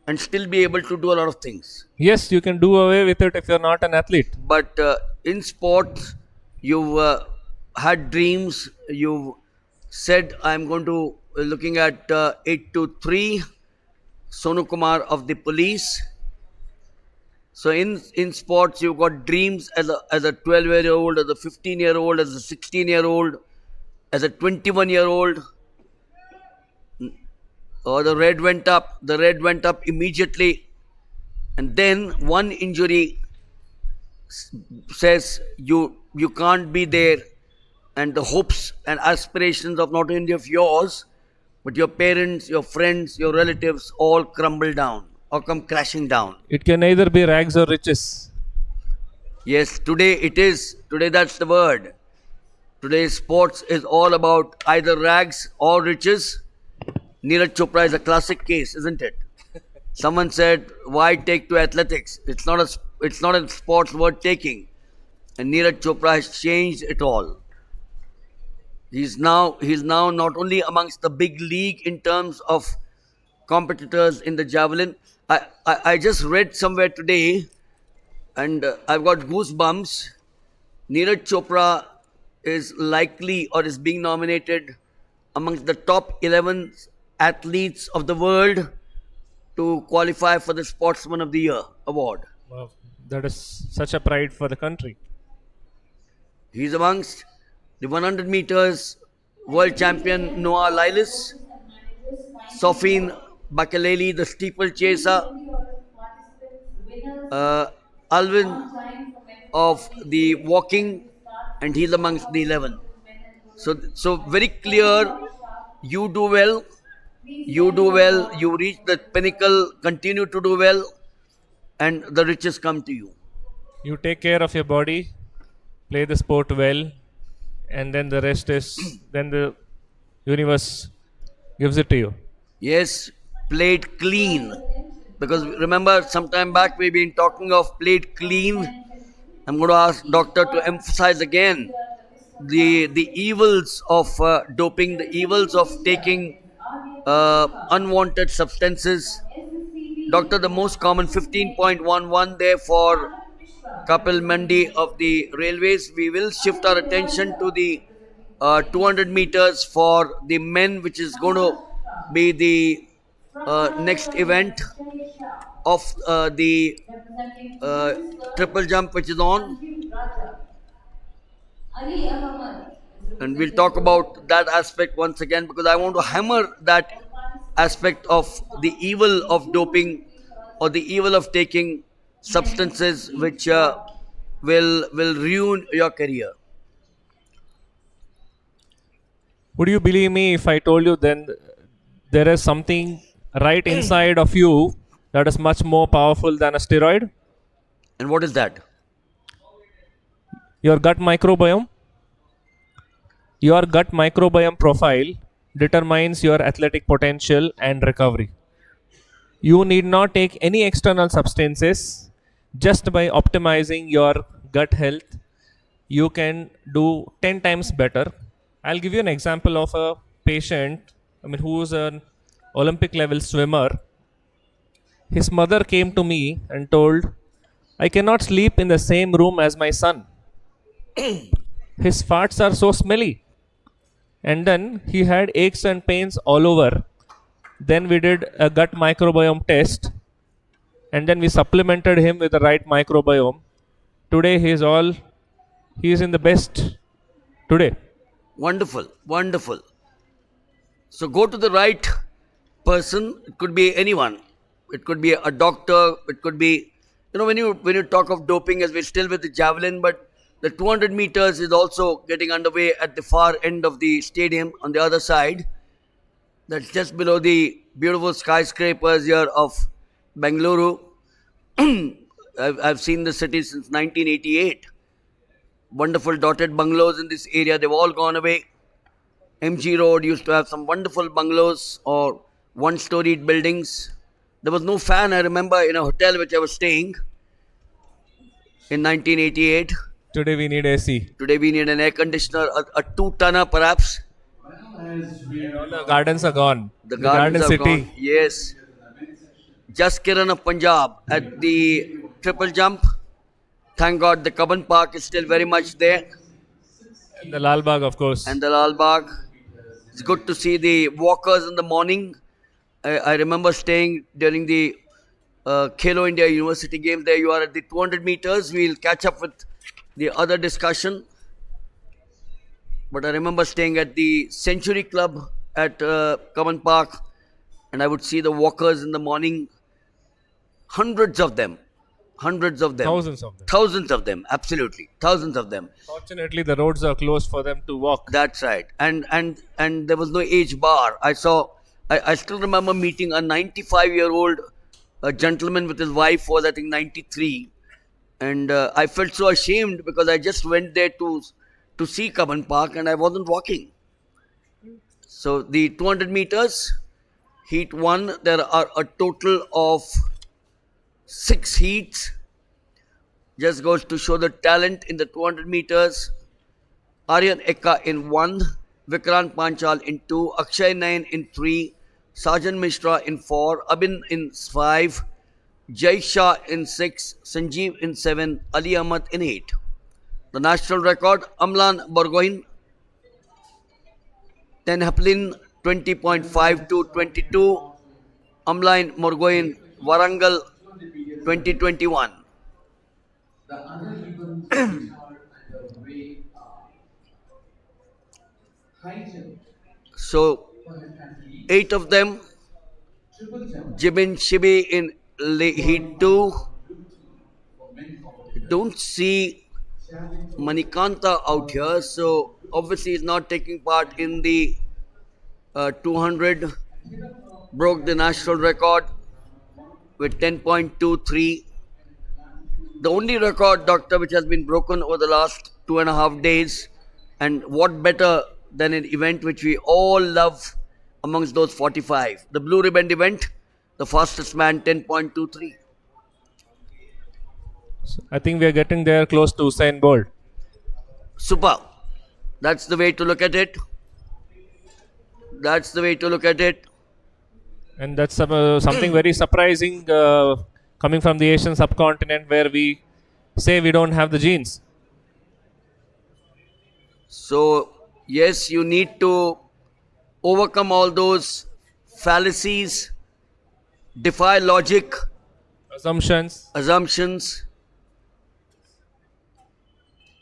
and still be able to do a lot of things. Yes, you can do away with it if you're not an athlete. But in sports, you've had dreams. You've said, I'm going to looking at 823, Sonu Kumar of the police. So in sports, you've got dreams as a 12-year-old, as a 15-year-old, as a 16-year-old, as a 21-year-old. Or the red went up. The red went up immediately, and then one injury says you can't be there, and the hopes and aspirations of not only of yours, but your parents, your friends, your relatives all crumble down or come crashing down. It can either be rags or riches. Yes, today it is. Today that's the word. Today sports is all about either rags or riches. Neeraj Chopra is a classic case, isn't it? Someone said, "Why take to athletics? It's not a sports word taking." And Neeraj Chopra has changed it all. He's now not only amongst the big league in terms of competitors in the javelin. I just read somewhere today, and I've got goosebumps. Neeraj Chopra is likely or is being nominated amongst the top 11 athletes of the world to qualify for the Sportsman of the Year award. Wow. That is such a pride for the country. He's amongst the 100 meters world champion Noah Lyles, Sofine Bakaleli, the steeplechaser, Alvin of the walking, and he's amongst the 11. So very clear. You do well. You do well. You reach the pinnacle. Continue to do well, and the riches come to you. You take care of your body, play the sport well, and then the rest is then the universe gives it to you. Yes, played clean. Because remember, some time back we've been talking of played clean. I'm going to ask doctor to emphasize again the evils of doping, the evils of taking unwanted substances. Doctor, the most common 15.11 there for Kapil Mandi of the railways. We will shift our attention to the 200 meters for the men, which is going to be the next event of the triple jump, which is on. And we'll talk about that aspect once again, because I want to hammer that aspect of the evil of doping or the evil of taking substances which will ruin your career. Would you believe me if I told you then there is something right inside of you that is much more powerful than a steroid? And what is that? Your gut microbiome. Your gut microbiome profile determines your athletic potential and recovery. You need not take any external substances. Just by optimizing your gut health, you can do 10 times better. I'll give you an example of a patient, who is an Olympic level swimmer. His mother came to me and told, I cannot sleep in the same room as my son. His farts are so smelly. And then he had aches and pains all over. Then we did a gut microbiome test, and then we supplemented him with the right microbiome. Today he is in the best today. Wonderful, wonderful. So go to the right person. It could be anyone. It could be a doctor. It could be, when you talk of doping, as we're still with the javelin, but the 200 meters is also getting underway at the far end of the stadium on the other side. That's just below the beautiful skyscrapers here of Bengaluru. I've seen the city since 1988. Wonderful dotted bungalows in this area. They've all gone away. MG Road used to have some wonderful bungalows or one-storied buildings. There was no fan, I remember, in a hotel which I was staying in 1988. Today we need AC. Today we need an air conditioner, a two-tonner perhaps. And all the gardens are gone. The gardens Garden are City. gone. Yes. Just Kiran of Punjab at the triple jump. Thank God the Kaban Park is still very much there. And the Lal Bagh, of course. And the Lal Bagh. It's good to see the walkers in the morning. I remember staying during the Khelo India University Games. There you are at the 200 meters. We'll catch up with the other discussion. But I remember staying at the Century Club at Kaban Park, and I would see the walkers in the morning. Hundreds of them. Thousands of them. Thousands of them, absolutely. Thousands of them. Fortunately, the roads are closed for them to walk. That's right. And there was no age bar. I still remember meeting a 95-year-old gentleman with his wife, was I think 93. And I felt so ashamed because I just went there to see Kaban Park and I wasn't walking. So the 200 meters, heat 1, there are a total of 6 heats. Just goes to show the talent in the 200 meters. Aryan Ekka in 1, Vikrant Panchal in 2, Akshay Nain in 3, Sajan Mishra in 4, Abin in 5, Jai Shah in 6, Sanjeev in 7, Ali Ahmad in 8. The national record, Amlan Borgohain, Tenhaplin 20.5222, Amline Morgoin, Warangal 2021. So, 8 of them, Jibin Shibi in Heat 2. Don't see Manikanta out here, so obviously he's not taking part in the 200. Broke the national record with 10.23. The only record, doctor, which has been broken over the last 2.5 days. And what better than an event which we all love amongst those 45? The Blue Ribbon event, the fastest man, 10.23. I think we are getting there close to Usain Bolt. Super. That's the way to look at it. That's the way to look at it. And that's something very surprising coming from the Asian subcontinent where we say we don't have the genes. So, yes, you need to overcome all those fallacies, defy logic, Assumptions.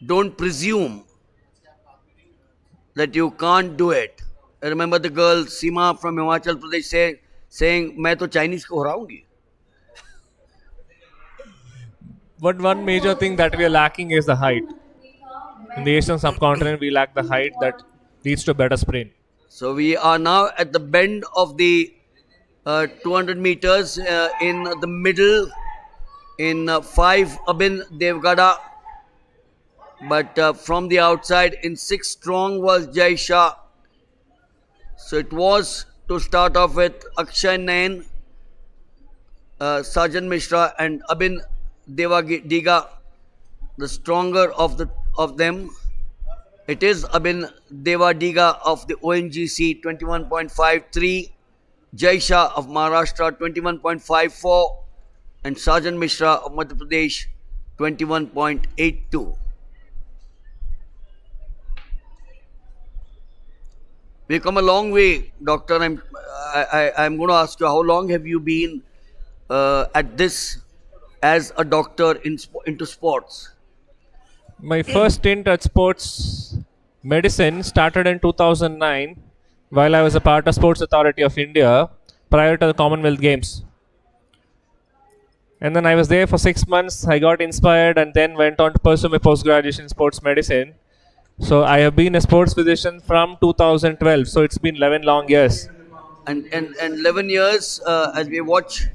don't presume that you can't do it. I remember the girl Seema from Himachal Pradesh saying, "मैं तो Chinese को हराऊंगी." But one major thing that we are lacking is the height. In the Asian subcontinent, we lack the height that leads to better sprint. So we are now at the bend of the 200 meters in the middle in 5 Abin Devgada. But from the outside in 6 strong was Jai Shah. So it was to start off with Akshay Nain, Sajan Mishra and Abin Devadiga, the stronger of them. It is Abin Devadiga of the ONGC 21.53, Jai Shah of Maharashtra 21.54 and Sajan Mishra of Madhya Pradesh 21.82. We've come a long way, Doctor. I'm going to ask you, how long have you been at this as a doctor into sports? My first stint at sports medicine started in 2009 while I was a part of Sports Authority of India prior to the Commonwealth Games. And then I was there for 6 months. I got inspired and then went on to pursue my post-graduation in sports medicine. So I have been a sports physician from 2012. So it's been 11 long years. And 11 years as we watch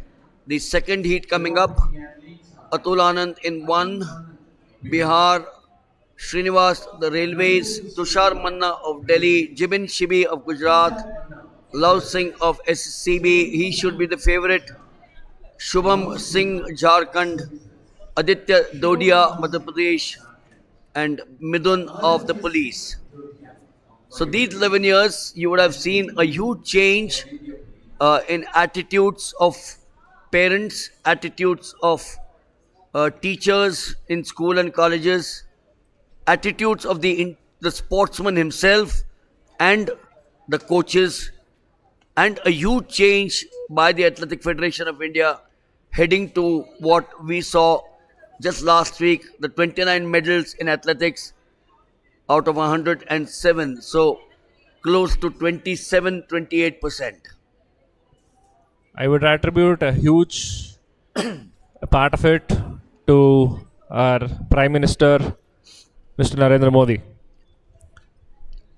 the second heat coming up. Atul Anand in 1, Bihar, Srinivas, the Railways, Tushar Manna of Delhi, Jibin Shibi of Gujarat, Love Singh of SCB, he should be the favorite, Shubham Singh, Jharkhand, Aditya Dodia, Madhya Pradesh, and Midun of the police. So these 11 years, you would have seen a huge change in attitudes of parents, attitudes of teachers in school and colleges, attitudes of the sportsman himself and the coaches, and a huge change by the Athletic Federation of India heading to what we saw just last week, the 29 medals in athletics out of 107. So close to 28%. I would attribute a huge part of it to our Prime Minister, Mr. Narendra Modi.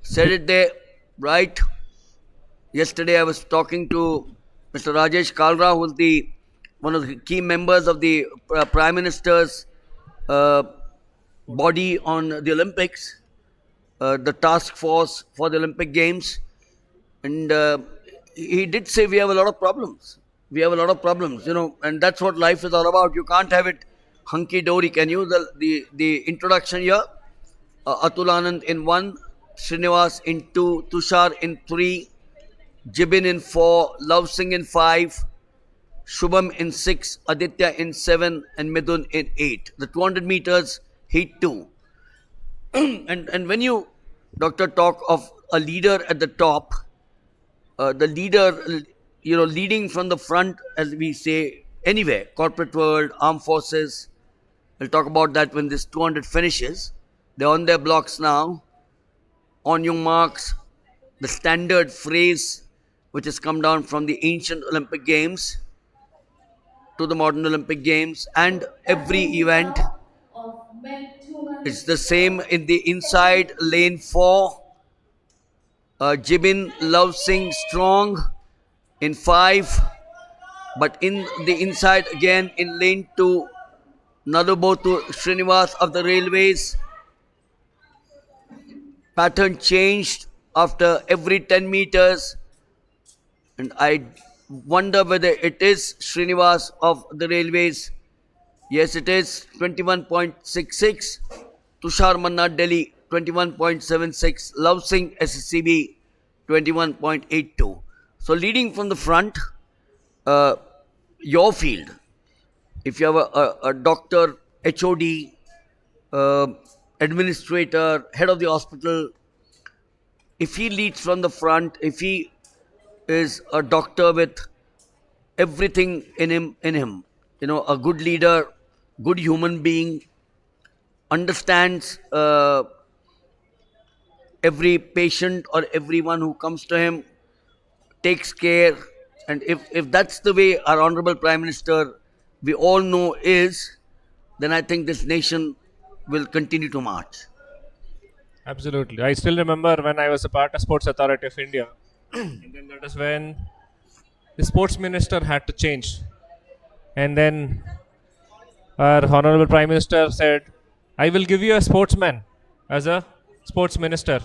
Said it there, right? Yesterday I was talking to Mr. Rajesh Kalra, who is one of the key members of the Prime Minister's body on the Olympics, the task force for the Olympic Games. And he did say we have a lot of problems. We have a lot of problems, and that's what life is all about. You can't have it hunky-dory, can you? The introduction here, Atul Anand in 1, Srinivas in 2, Tushar in 3, Jibin in 4, Love Singh in 5, Shubham in 6, Aditya in 7, and Midun in 8. The 200 meters, heat 2. and when you, doctor, talk of a leader at the top, the leader leading from the front, as we say, anywhere, corporate world, armed forces. We'll talk about that when this 200 finishes. They're on their blocks now. On your marks, the standard phrase which has come down from the ancient Olympic Games to the modern Olympic Games, and every event of men 200 it's the same. In the inside lane 4, Jibin Love Singh Strong in 5, but in the inside again in lane 2, Nadubotu Srinivas of the Railways. Pattern changed after every 10 meters, and I wonder whether it is Srinivas of the Railways. Yes, it is 21.66. Tushar Manna Delhi 21.76. Love Singh SSCB 21.82. So leading from the front, your field. If you have a doctor, HOD, administrator, head of the hospital, if he leads from the front, if he is a doctor with everything in him, a good leader, good human being, understands every patient or everyone who comes to him, takes care, and if that's the way our honorable Prime Minister, we all know, is, then I think this nation will continue to march. Absolutely. I still remember when I was a part of Sports Authority of India, and then that is when the sports minister had to change. And then our honorable Prime Minister said, I will give you a sportsman as a sports minister.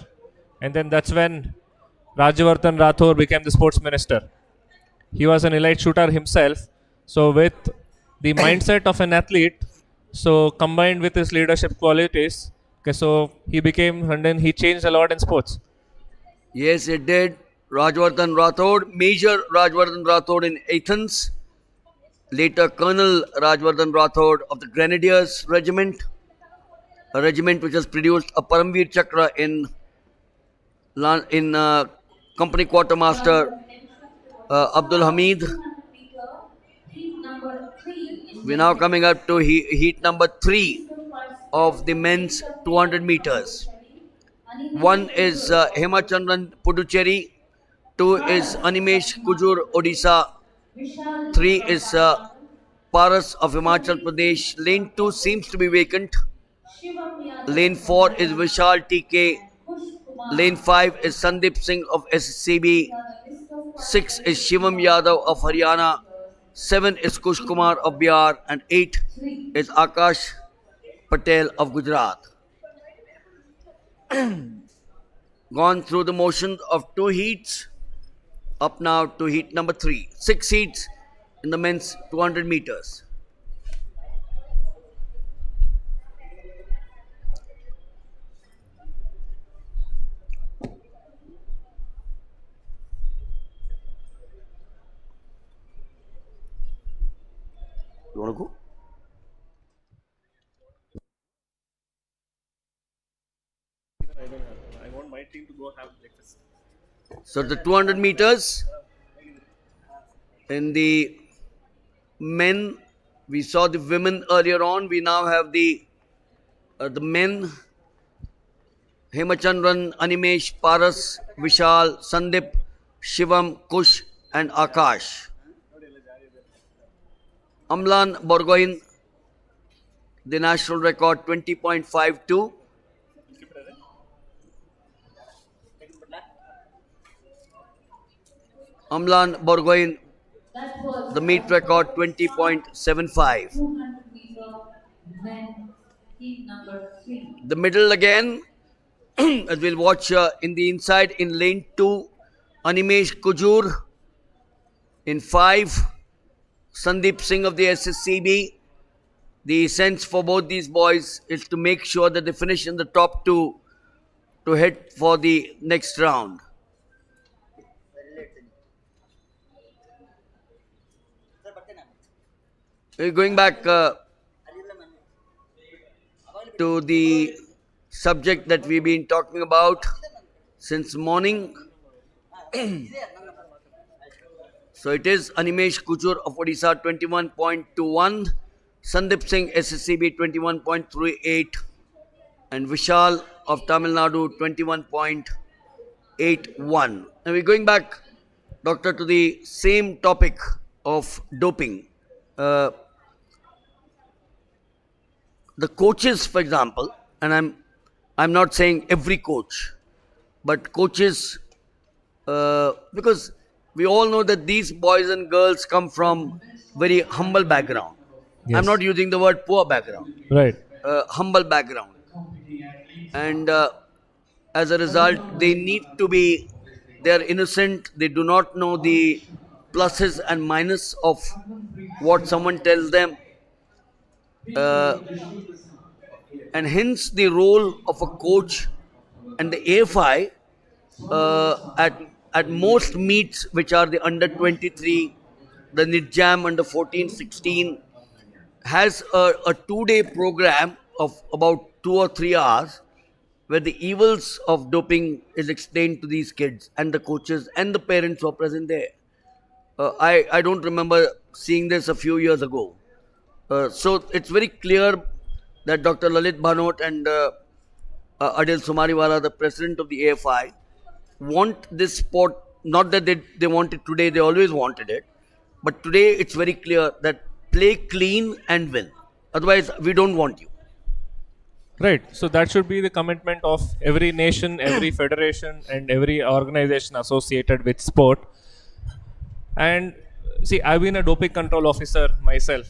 And then that's when Rajyavardhan Rathore became the sports minister. He was an elite shooter himself. So, with the mindset of an athlete, so combined with his leadership qualities, okay, so he became, and then he changed a lot in sports. Yes, it did. Rajvardhan Rathod, Major Rajvardhan Rathod in Athens, later Colonel Rajvardhan Rathod of the Grenadiers Regiment, a regiment which has produced a Paramveer Chakra in Company Quartermaster Abdul Hamid. 200-meter heat number 3 in We're now men. coming up to heat number 3 Physical participants of the men's 200 meters. One is Hemachandran Puducherry, 2 is Animesh Kujur Odisha, Vishal 3 from is Tamil Nadu, Paras of Himachal Pradesh. Lane 2 seems to be vacant. Shivam Yadav Lane from 4 is Haryana, Vishal TK. and Kush Kumar. Lane 5 is Sandeep Singh of SCB. These are the list of 6 is participants Shivam Yadav of Haryana. 7 is Kush Kumar of Bihar. And 8 3. is Akash Patel of Gujarat. Gone through the motions of 2 heats. Up now to heat number 3. 6 heats in the men's 200 meters. You want to go? I want my team to go have breakfast. So the 200 meters in the men, we saw the women earlier on. We now have the men: Hemachandran, Animesh, Paras, Vishal, Sandip, Shivam, Kush, and Akash. Amlan Borgoin, the national record 20.52. Amlan Borgoin, That was the meet record 20.75. 200-meter men heat number 3. The middle again, as we'll watch in the inside in lane 2, Animesh Kujur. In 5, Sandeep Singh of the SSCB. The sense for both these boys is to make sure that they finish in the top 2 to head for the next round. We're going back to the subject that we've been talking about since morning. So it is Animesh Kuchur of Odisha 21.21, Sandeep Singh SSCB 21.38, and Vishal of Tamil Nadu 21.81. Now we're going back, Doctor, to the same topic of doping. The coaches, for example, and I'm not saying every coach, but coaches, because we all know that these boys and girls come from very humble background. I'm Yes. not using the word poor background, Right. humble background, and as a result, they need to be. They are innocent. They do not know the pluses and minuses of what someone tells them, uh, and hence the role of a coach and the AFI at most meets, which are the under 23, the Nidjam under 14, 16, has a 2 day program of about 2 or 3 hours where the evils of doping is explained to these kids and the coaches and the parents who are present there. I don't remember seeing this a few years ago. So it's very clear that Dr. Lalit Bhanot and Adil Sumariwala, the president of the AFI, want this sport. Not that they want it today, they always wanted it. But today it's very clear that play clean and win. Otherwise, we don't want you. Right. So that should be the commitment of every nation, every federation, and every organization associated with sport. And see, I've been a doping control officer myself.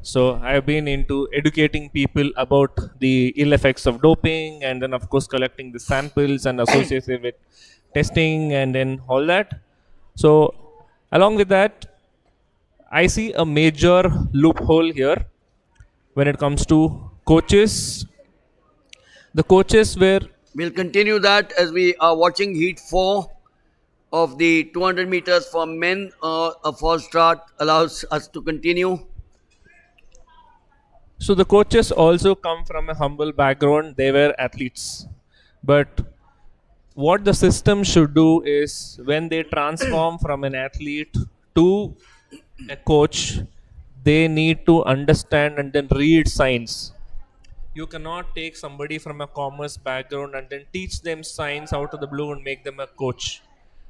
So I've been into educating people about the ill effects of doping, and then of course collecting the samples and associated with testing and then all that. So along with that, I see a major loophole here when it comes to coaches. The coaches were We'll continue that as we are watching Heat 4 of the 200 meters for men. A false start allows us to continue. so the coaches also come from a humble background. They were athletes, but what the system should do is when they transform from an athlete to a coach, they need to understand and then read science. You cannot take somebody from a commerce background and then teach them science out of the blue and make them a coach.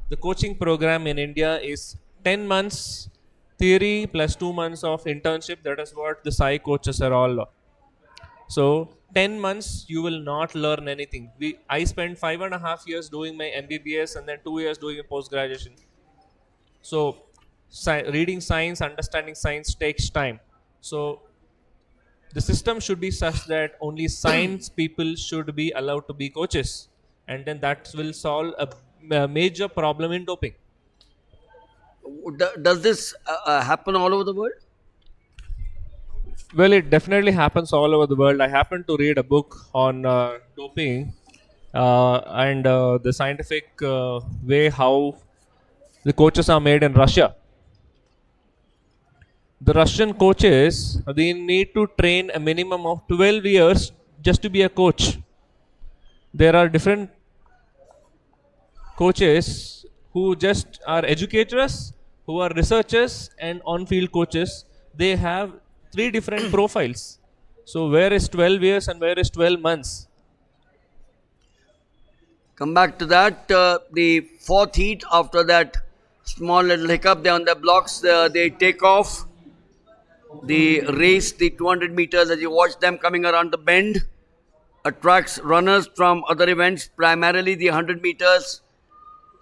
The coaching program in India is 10 months theory plus 2 months of internship. That is what the Sai coaches are all. So 10 months you will not learn anything. I spent 5.5 years doing my MBBS and then 2 years doing a post graduation. So reading science, understanding science takes time. So the system should be such that only science people should be allowed to be coaches, and then that will solve a major problem in doping. Does this happen all over the world? Well, it definitely happens all over the world. I happened to read a book on doping and the scientific way how the coaches are made in Russia. The Russian coaches, they need to train a minimum of 12 years just to be a coach. There are different coaches who just are educators, who are researchers, and on-field coaches. They have three different profiles. So where is 12 years and where is 12 months? Come back to that. The fourth heat, after that small little hiccup, they're on their blocks. They take off. The race, the 200 meters, as you watch them coming around the bend, attracts runners from other events, primarily the 100 meters.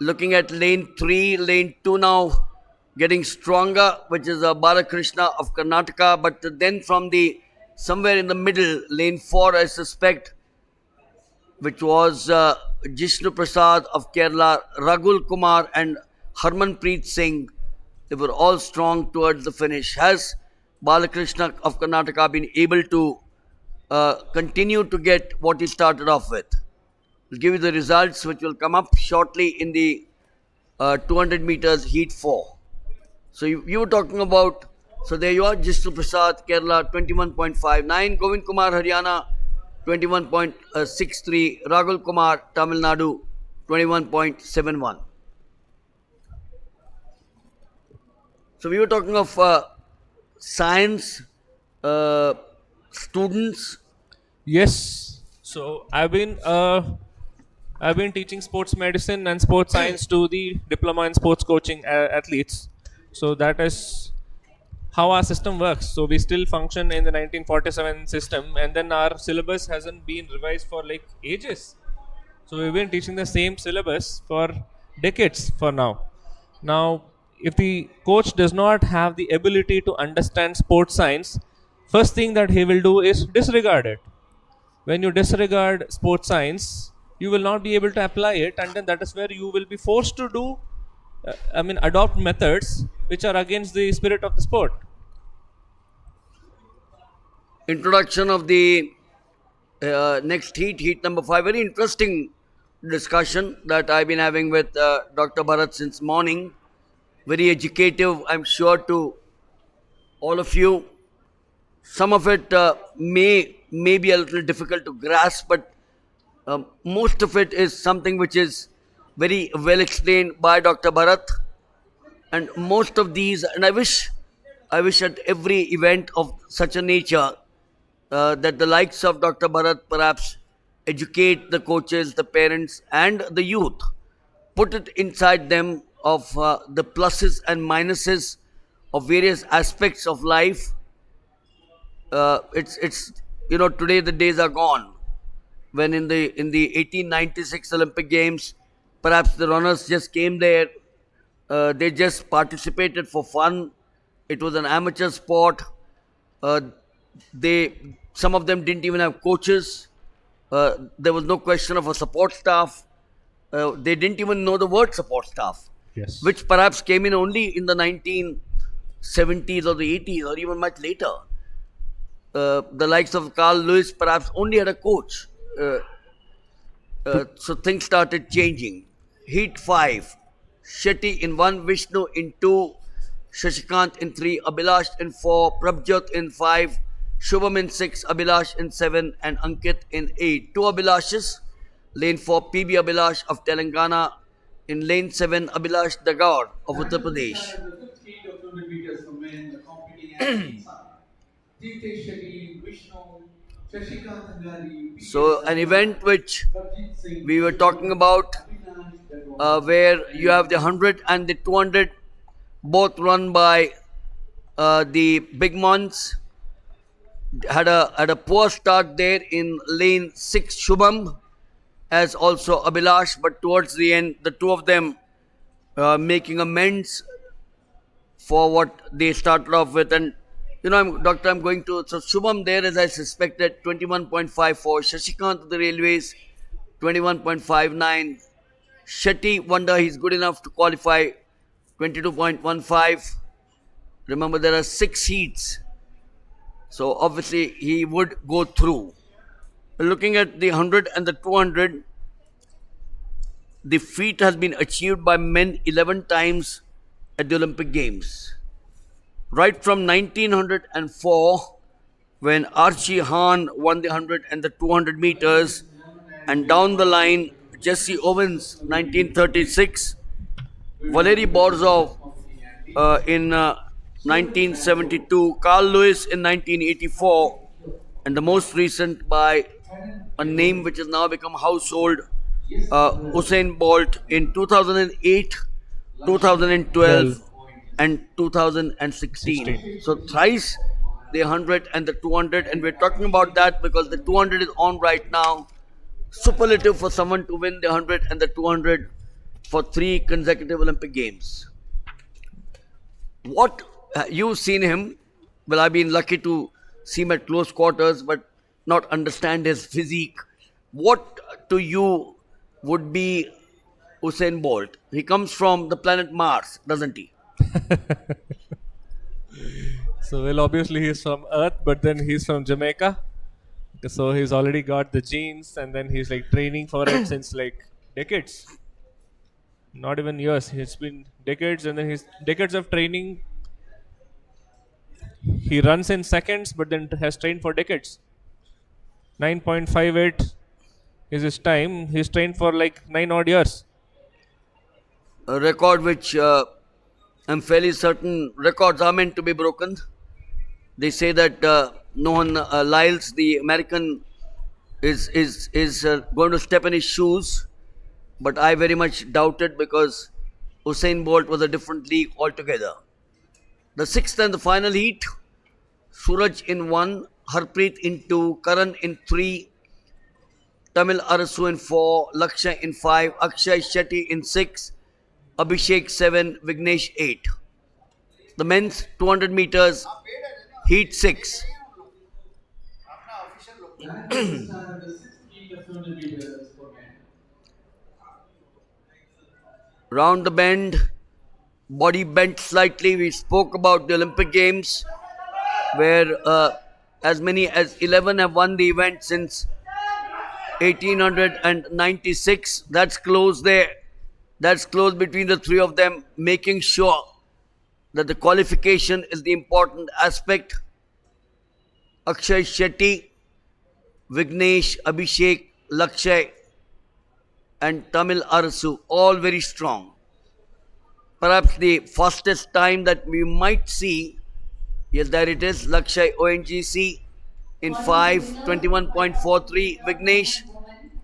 Looking at lane 3, lane 2 now getting stronger, which is Balakrishna of Karnataka. But then from the somewhere in the middle, lane 4, I suspect, which was Jishnu Prasad of Kerala, Ragul Kumar and Harmanpreet Singh. They were all strong towards the finish. Has Balakrishna of Karnataka been able to continue to get what he started off with? We'll give you the results, which will come up shortly in the 200 meters heat 4. So you were talking about, so there you are, Jishnu Prasad, Kerala, 21.59, Govind Kumar, Haryana, 21.63, Ragul Kumar, Tamil Nadu, 21.71. So we were talking of science uh, students. Yes. So I've been teaching sports medicine and sports science to the diploma in sports coaching athletes. So that is how our system works. So we still function in the 1947 system, and then our syllabus hasn't been revised for like ages. So we've been teaching the same syllabus for decades for now. Now, if the coach does not have the ability to understand sports science, first thing that he will do is disregard it. When you disregard sports science, you will not be able to apply it, and then that is where you will be forced to do, adopt methods which are against the spirit of the sport. Introduction of the next heat number 5. Very interesting discussion that I've been having with Dr. Bharat since morning. Very educative, I'm sure, to all of you. Some of it may be a little difficult to grasp, but most of it is something which is very well explained by Dr. Bharat. And most of these, and I wish at every event of such a nature that the likes of Dr. Bharat perhaps educate the coaches, the parents, and the youth, put it inside them of the pluses and minuses of various aspects of life. It's today the days are gone when in the 1896 Olympic Games, perhaps the runners just came there. They just participated for fun. It was an amateur sport. Uh, they Some of them didn't even have coaches. There was no question of a support staff. They didn't even know the word support staff, Yes. which perhaps came in only in the 1970s or the 80s or even much later. The likes of Carl Lewis perhaps only had a coach. So things started changing. Heat 5. Shetty in 1, Vishnu in 2, Shashikant in 3, Abhilash in 4, Prabjot in 5, Shubham in 6, Abhilash in 7, and Ankit in 8. Two Abhilashes. Lane 4, PB Abhilash of Telangana. In lane 7, Abhilash Dagar of Uttar Pradesh. So, an event which we were talking about, where you have the 100 and the 200, both run by the big ones. Had a poor start there in lane 6, Shubham, as also Abhilash, but towards the end, the two of them making amends for what they started off with. And I'm going to. So Shubham there, as I suspected, 21.54. Shashikant of the Railways, 21.59. Shetty, wonder he's good enough to qualify, 22.15. Remember, there are 6 heats, so obviously he would go through. Looking at the 100 and the 200, the feat has been achieved by men 11 times at the Olympic Games. Right from 1904, when Archie Hahn won the 100 and the 200 meters, and down the line, Jesse Owens, 1936, Valery Borzov in 1972, Carl Lewis in 1984, and the most recent by a name which has now become household, Usain Bolt in 2008, 2012, and 2016. 16. So thrice the 100 and the 200, and we're talking about that because the 200 is on right now. Superlative for someone to win the 100 and the 200 for 3 consecutive Olympic Games. What you've seen him, well, I've been lucky to see him at close quarters, but not understand his physique. What to you would be Usain Bolt? He comes from the planet Mars, doesn't he? So, well, obviously he's from Earth, but then he's from Jamaica. So he's already got the genes, and then he's like training for it since like decades. Not even years. It's been decades, and then his decades of training. He runs in seconds, but then has trained for decades. 9.58 is his time. He's trained for like 9 odd years. A record which I'm fairly certain records are meant to be broken. They say that Nohan Lyles, the American, is going to step in his shoes, but I very much doubt it because Usain Bolt was a different league altogether. The sixth and the final heat, Suraj in 1, Harpreet in 2, Karan in 3, Tamil Arasu in 4, Lakshay in 5, Akshay Shetty in 6, Abhishek 7, Vignesh 8. The men's 200 meters, heat 6. Round the bend, body bent slightly. We spoke about the Olympic Games, where as many as 11 have won the event since 1896. That's close there. That's close between the three of them, making sure that the qualification is the important aspect. Akshay Shetty, Vignesh, Abhishek, Lakshay, and Tamil Arasu, all very strong. Perhaps the fastest time that we might see, yes, there it is, Lakshay ONGC in 5, 21.43, Vignesh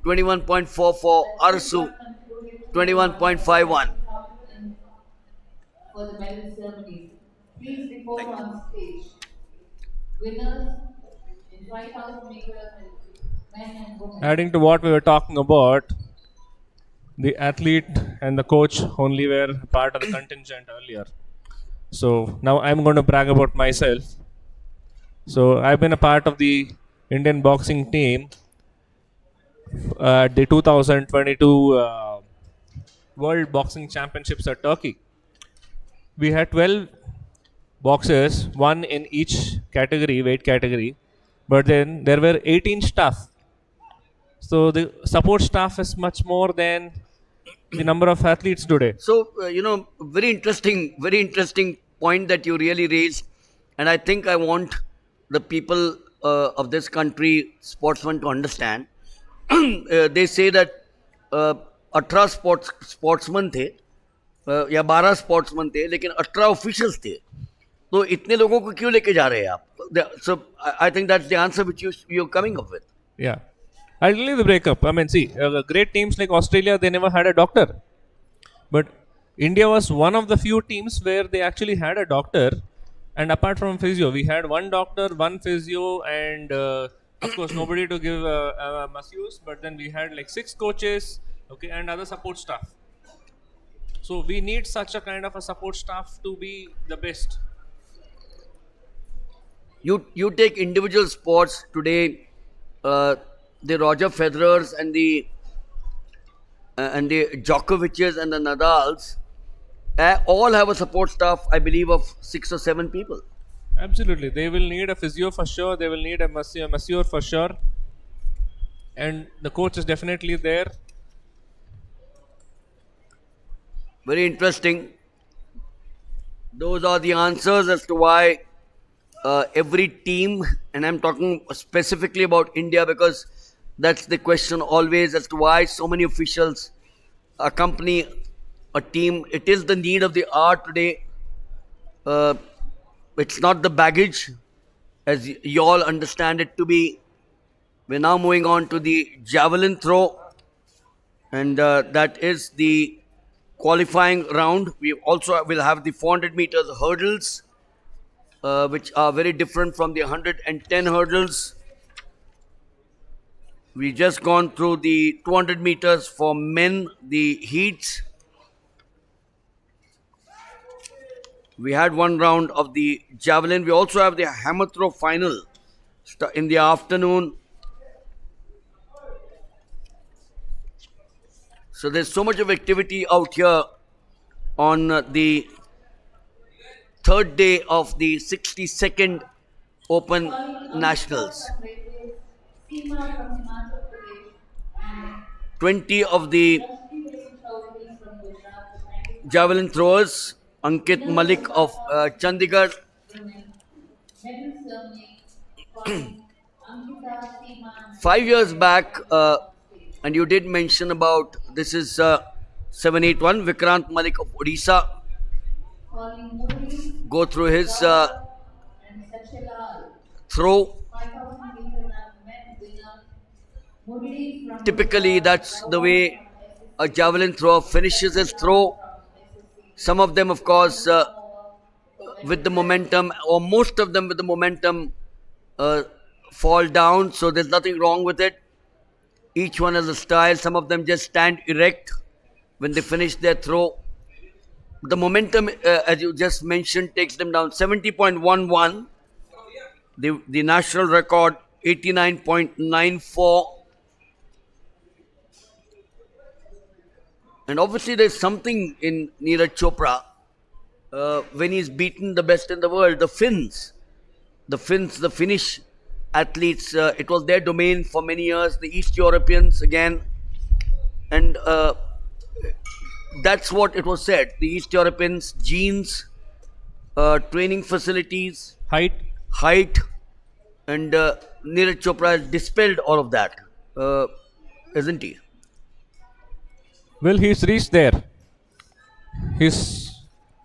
21.44, Arasu 21.51. For the medal ceremony. Please report Thank you. on stage. Winners in 5,000 meters and men and women. Adding to what we were talking about, the athlete and the coach only were part of the contingent earlier. So now I'm going to brag about myself. So I've been a part of the Indian boxing team at the 2022 World Boxing Championships at Turkey. We had 12 boxers, one in each category, weight category, but then there were 18 staff. So the support staff is much more than the number of athletes today. So, very interesting point that you really raised. And I think I want the people of this country, sportsmen, to understand. They say that 18 sportsmen थे या 12 sportsmen थे, लेकिन 18 officials थे. तो इतने लोगों को क्यों लेके जा रहे हैं आप? So I think that's the answer which you're coming up with. Yeah. I'll tell you the breakup. I mean, see, great teams like Australia, they never had a doctor. But India was one of the few teams where they actually had a doctor. And apart from physio, we had one doctor, one physio, and of course, nobody to give masseuse. But then we had like 6 coaches, okay, and other support staff. So we need such a kind of a support staff to be the best. You take individual sports today, the Roger Federers and the Djokovic's and the Nadals all have a support staff, I believe, of 6 or 7 people. Absolutely. They will need a physio for sure. They will need a masseur for sure. And the coach is definitely there. Very interesting. Those are the answers as to why every team, and I'm talking specifically about India because that's the question always, as to why so many officials accompany a team. It is the need of the hour today. It's not the baggage, as you all understand it to be. We're now moving on to the javelin throw, and that is the qualifying round. We also will have the 400 meters hurdles, which are very different from the 110 hurdles. We just gone through the 200 meters for men, the heats. We had one round of the javelin. We also have the hammer throw final in the afternoon. So there's so much of activity out here on the third day of the 62nd Open Nationals. 20 of the javelin throwers, Ankit Malik of Chandigarh, 5 years back, and you did mention about this is 781 Vikrant Malik of Odisha. calling Murli, go through his Gaurav, and Sachelal. throw. 5,000 meter men winner. Murli from Typically, Gujarat, that's the Gaurav way from a SSC, javelin thrower finishes his Sachelal throw. from SSC. Some of them, of Then course, will come over for with the medal race. momentum, or most of them with the momentum, uh, fall down. So there's nothing wrong with it. Each one has a style. Some of them just stand erect when they finish their throw. The momentum, as you just mentioned, takes them down 70.11. The national record 89.94. And obviously, there's something in Neeraj Chopra when he's beaten the best in the world, the Finnish athletes. It was their domain for many years. The East Europeans again, and that's what it was said. The East Europeans, genes, training facilities, Height. height, and Neeraj Chopra has dispelled all of that, uh, isn't he? Well, he's reached there. He's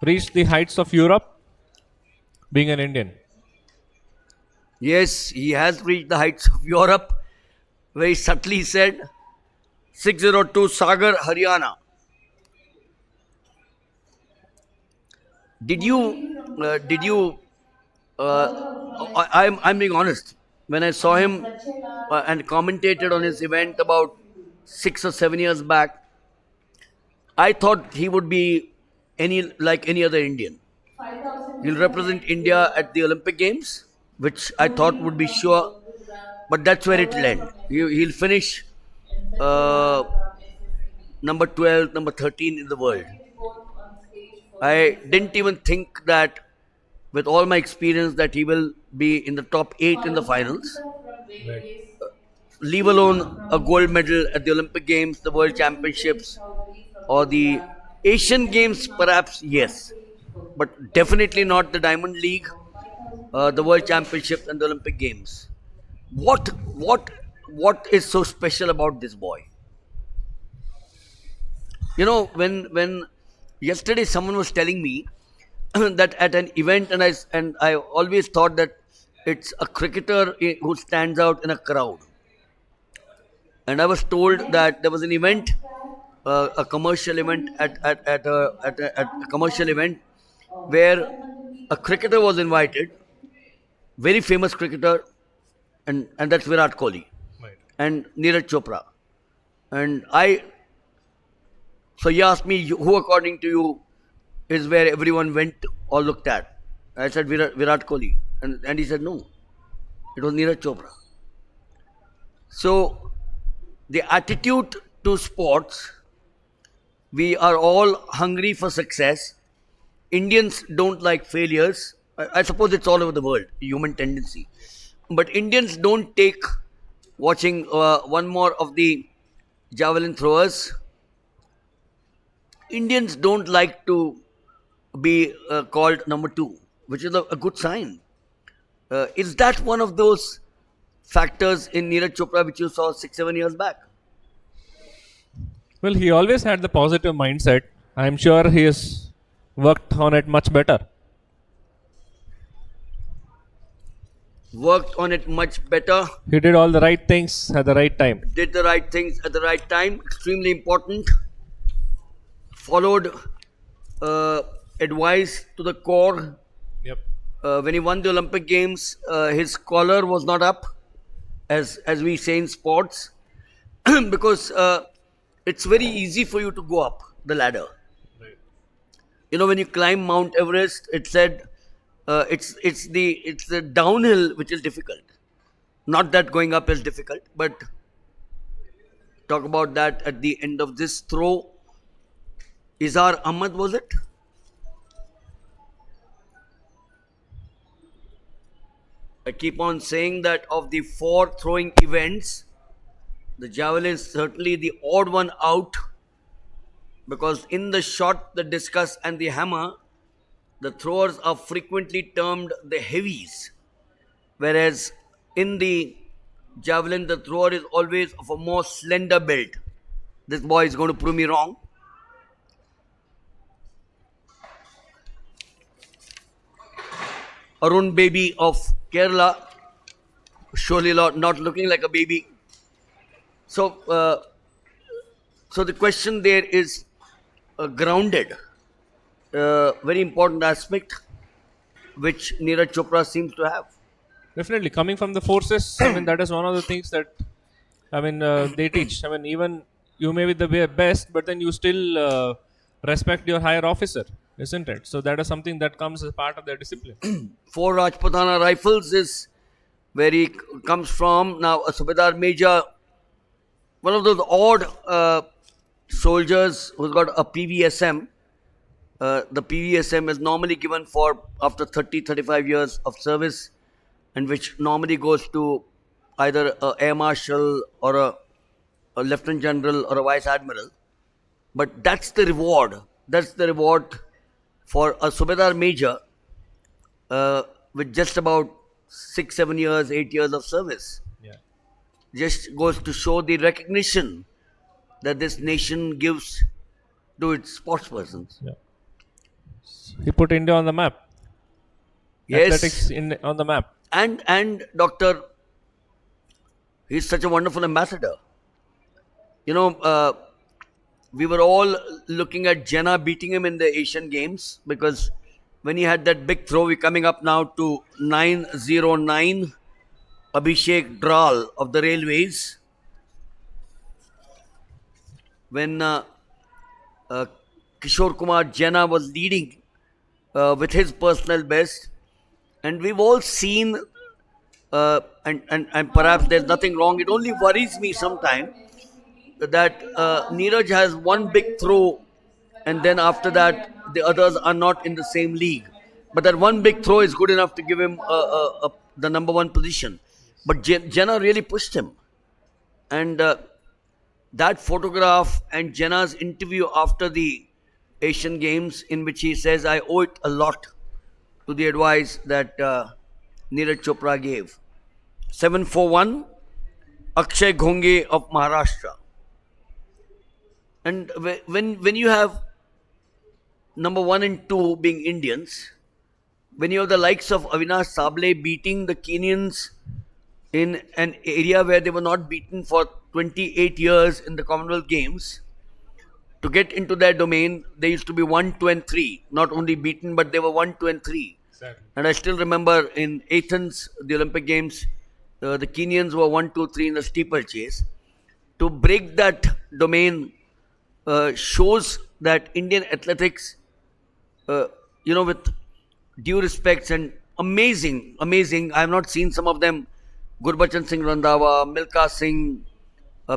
reached the heights of Europe being an Indian. Yes, he has reached the heights of Europe. Very subtly said. 602 Sagar, Haryana. Did you? Murli from Did Gujarat, you? Uh, Gaurav from I'm SSC, being honest. When I saw and him Sachelal and commentated on his event about from 6 or 7 years back, I thought he would be any other Indian. 5,000 He'll meter represent men India relay. at the Olympic Games, which I thought would Murli be from sure, Gujarat, but that's where it'll Gaurav end. from SSC, He'll finish and uh, Sachelal from SSC. number 12, number 13 in the world. Let me report on stage for I women's didn't even think that, with all my experience, that he will be in the top 8 in the finals, from railways. leave Seema alone a from gold women's. medal at the Olympic Games, the World Murli Championships, Chaudhary from or the Gujarat. Asian Games, Seema perhaps, on yes, stage for but definitely not the Diamond League, 5,000 the World Championships, and the Olympic Games. What, what, what is so special about this boy? You know, when yesterday someone was telling me that at an event, and I always thought that it's a cricketer who stands out in a crowd. And I was told Next, that there was an event, hashtag a commercial event 20 at a commercial event of where 700 a meters cricketer was invited, very famous cricketer, and that's Virat Kohli Right. and Neeraj Chopra. And so he asked me, who according to you is where everyone went or looked at? I said Virat Kohli, and he said no, it was Neeraj Chopra. So the attitude to sports, we are all hungry for success. Indians don't like failures. I suppose it's all over the world, human tendency. But Indians don't take watching one more of the javelin throwers. Indians don't like to be called number two, which is a good sign. Is that one of those factors in Neeraj Chopra which you saw 6, 7 years back? Well, he always had the positive mindset. I'm sure he has worked on it much better. Worked on it much better, He did all the right things at the right time. did the right things at the right time, extremely important. Followed advice to the core. Yep. When he won the Olympic Games, his collar was not up, as we say in sports, because it's very easy for you to go up the ladder. Right. You know, when you climb Mount Everest, it said it's the downhill which is difficult. Not that going up is difficult, but talk about that at the end of this throw. Izar Ahmad, was it? I keep on saying that of the 4 throwing events, the javelin is certainly the odd one out, because in the shot, the discus, and the hammer, the throwers are frequently termed the heavies, whereas in the javelin, the thrower is always of a more slender build. This boy is going to prove me wrong. Arun baby of Kerala, surely not looking like a baby. So, so the question there is grounded, very important aspect which Neeraj Chopra seems to have. Definitely, coming from the forces, I mean, that is one of the things that, I mean, they teach. I mean, even you may be the best, but then you still respect your higher officer, isn't it? So that is something that comes as part of their discipline. Four Rajputana rifles is where he comes from. Now, a Subedar Major, one of those odd soldiers who's got a PVSM. The PVSM is normally given for after 30-35 years of service, and which normally goes to either a air marshal or a lieutenant general or a vice admiral. But that's the reward. That's the reward for a Subedar Major with just about 6, 7 years, 8 years of service. Yeah. Just goes to show the recognition that this nation gives to its sportspersons. Yeah. He put India on the map. Yes, Athletics on the map. and Doctor, he's such a wonderful ambassador. You know, we were all looking at Jenna beating him in the Asian Games because when he had that big throw, we're coming up now to 909. Abhishek Dral of the Railways. When Kishore Kumar Jenna was leading with his personal best, and we've all seen, and perhaps there's nothing wrong. It only worries me sometimes that Neeraj has one big throw, and then after that, the others are not in the same league. But that one big throw is good enough to give him the number one position. But Jenna really pushed him. And that photograph and Jenna's interview after the Asian Games, in which he says, I owe it a lot to the advice that Neeraj Chopra gave. 741, Akshay Ghonge of Maharashtra. And when you have number 1 and 2 being Indians, when you have the likes of Avinash Sable beating the Kenyans in an area where they were not beaten for 28 years in the Commonwealth Games, to get into their domain, they used to be 1, 2, and 3. Not only beaten, but they were 1, 2, and 3. Exactly. And I still remember in Athens, the Olympic Games, the Kenyans were 1, 2, 3 in the steeplechase. To break that domain shows that Indian athletics, with due respects and amazing. I have not seen some of them. Gurbachan Singh Randhawa, Milkha Singh,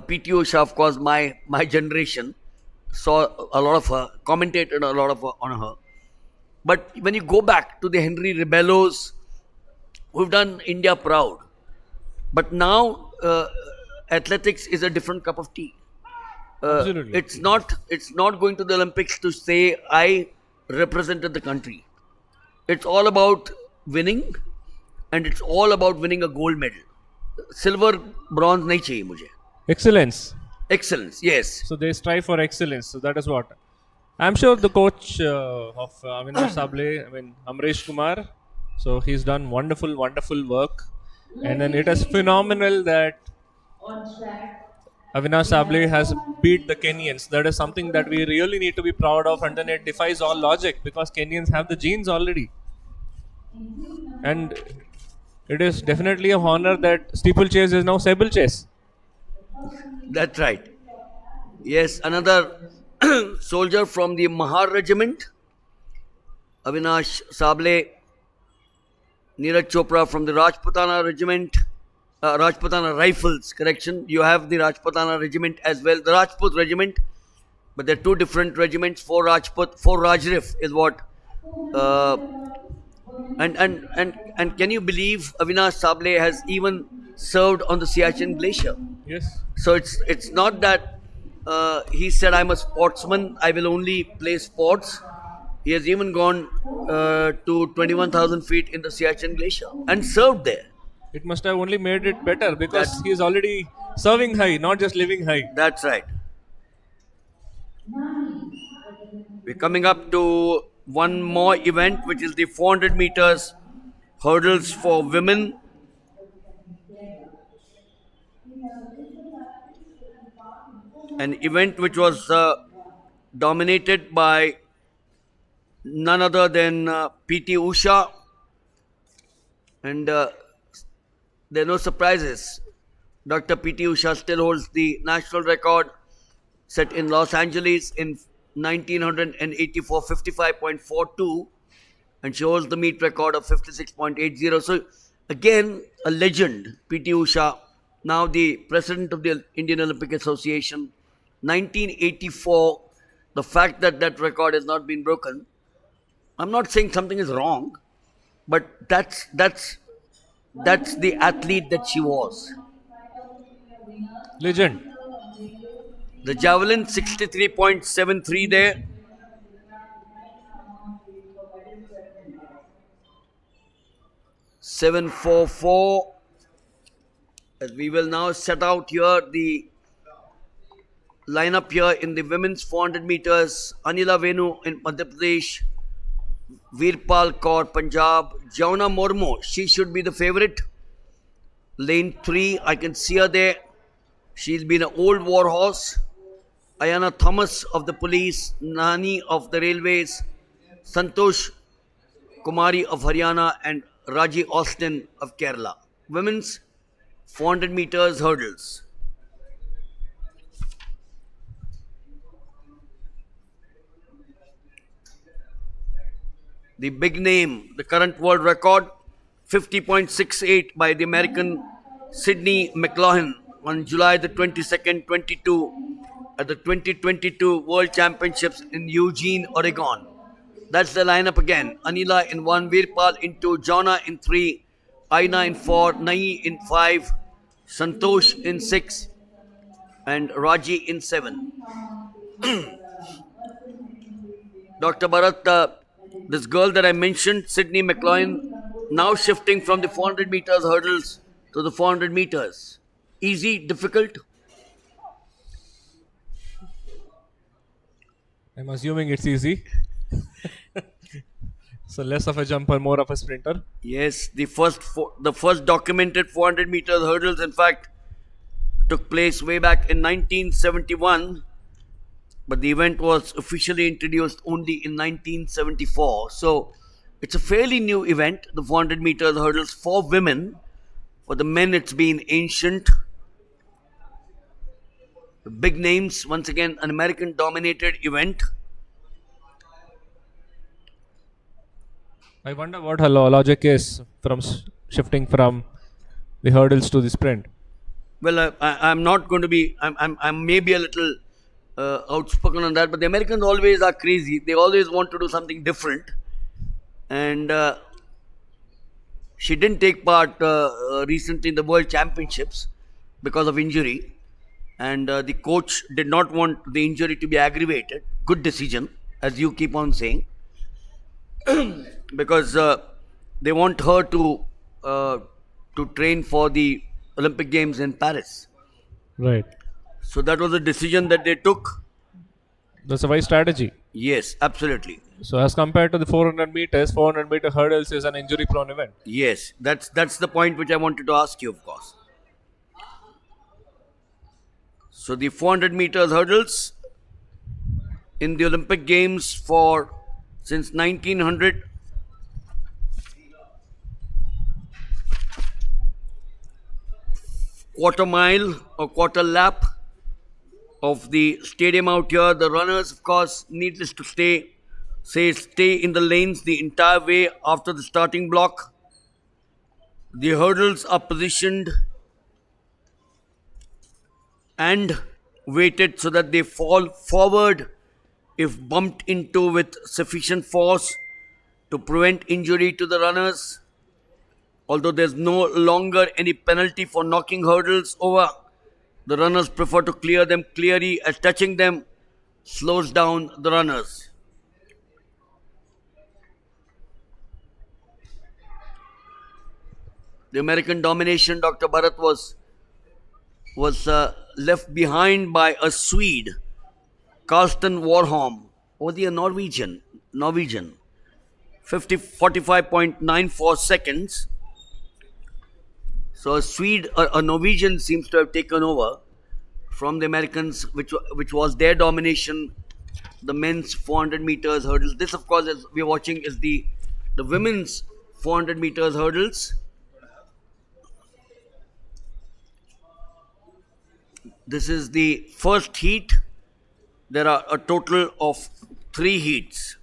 P.T. Usha, of course, my generation saw a lot of her, commentated a lot of her, on her. But when you go back to the Henry Rebellos, who've done India proud, but now athletics is a different cup of tea. Absolutely. It's not going to the Olympics to say I represented the country. It's all about winning, and it's all about winning a gold medal. Silver, bronze nahi chahiye mujhe. Excellence. Excellence, yes. So they strive for excellence. So that is what I'm sure the coach of Avinash Sable, I mean Amresh Kumar. So he's done wonderful work, and then it is phenomenal that Avinash Sable has beat the Kenyans. That is something that we really need to be proud of, and then it defies all logic because Kenyans have the genes already. And it is definitely a honor that steeplechase is now sablechase. That's right. Yes, another soldier from the Mahar regiment, Avinash Sable, Neeraj Chopra from the Rajputana regiment, Rajputana rifles, correction. You have the Rajputana regiment as well, the Rajput regiment, but they're two different regiments. 4 Rajput, 4 Rajrif is what. And can you believe Avinash Sable has even served on the Siachen Glacier? Yes. So it's not that he said I'm a sportsman, I will only play sports. He has even gone to 21,000 feet in the Siachen Glacier and served there. It must have only made it better because he is already serving high, not just living high. That's right. We're coming up to one more event, which is the 400 meters hurdles for women, an event which was dominated by none other than PT Usha, and there are no surprises. Dr. PT Usha still holds the national record set in Los Angeles in 1984, 55.42, and she holds the meet record of 56.80. So, again, a legend, PT Usha, now the president of the Indian Olympic Association. 1984, the fact that that record has not been broken, I'm not saying something is wrong, but that's the athlete that she was. Legend. The javelin 63.73 there. (744). As we will now set out here the lineup here in the women's 400 meters. Anila Venu in Madhya Pradesh, Veerpal Kaur Punjab, Jauna Mormo, she should be the favorite. Lane 3, I can see her there. She's been an old war horse. Ayana Thomas of the police, Nani of the railways, Santosh Kumari of Haryana, and Raji Austin of Kerala. Women's 400 meters hurdles. The big name, the current world record, 50.68 by the American Sydney McLaughlin on July the 22nd, 22 at the 2022 World Championships in Eugene, Oregon. That's the lineup again. Anila in 1, Veerpal in 2, Jana in 3, Aina in 4, Nai in 5, Santosh in 6, and Raji in 7. Dr. Bharat, this girl that I mentioned, Sydney McLaughlin, now shifting from the 400 meters hurdles to the 400 meters. Easy, difficult? I'm assuming it's easy. So less of a jumper, more of a sprinter. Yes, the first documented 400 meters hurdles, in fact, took place way back in 1971, but the event was officially introduced only in 1974. So it's a fairly new event, the 400 meters hurdles for women. For the men, it's been ancient. The big names, once again, an American dominated event. I wonder what her logic is from shifting from the hurdles to the sprint. Well, I'm not going to be, I'm maybe a little outspoken on that, but the Americans always are crazy. They always want to do something different. And she didn't take part recently in the World Championships because of injury. And the coach did not want the injury to be aggravated. Good decision, as you keep on saying. Because they want her to train for the Olympic Games in Paris. Right. So that was a decision that they took. That's a wise strategy. Yes, absolutely. So as compared to the 400 meters, 400 meter hurdles is an injury prone event. Yes, that's the point which I wanted to ask you, of course. So the 400 meters hurdles in the Olympic Games for since 1900, quarter mile or quarter lap of the stadium out here. The runners, of course, needless to stay in the lanes the entire way after the starting block. The hurdles are positioned and weighted so that they fall forward if bumped into with sufficient force to prevent injury to the runners. Although there's no longer any penalty for knocking hurdles over, the runners prefer to clear them clearly, as touching them slows down the runners. The American domination, Dr. Bharat, was left behind by a Swede, Carsten Warholm, or the Norwegian. 45.94 seconds. So a Swede, a Norwegian seems to have taken over from the Americans, which was their domination. The men's 400 meters hurdles. This, of course, as we're watching, is the women's 400 meters hurdles. This is the first heat. There are a total of 3 heats.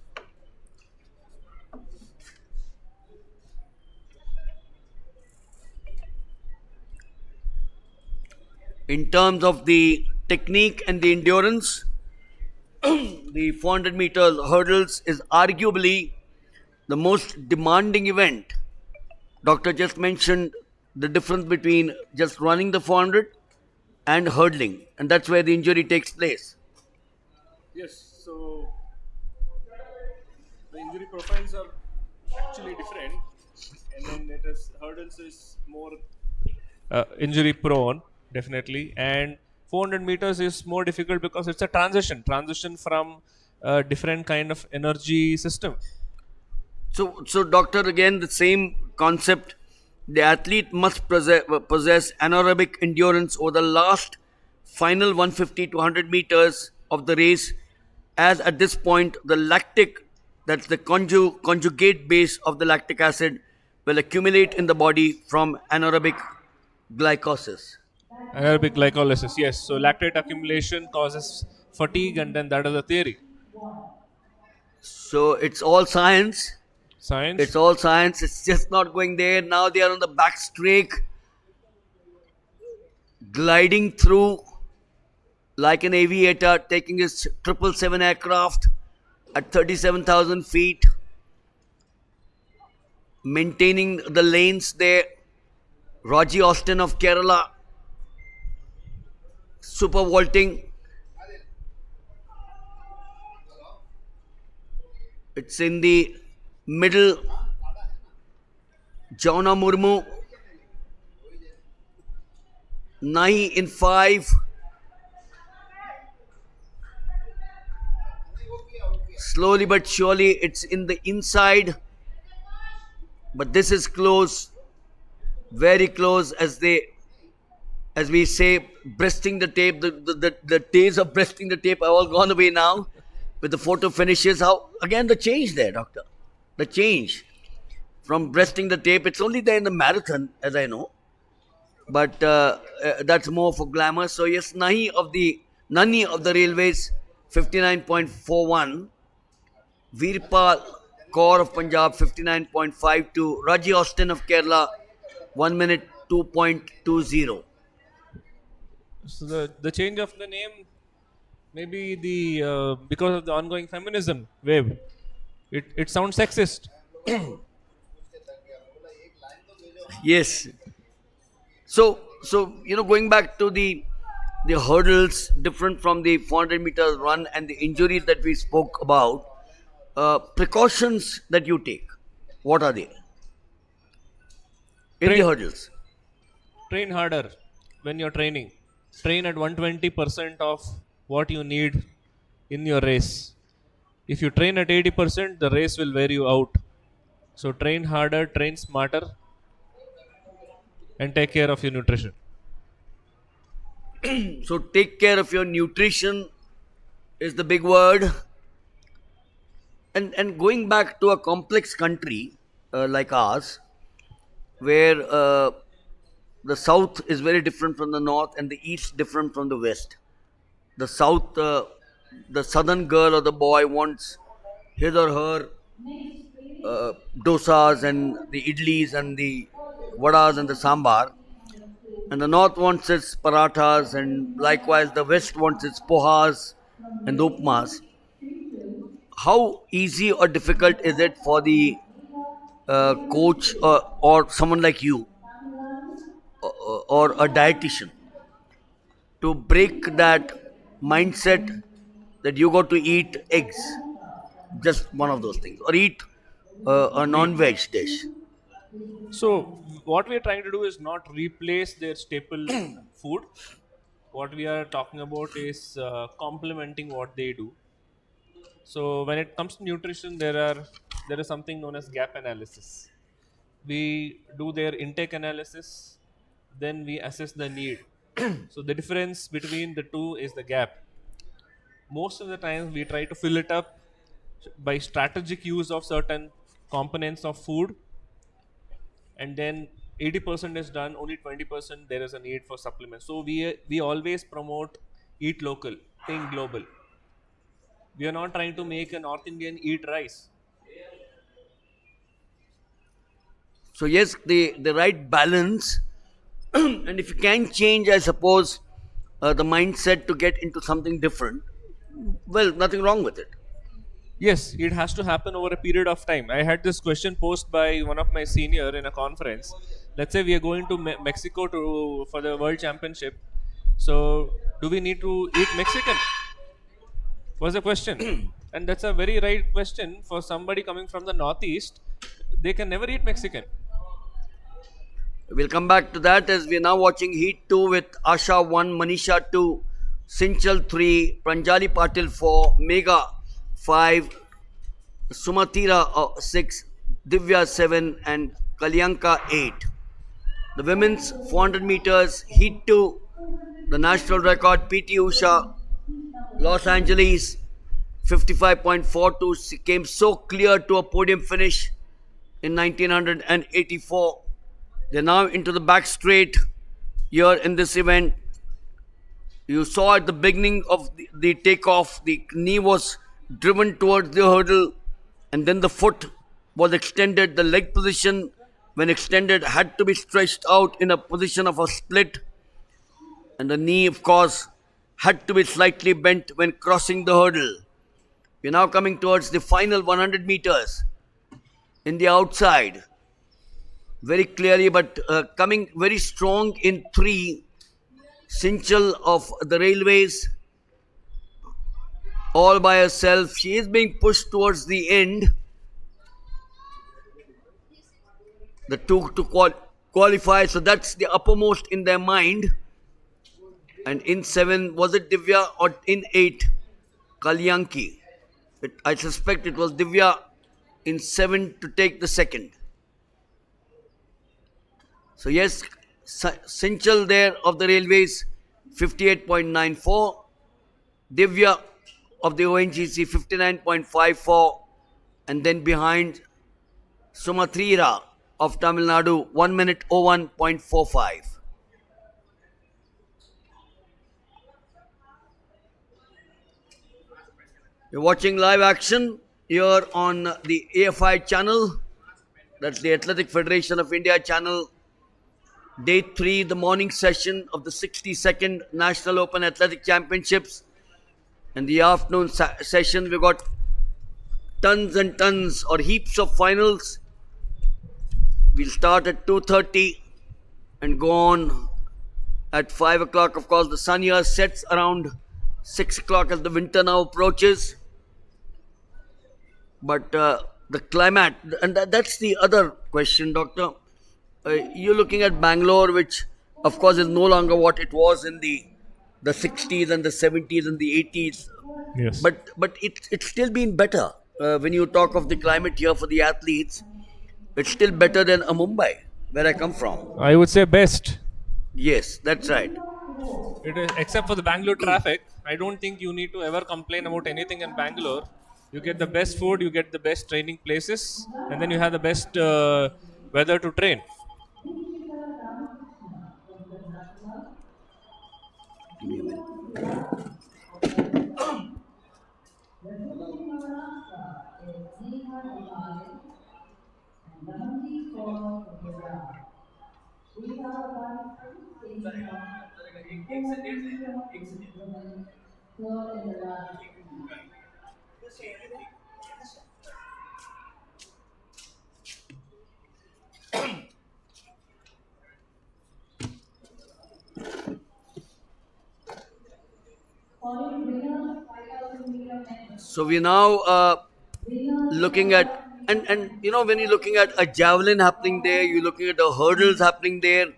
In terms of the technique and the endurance, the 400 meters hurdles is arguably the most demanding event. Doctor just mentioned the difference between just running the 400 and hurdling, and that's where the injury takes place. Yes, so the injury profiles are actually different, and then it is hurdles is more injury prone, definitely, and 400 meters is more difficult because it's a transition from a different kind of energy system. So, doctor, again, the same concept. The athlete must possess anaerobic endurance over the last final 150 to 100 meters of the race, as at this point, the lactic, that's the conjugate base of the lactic acid, will accumulate in the body from anaerobic glycolysis. Anaerobic glycolysis, yes. So lactate accumulation causes fatigue, and then that is the theory. So, it's all science. It's Science. all science. It's just not going there. Now they are on the back strake, gliding through like an aviator, taking his 777 aircraft at 37,000 feet, maintaining the lanes there. Raji Austin of Kerala, super vaulting. It's in the middle. Jauna Murmu, Nahi in 5. Slowly but surely, it's in the inside. But this is close, very close, as we say, breasting the tape. The days of breasting the tape are all gone away now. With the photo finishes, how again the change there, doctor? The change from breasting the tape. It's only there in the marathon, as I know, but that's more for glamour. So yes, Nani of the Railways, 59.41. Veerpal Kaur of Punjab, 59.52. Raji Austin of Kerala, 1 minute 2.20. So the change of the name, maybe the because of the ongoing feminism wave, it sounds sexist. Yes. So going back to the hurdles, different from the 400 meters run and the injuries that we spoke about, precautions that you take, what are they in the Train, hurdles? train harder when you're training. Train at 120% of what you need in your race. If you train at 80%, the race will wear you out. So train harder, train smarter, and take care of your nutrition. So take care of your nutrition is the big word. And going back to a complex country like ours, where the south is very different from the north and the east different from the west. The south, the southern girl or the boy wants his or her dosas and the idlis and the vadas and the sambar, and the north wants its parathas, and likewise the west wants its pohas and the upmas. How easy or difficult is it for the coach or someone like you or a dietitian to break that mindset that you got to eat eggs, just one of those things, or eat a non-veg dish? So what we are trying to do is not replace their staple food. What we are talking about is complementing what they do. So when it comes to nutrition, there are there is something known as gap analysis. We do their intake analysis, then we assess the need. So the difference between the two is the gap. Most of the times we try to fill it up by strategic use of certain components of food, and then 80% is done, only 20% there is a need for supplements. So we always promote eat local, think global. We are not trying to make a North Indian eat rice. So yes, the right balance, and if you can change, I suppose, the mindset to get into something different, well, nothing wrong with it. Yes, it has to happen over a period of time. I had this question posed by one of my senior in a conference. Let's say we are going to Mexico to for the World Championship. So, do we need to eat Mexican? Was the question. And that's a very right question for somebody coming from the Northeast. They can never eat Mexican. We'll come back to that as we're now watching Heat 2 with Asha 1, Manisha 2, Sinchal 3, Pranjali Patil 4, Mega 5, Sumatira 6, Divya 7, and Kalyanka 8. The women's 400 meters, Heat 2, the national record, PT Usha, Los Angeles 55.42. She came so clear to a podium finish in 1984. They're now into the back straight here in this event. You saw at the beginning of the takeoff, the knee was driven towards the hurdle, and then the foot was extended. The leg position, when extended, had to be stretched out in a position of a split, and the knee, of course, had to be slightly bent when crossing the hurdle. We're now coming towards the final 100 meters in the outside. Very clearly, but coming very strong in 3, Sinchal of the Railways, all by herself. She is being pushed towards the end. The two to qualify, so that's the uppermost in their mind. And in 7, was it Divya, or in 8, Kalyanki? I suspect it was Divya in 7 to take the second. So yes, Sinchal there of the Railways, 58.94. Divya of the ONGC, 59.54. And then behind, Sumatrira of Tamil Nadu, 1 minute 01.45. You're watching live action here on the AFI channel. That's the Athletic Federation of India channel. Day 3, the morning session of the 62nd National Open Athletic Championships. And the afternoon session, we've got tons and tons or heaps of finals. We'll start at 2:30 and go on at 5 o'clock. Of course, the sun here sets around 6 o'clock as the winter now approaches. But the climate, and that's the other question, Doctor. You're looking at Bangalore, which of course is no longer what it was in the 60s and the 70s and the 80s. Yes. But it's still been better. When you talk of the climate here for the athletes, it's still better than Mumbai, where I come from. I would say best. Yes, that's right. It is, except for the Bangalore traffic, I don't think you need to ever complain about anything in Bangalore. You get the best food, you get the best training places, and then you have the best weather to train. Give me a minute. So we're now looking at, and you know, when you're looking at a javelin happening there, you're looking at the hurdles happening there.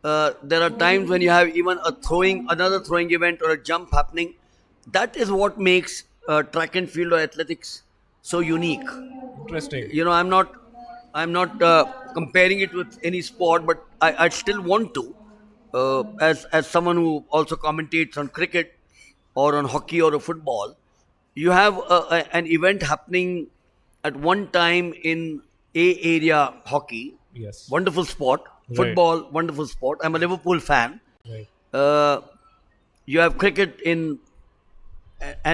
There are times when you have even another throwing event or a jump happening. That is what makes track and field or athletics so unique. Interesting. I'm not comparing it with any sport, but I still want to, as someone who also commentates on cricket or on hockey or a football. You have an event happening at one time in A area hockey, Yes. wonderful sport. Right. Football, wonderful sport. I'm a Liverpool fan. Right. Uh, you have cricket in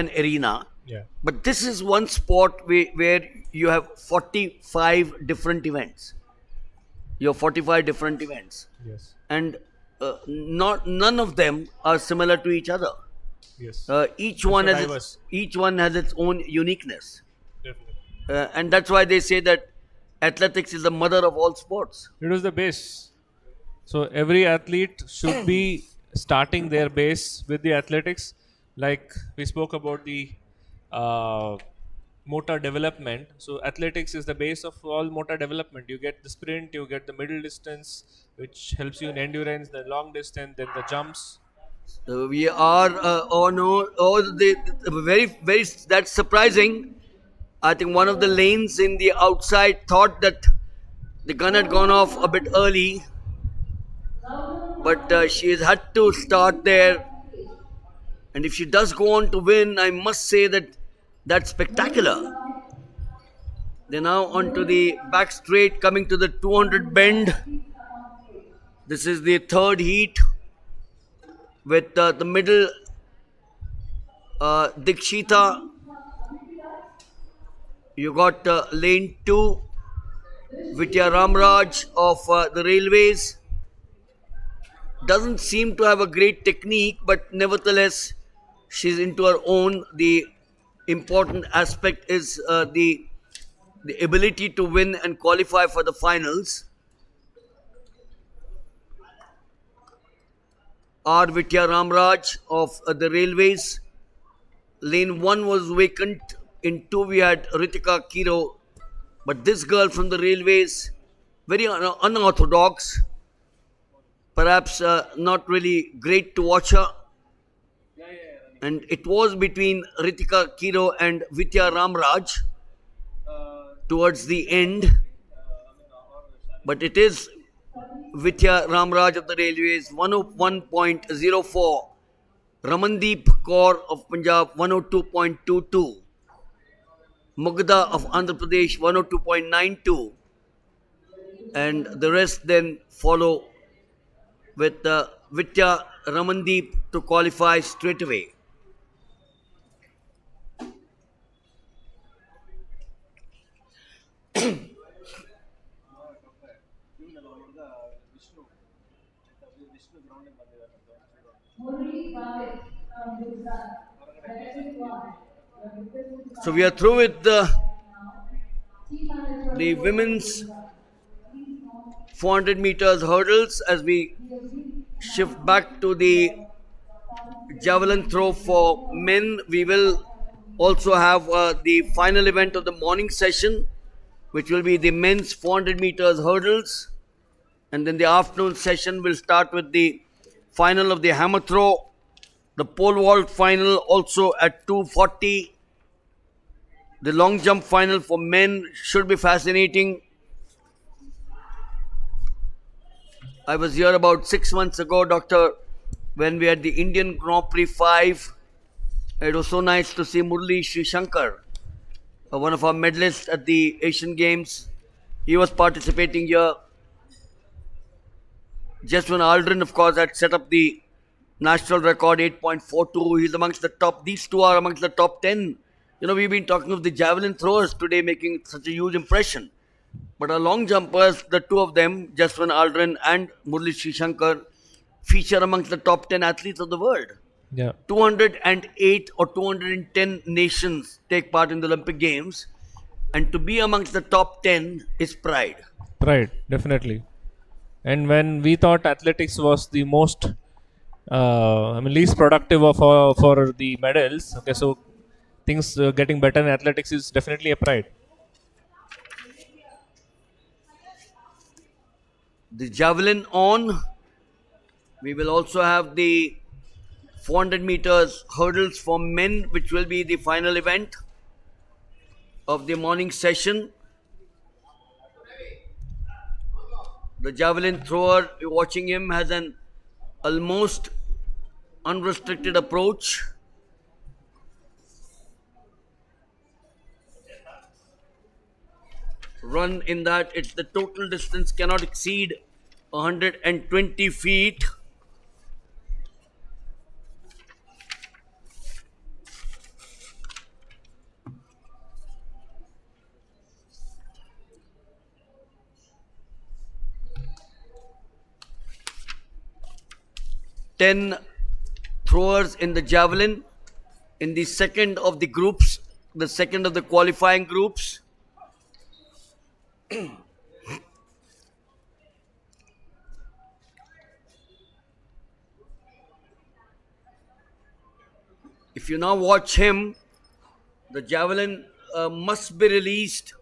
an arena, Yeah. but this is one sport where you have 45 different events. You have 45 different events, Yes. and not none of them are similar to each other. Yes. Each That's one so has diverse. each one has its own uniqueness, Definitely. and that's why they say that athletics is the mother of all sports. It was the base. So every athlete should be starting their base with the athletics. Like we spoke about the uh, motor development. So athletics is the base of all motor development. You get the sprint, you get the middle distance, which helps you in endurance, the long distance, then the jumps. We are, oh no, oh, very, very, that's surprising. I think one of the lanes in the outside thought that the gun had gone off a bit early, but she has had to start there. And if she does go on to win, I must say that that's spectacular. They're now onto the back straight, coming to the 200 bend. This is the third heat with the middle Dikshita. You got lane 2, Vidya Ramraj of the Railways. Doesn't seem to have a great technique, but nevertheless, she's into her own. The important aspect is the ability to win and qualify for the finals. R. Vidya Ramraj of the Railways. Lane 1 was vacant. In 2, we had Ritika Kiro. But this girl from the Railways, very unorthodox, perhaps not really great to watch her. And it was between Ritika Kiro and Vidya Ramraj towards the end. But it is Vidya Ramraj of the Railways, 101.04. Ramandeep Kaur of Punjab, 102.22. Mugdha of Andhra Pradesh, 102.92. And the rest then follow with Vidya Ramandeep to qualify straight away. So we are through with the women's 400 meters hurdles as we shift back to the javelin throw for men. We will also have the final event of the morning session, which will be the men's 400 meters hurdles. And then the afternoon session will start with the final of the hammer throw, the pole vault final also at 240. The long jump final for men should be fascinating. I was here about 6 months ago, Doctor, when we had the Indian Grand Prix 5. It was so nice to see Murli Sri Shankar, one of our medalists at the Asian Games. He was participating here. Jaswin Aldrin, of course, had set up the national record 8.42. He's amongst the top. These two are amongst the top 10. You know, we've been talking of the javelin throwers today making such a huge impression. But our long jumpers, the two of them, Jaswin Aldrin and Murli Sri Shankar, feature amongst the top 10 athletes of the world. Yeah. 208 or 210 nations take part in the Olympic Games. And to be amongst the top 10 is pride. Pride, definitely. And when we thought athletics was the most, least productive of for the medals, okay, so things getting better in athletics is definitely a pride. The javelin on. We will also have the 400 meters hurdles for men, which will be the final event. of the morning session. The javelin thrower, watching him, has an almost unrestricted approach. Run in that it's the total distance cannot exceed 120 feet. Ten throwers in the javelin in the second of the groups, the second of the qualifying groups. If you now watch him, the javelin must be released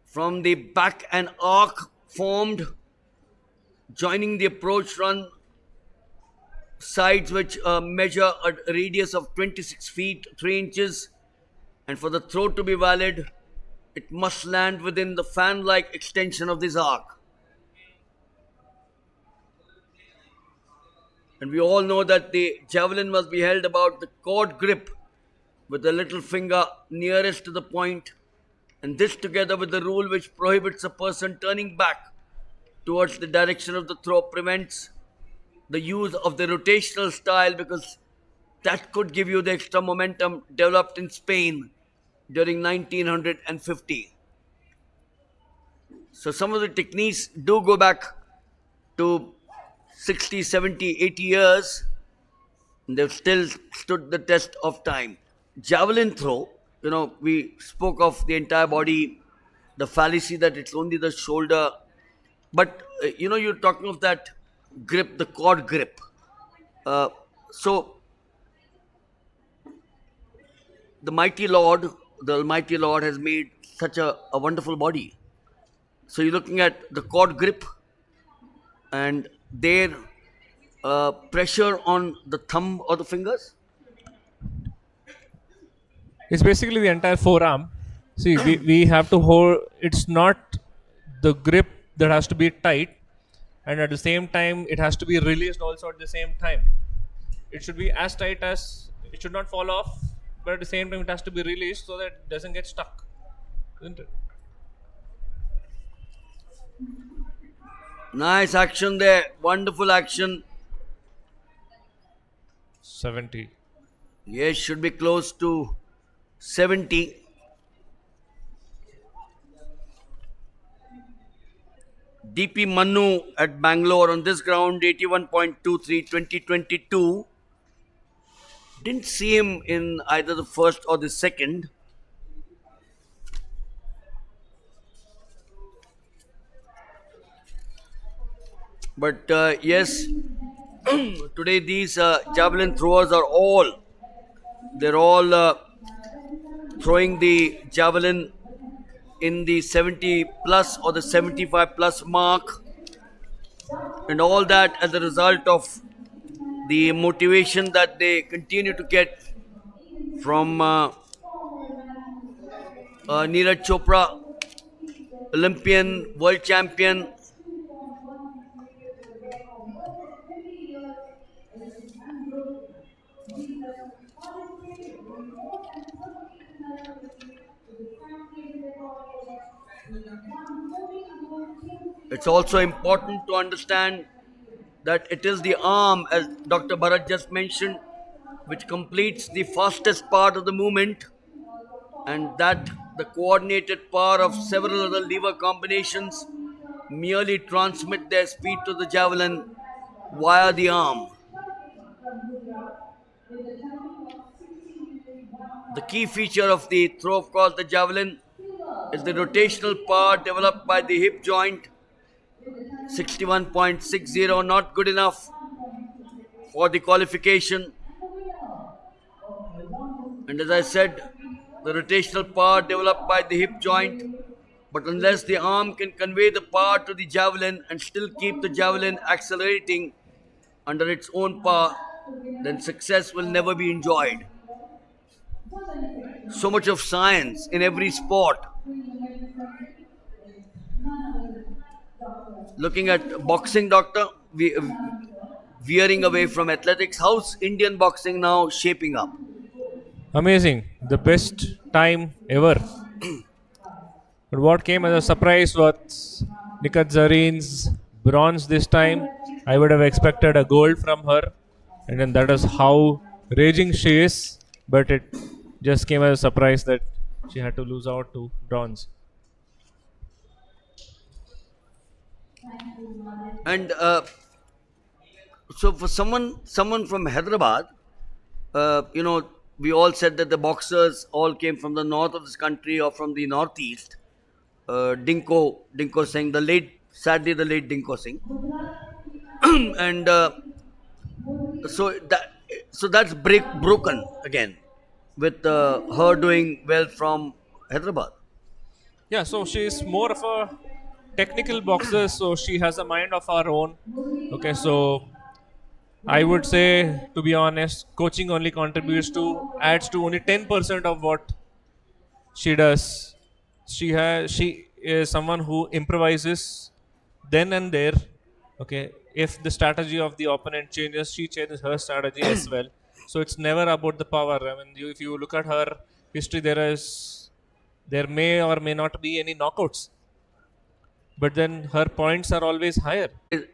from the back and arc formed, joining the approach run sides, which measure a radius of 26 feet 3 inches. And for the throw to be valid, it must land within the fan like extension of this arc. And we all know that the javelin must be held about the cord grip with the little finger nearest to the point, and this together with the rule which prohibits a person turning back towards the direction of the throw prevents the use of the rotational style, because that could give you the extra momentum developed in Spain during 1950. So some of the techniques do go back to 60, 70, 80 years, and they've still stood the test of time. Javelin throw, we spoke of the entire body, the fallacy that it's only the shoulder, but you're talking of that grip, the cord grip. So the Almighty Lord has made such a wonderful body. So you're looking at the cord grip and their pressure on the thumb or the fingers. It's basically the entire forearm. See, we have to hold. It's not the grip that has to be tight, and at the same time, it has to be released also at the same time. It should be as tight as it should not fall off, but at the same time, it has to be released so that it doesn't get stuck, isn't it? Nice action there. Wonderful action. 70. Yes, should be close to 70. DP Manu at Bangalore on this ground, 81.23, 2022. Didn't see him in either the first or the second. But yes, today these javelin throwers are they're all throwing the javelin in the 70 plus or the 75 plus mark, and all that as a result of the motivation that they continue to get from Neeraj Chopra, Olympian, world champion. It's also important to understand that it is the arm, as Dr. Bharat just mentioned, which completes the fastest part of the movement, and that the coordinated power of several other lever combinations merely transmit their speed to the javelin via the arm. The key feature of the throw, of course, the javelin, is the rotational power developed by the hip joint. 61.60, not good enough for the qualification. And as I said, the rotational power developed by the hip joint, but unless the arm can convey the power to the javelin and still keep the javelin accelerating under its own power, then success will never be enjoyed. so much of science in every sport. Looking at boxing, doctor, veering away from athletics. How's Indian boxing now shaping up? Amazing. The best time ever. But what came as a surprise was Nikat Zarin's bronze this time. I would have expected a gold from her, and then that is how raging she is. But it just came as a surprise that she had to lose out to bronze. And so for someone from Hyderabad, we all said that the boxers all came from the north of this country or from the northeast. Dinko Singh, sadly the late Dinko Singh, and so that that's broken again with her doing well from Hyderabad. Yeah, so she is more of a technical boxer, so she has a mind of her own. Okay, so I would say, to be honest, coaching only adds to only 10% of what she does. She is someone who improvises then and there. Okay, if the strategy of the opponent changes, she changes her strategy as well. So it's never about the power. I mean, if you look at her history, there may or may not be any knockouts, but then her points are always higher.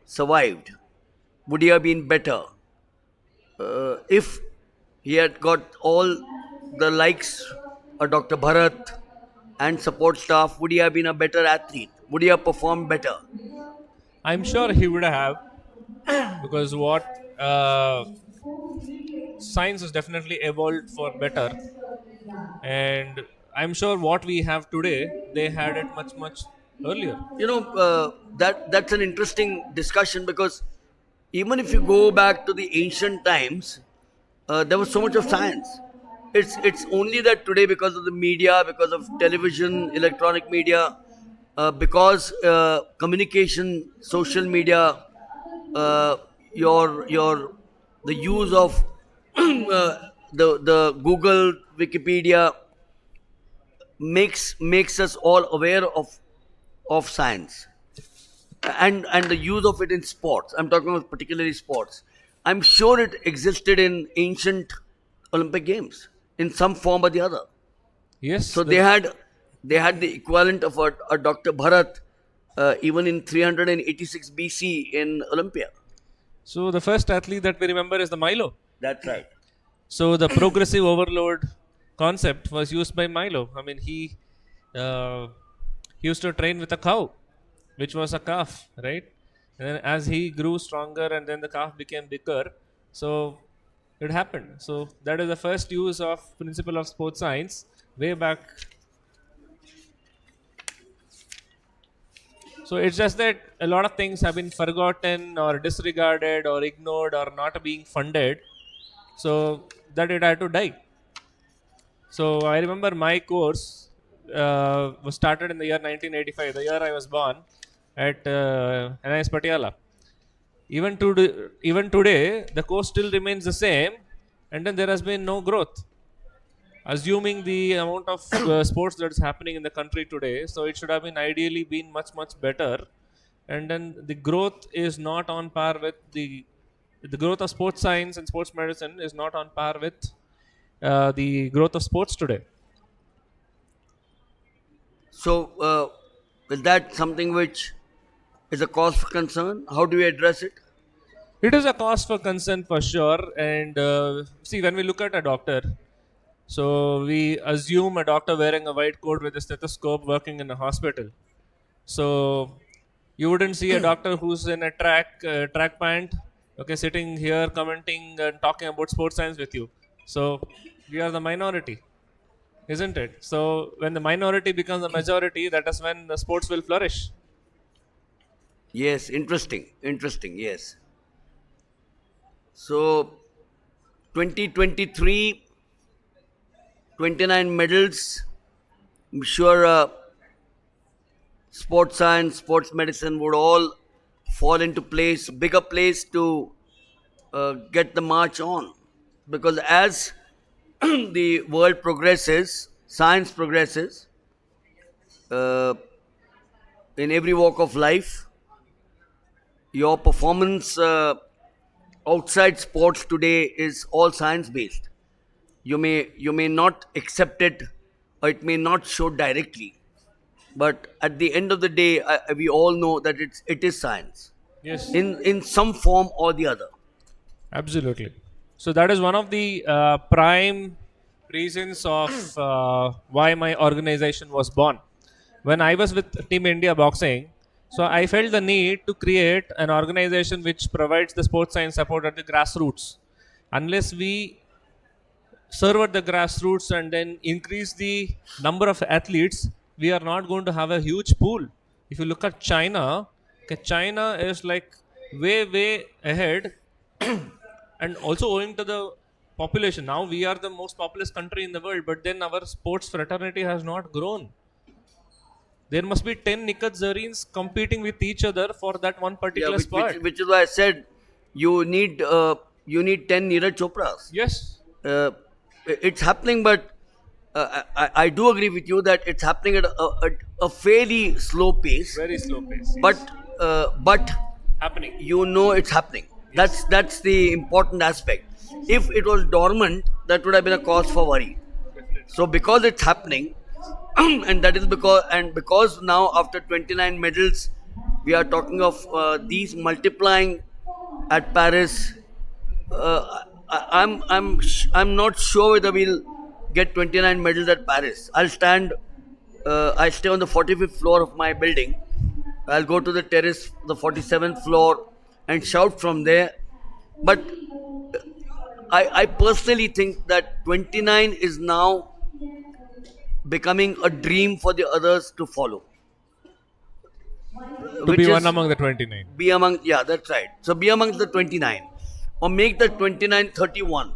Survived. Would he have been better if he had got all the likes of Dr. Bharat and support staff? Would he have been a better athlete? Would he have performed better? I'm sure he would have, because what science has definitely evolved for better, and I'm sure what we have today they had it much earlier. That's an interesting discussion, because even if you go back to the ancient times, there was so much of science. It's only that today, because of the media, because of television, electronic media, because communication, social media, your the use of the Google, Wikipedia makes us all aware of science, and the use of it in sports. I'm talking about particularly sports. I'm sure it existed in ancient Olympic Games in some form or the other. Yes, So they had the equivalent of a Dr. Bharat even in 386 BC in Olympia. so the first athlete that we remember is the Milo. That's right. So the progressive overload concept was used by Milo. I mean, uh, he used to train with a cow, which was a calf, right? And then as he grew stronger, and then the calf became bigger, so it happened. So that is the first use of principle of sports science way back. So it's just that a lot of things have been forgotten or disregarded or ignored or not being funded, so that it had to die. So I remember my course was started in the year 1985, the year I was born, at NIS Patiala. Even today, the course still remains the same, and then there has been no growth. Assuming the amount of sports that's happening in the country today, so it should have been ideally been much better, and then the growth is not on par with the growth of sports science and sports medicine is not on par with the growth of sports today. So is that something which is a cause for concern? How do we address it? It is a cause for concern for sure. And see, when we look at a doctor, so we assume a doctor wearing a white coat with a stethoscope working in a hospital. So you wouldn't see a doctor who's in a track pant, okay, sitting here commenting and talking about sports science with you. So we are the minority, isn't it? So when the minority becomes the majority, that is when the sports will flourish. Yes, interesting. Yes. So 2023, 29 medals. I'm sure sports science, sports medicine would all fall into place, bigger place to get the march on. Because as the world progresses, science progresses uh, in every walk of life. Your performance outside sports today is all science based. You may not accept it, or it may not show directly, but at the end of the day, we all know that it is science Yes. in some form or the other. Absolutely. So that is one of the prime reasons of why my organization was born. When I was with Team India Boxing, so I felt the need to create an organization which provides the sports science support at the grassroots. Unless we serve at the grassroots and then increase the number of athletes, we are not going to have a huge pool. If you look at China, okay, China is like way ahead, and also owing to the population. Now we are the most populous country in the world, but then our sports fraternity has not grown. There must be 10 Nikat Zarins competing with each other for that one Yeah, particular which, which, spot. which is why I said you need 10 Neeraj Chopras. Yes, uh, it's happening, but I do agree with you that it's happening at a fairly slow pace. very slow pace. But Yes. but Happening. it's happening. That's the important aspect. If it was dormant, that would have been a cause for worry. So because it's happening, and that is because now after 29 medals, we are talking of these multiplying at Paris. I'm not sure whether we'll get 29 medals at Paris. I stay on the 45th floor of my building. I'll go to the terrace, the 47th floor, and shout from there. But I personally think that 29 is now becoming a dream for the others to follow. To be Which one is among the 29. be among, yeah, that's right. So be amongst the 29, or make the 29 31.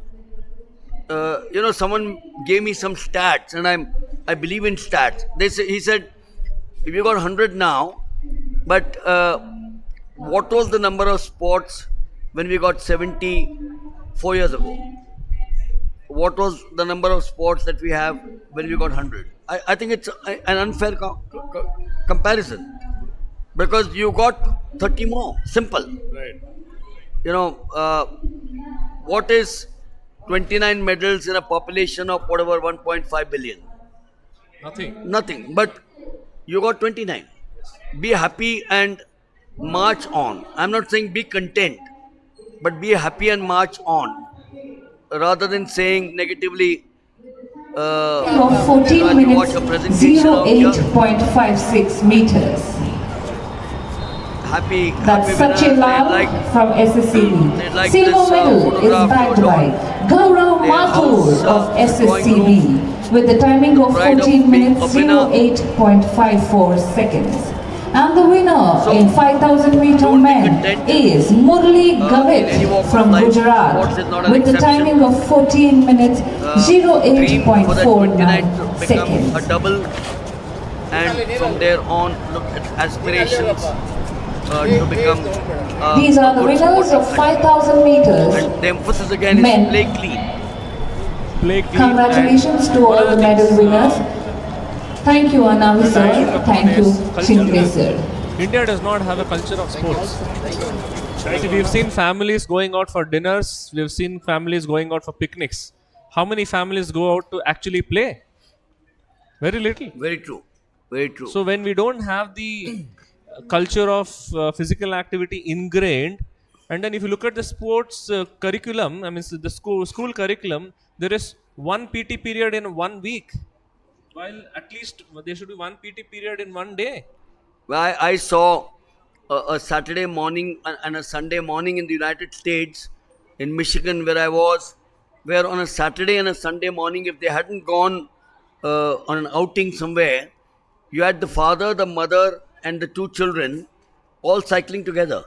Someone gave me some stats, and I believe in stats. He said, if you got 100 now, but what was the number of sports when we got 70 4 years ago? What was the number of sports that we have when we got 100? I think it's an unfair comparison, because you got 30 more. Simple. Right. What is 29 medals in a population of whatever 1.5 billion? Nothing. Nothing. But you got 29. Be happy and march on. I'm not saying be content, but be happy and march on, rather than saying negatively. Of 14 As we watch a minutes, presentation out here, 08.56 meters. happy That's winners. Sachin They Lal like from SSCB. they like Silver this, medal is photograph backed showed by off. Gaurav Their Mathur house, of drawing SSCB with the timing of pride of 14 being minutes a winner. 08.54 seconds. And the winner So, in 5,000 meter don't be men content. is Murli In any Gavit walk of from life, sports is Gujarat not an with the exception. timing of 14 minutes Dream for that 29 to 08.49 become a seconds. double, and from there on look at aspirations to become These are a the good winners sporting of man. 5,000 meters. And the emphasis again Men. is play clean. Play clean. Congratulations and to one all of the medal things, winners. Thank you, Anavi that I should sir. upon Thank you, is culture. Shindle sir. India does not have a culture of sports. Right? We've seen families going out for dinners. We've seen families going out for picnics. How many families go out to actually play? Very little. Very true. Very true. So when we don't have the culture of physical activity ingrained, and then if you look at the sports curriculum, I mean the school curriculum, there is one PT period in 1 week, while at least there should be one PT period in 1 day. I saw a Saturday morning and a Sunday morning in the United States, in Michigan, where I was, where on a Saturday and a Sunday morning, if they hadn't gone on an outing somewhere, you had the father, the mother, and the two children all cycling together.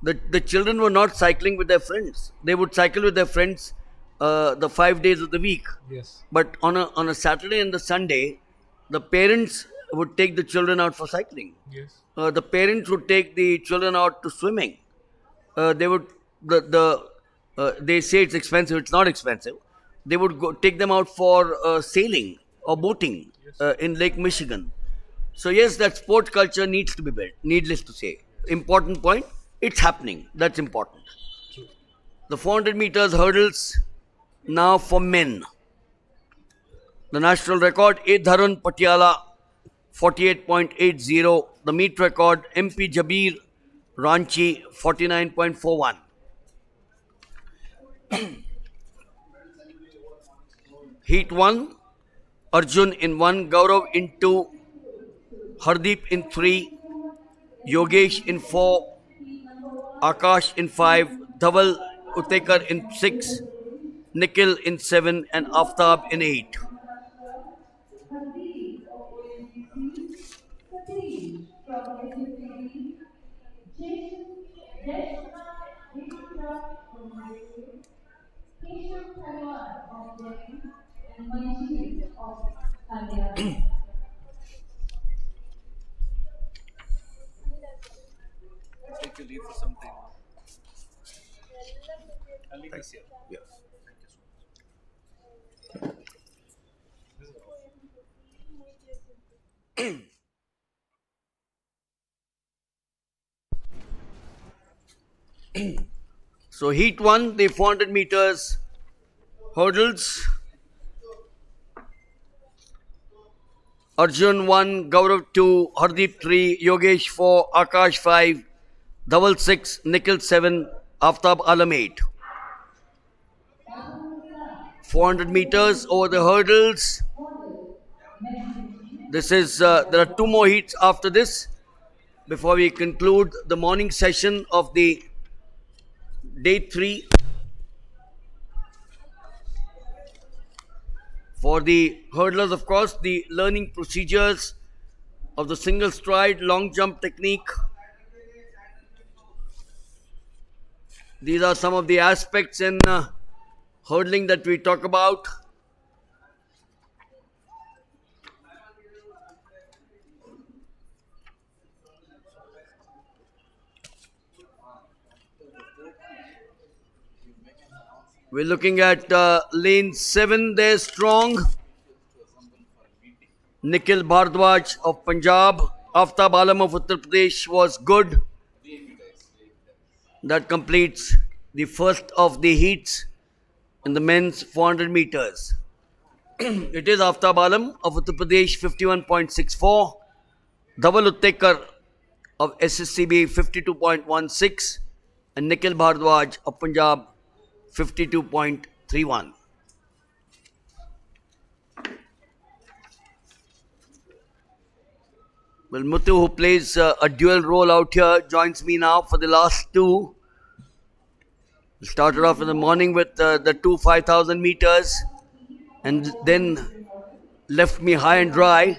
The children were not cycling with their friends. They would cycle with their friends the 5 days of the week. Yes. But on a Saturday and the Sunday, the parents would take the children out for cycling. Yes. The parents would take the children out to swimming. They would they say it's expensive. It's not expensive, they would go take them out for sailing or boating in Lake Michigan. So yes, that sport culture needs to be built. Needless to say, important point. It's happening. That's important. The 400 meters hurdles now for men. The national record, A. Dharun Patiala, 48.80. The meet record, MP Jabir Ranchi, 49.41. Heat 1, Arjun in 1, Gaurav in 2, Hardeep in 3, Yogesh in 4, Akash in 5, Dhaval Utekar in 6, Nikhil in 7, and Aftab in 8. Hardeep of ONGC, Satish from HSCB, Jeshna Himatra from Railway, Keshav Taiwan of Delhi, and Manjeet of Kalyani. Take your leave for something. Yeah. So heat 1, the 400 meters hurdles. Arjun 1, Gaurav 2, Hardeep 3, Yogesh 4, Akash 5, Dhaval 6, Nikhil 7, Aftab Alam 8. 400 meters over the hurdles. This is there are two more heats after this before we conclude the morning session of the day 3. For the hurdlers, of course, the learning procedures of the single stride long jump technique. These are some of the aspects in hurdling that we talk about. We're looking at lane 7 there, strong. Nikhil Bhardwaj of Punjab. Aftab Alam of Uttar Pradesh was good. That completes the first of the heats in the men's 400 meters. It is Aftab Alam of Uttar Pradesh, 51.64. Dhaval Uttekar of SSCB, 52.16. And Nikhil Bhardwaj of Punjab, 52.31. Well, Muthu, who plays a dual role out here, joins me now for the last two. We started off in the morning with the two 5,000 meters and then left me high and dry.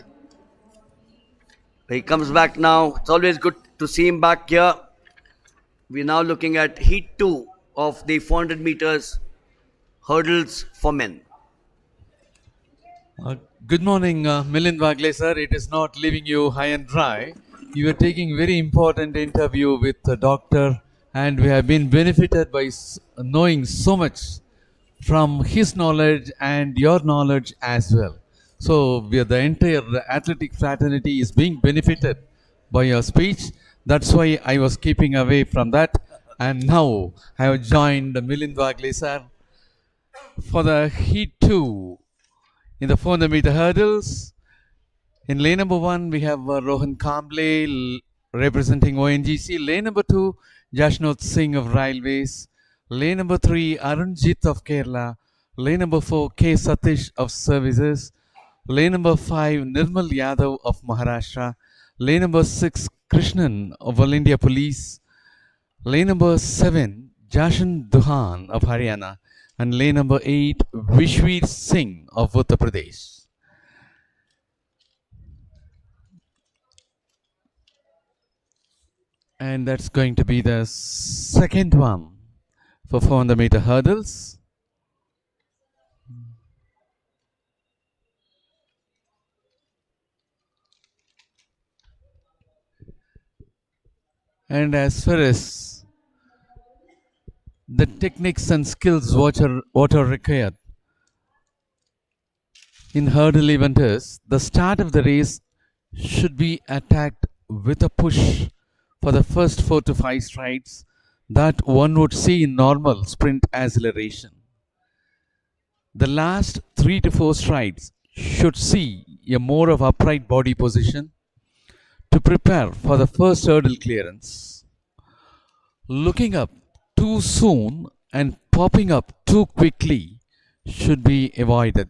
He comes back now. It's always good to see him back here. We're now looking at heat 2 of the 400 meters hurdles for men. Good morning, Milind Wagle sir. It is not leaving you high and dry. You are taking very important interview with the doctor, and we have been benefited by knowing so much from his knowledge and your knowledge as well. So the entire athletic fraternity is being benefited by your speech. That's why I was keeping away from that. And now I have joined Milind Wagle sir for the heat 2 in the 400 meter hurdles. In lane number 1, we have Rohan Kamble representing ONGC. Lane number 2, Jashnot Singh of Railways. Lane number 3, Arunjit of Kerala. Lane number 4, K. Satish of Services. Lane number 5, Nirmal Yadav of Maharashtra. Lane number 6, Krishnan of All India Police. Lane number 7, Jashan Duhan of Haryana. And lane number 8, Vishweer Singh of Uttar Pradesh. And that's going to be the second one for 400 meter hurdles. And as far as the techniques and skills what are required in hurdle event is the start of the race should be attacked with a push for the first 4 to 5 strides that one would see in normal sprint acceleration. The last 3 to 4 strides should see a more of upright body position to prepare for the first hurdle clearance. Looking up too soon and popping up too quickly should be avoided.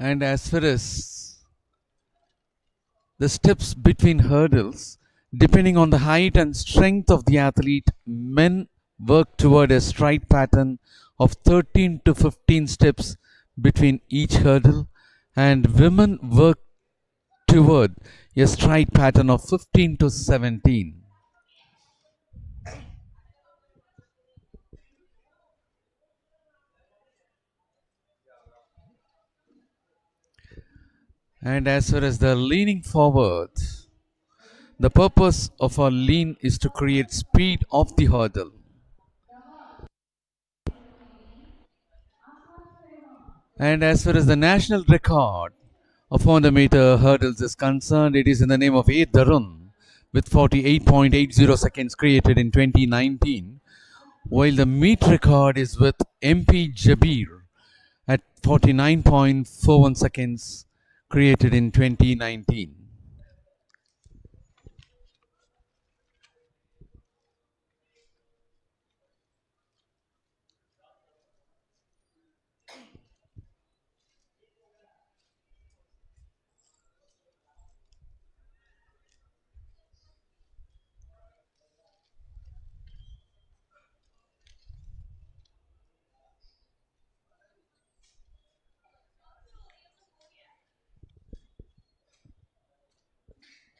And as far as the steps between hurdles, depending on the height and strength of the athlete, men work toward a stride pattern of 13 to 15 steps between each hurdle, and women work toward a stride pattern of 15 to 17. And as far as the leaning forward, the purpose of our lean is to create speed of the hurdle. And as far as the national record of 400 meter hurdles is concerned, it is in the name of A. Darun with 48.80 seconds created in 2019, while the meet record is with MP Jabir at 49.41 seconds created in 2019.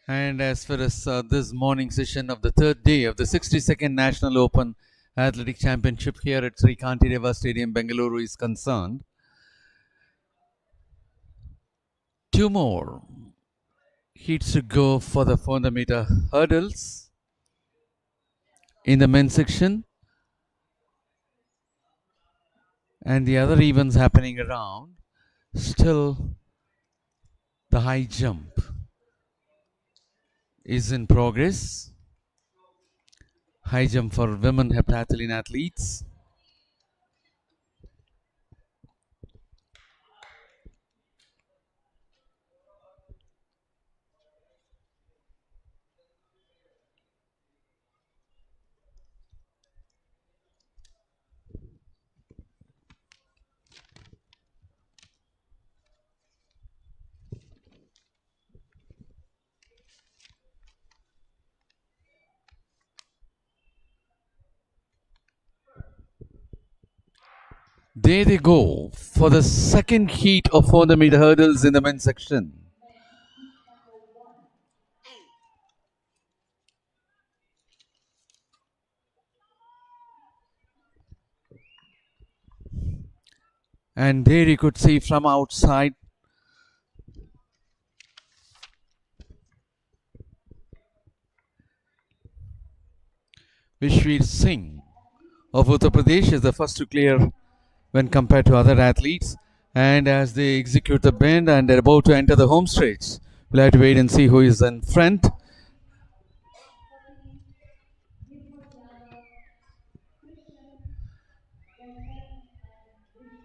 And as far as this morning session of the third day of the 62nd National Open Athletic Championship here at Sri Kantideva Stadium, Bengaluru is concerned, two more heats to go for the 400 meter hurdles in the men's section, and the other events happening around. Still, the high jump is in progress. High jump for women heptathlon athletes. There they go for the second heat of 400 meter hurdles in the men's section. And there you could see from outside Vishweer Singh of Uttar Pradesh is the first to clear when compared to other athletes. And as they execute the bend and they're about to enter the home stretch, we'll have to wait and see who is in front.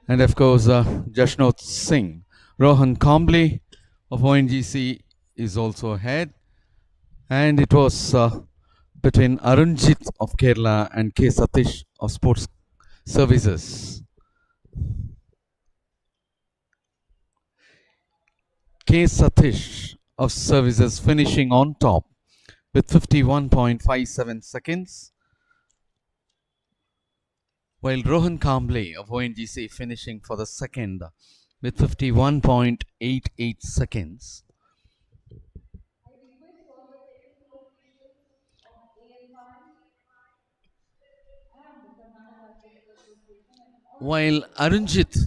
And of course, Jashnot Singh. Rohan Kambli of ONGC is also ahead. And it was between Arunjit of Kerala and K. Satish of Sports Services. K. Satish of Services finishing on top with 51.57 seconds, while Rohan Kambli of ONGC finishing for the second with 51.88 seconds. While Arunjit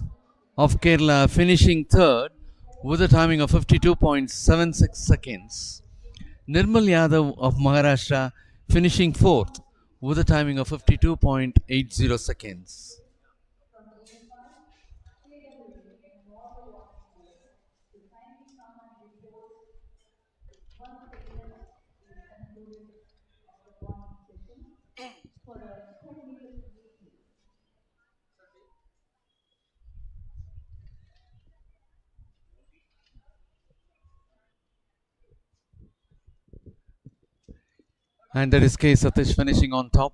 of Kerala finishing third with a timing of 52.76 seconds. Nirmal Yadav of Maharashtra finishing fourth with a timing of 52.80 seconds. And that is K. Satish finishing on top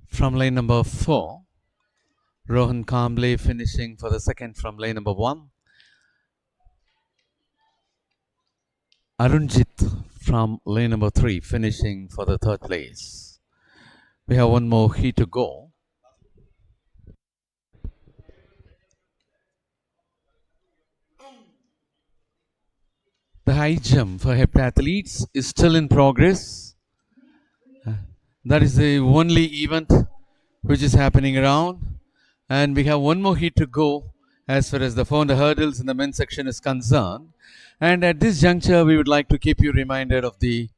from lane number 4. Rohan Kamble finishing for the second from lane number 1. Arunjit from lane number 3 finishing for the third place. We have one more heat to go. The high jump for heptathletes is still in progress. That is the only event which is happening around. And we have one more heat to go as far as the 400 hurdles in the men's section is concerned. And at this juncture, we would like to keep you reminded of the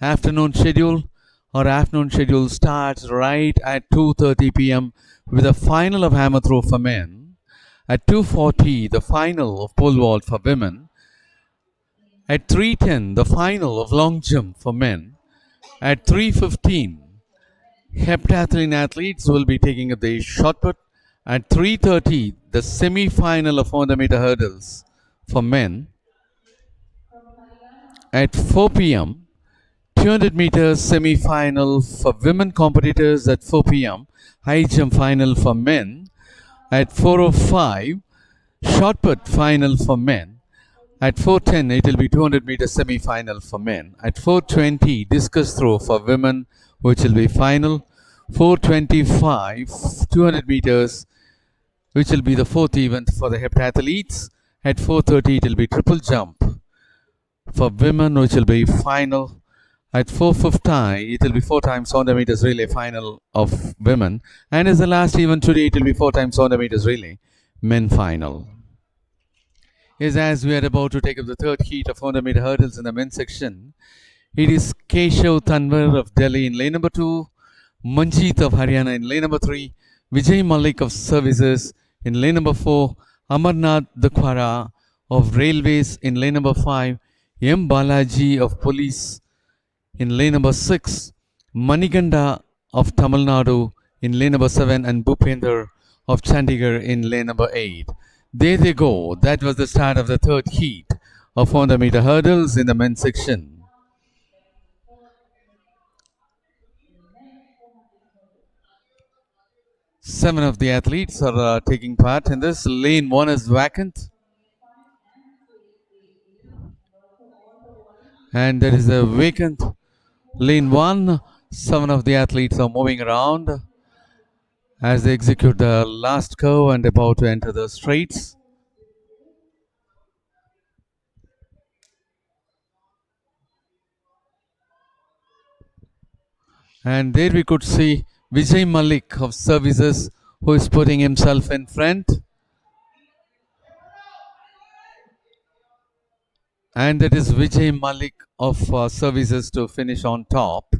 afternoon schedule. Our afternoon schedule starts right at 2:30 p.m. with a final of hammer throw for men. At 2:40, the final of pole vault for women. At 3:10, the final of long jump for men. At 3:15, heptathlon athletes will be taking up the shot put. At 3:30, the semi-final of 400 meter hurdles for men. At 4 p.m., 200 meters semi-final for women competitors at 4 p.m. High jump final for men. At 4:05, shot put final for men. At 4:10, it will be 200 meters semi-final for men. At 4:20, discus throw for women, which will be final. 4:25, 200 meters, which will be the fourth event for the heptathletes. At 4:30, it will be triple jump for women, which will be final. At 4:50, it will be 4 times 100 meters relay final of women. And as the last event today, it will be 4 times 100 meters relay men final. Is as we are about to take up the third heat of 400 meter hurdles in the men's section. It is Keshav Tanwar of Delhi in lane number 2, Manjeet of Haryana in lane number 3, Vijay Malik of Services in lane number 4, Amarnath Dukhwara of Railways in lane number 5, M. Balaji of Police in lane number 6, Maniganda of Tamil Nadu in lane number 7, and Bhupender of Chandigarh in lane number 8. There they go. That was the start of the third heat of 400 meter hurdles in the men's section. Seven of the athletes are taking part in this. Lane 1 is vacant. And there is a vacant lane 1. 7 of the athletes are moving around as they execute the last curve and about to enter the straights. And there we could see Vijay Malik of Services, who is putting himself in front. And that is Vijay Malik of Services to finish on top.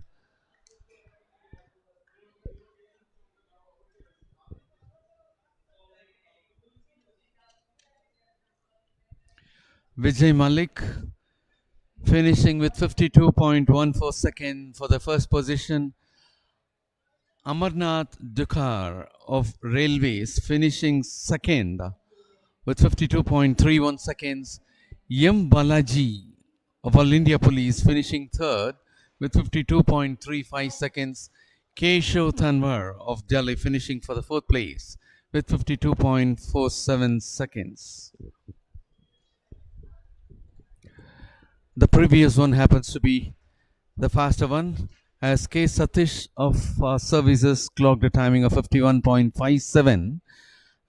Vijay Malik finishing with 52.14 seconds for the first position. Amarnath Dukhar of Railways finishing second with 52.31 seconds. M. Balaji of All India Police finishing third with 52.35 seconds. Keshav Tanwar of Delhi finishing for the fourth place with 52.47 seconds. The previous one happens to be the faster one, as K. Satish of Services clocked a timing of 51.57,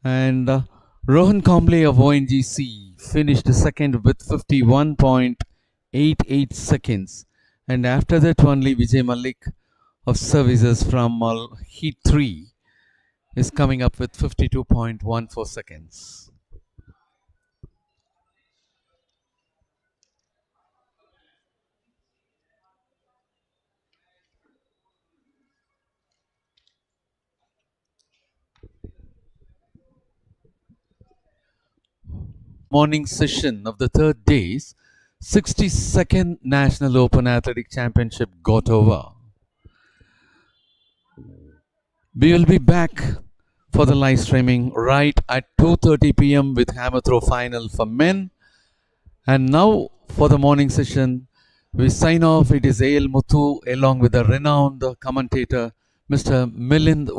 and Rohan Kamble of ONGC finished second with 51.88 seconds, and after that only Vijay Malik of Services from Heat 3 is coming up with 52.14 seconds. morning session of the third day's 62nd National Open Athletic Championship got over. We will be back for the live streaming right at 2:30 p.m. with hammer throw final for men. And now for the morning session, we sign off. It is A.L. Muthu along with the renowned commentator, Mr. Milind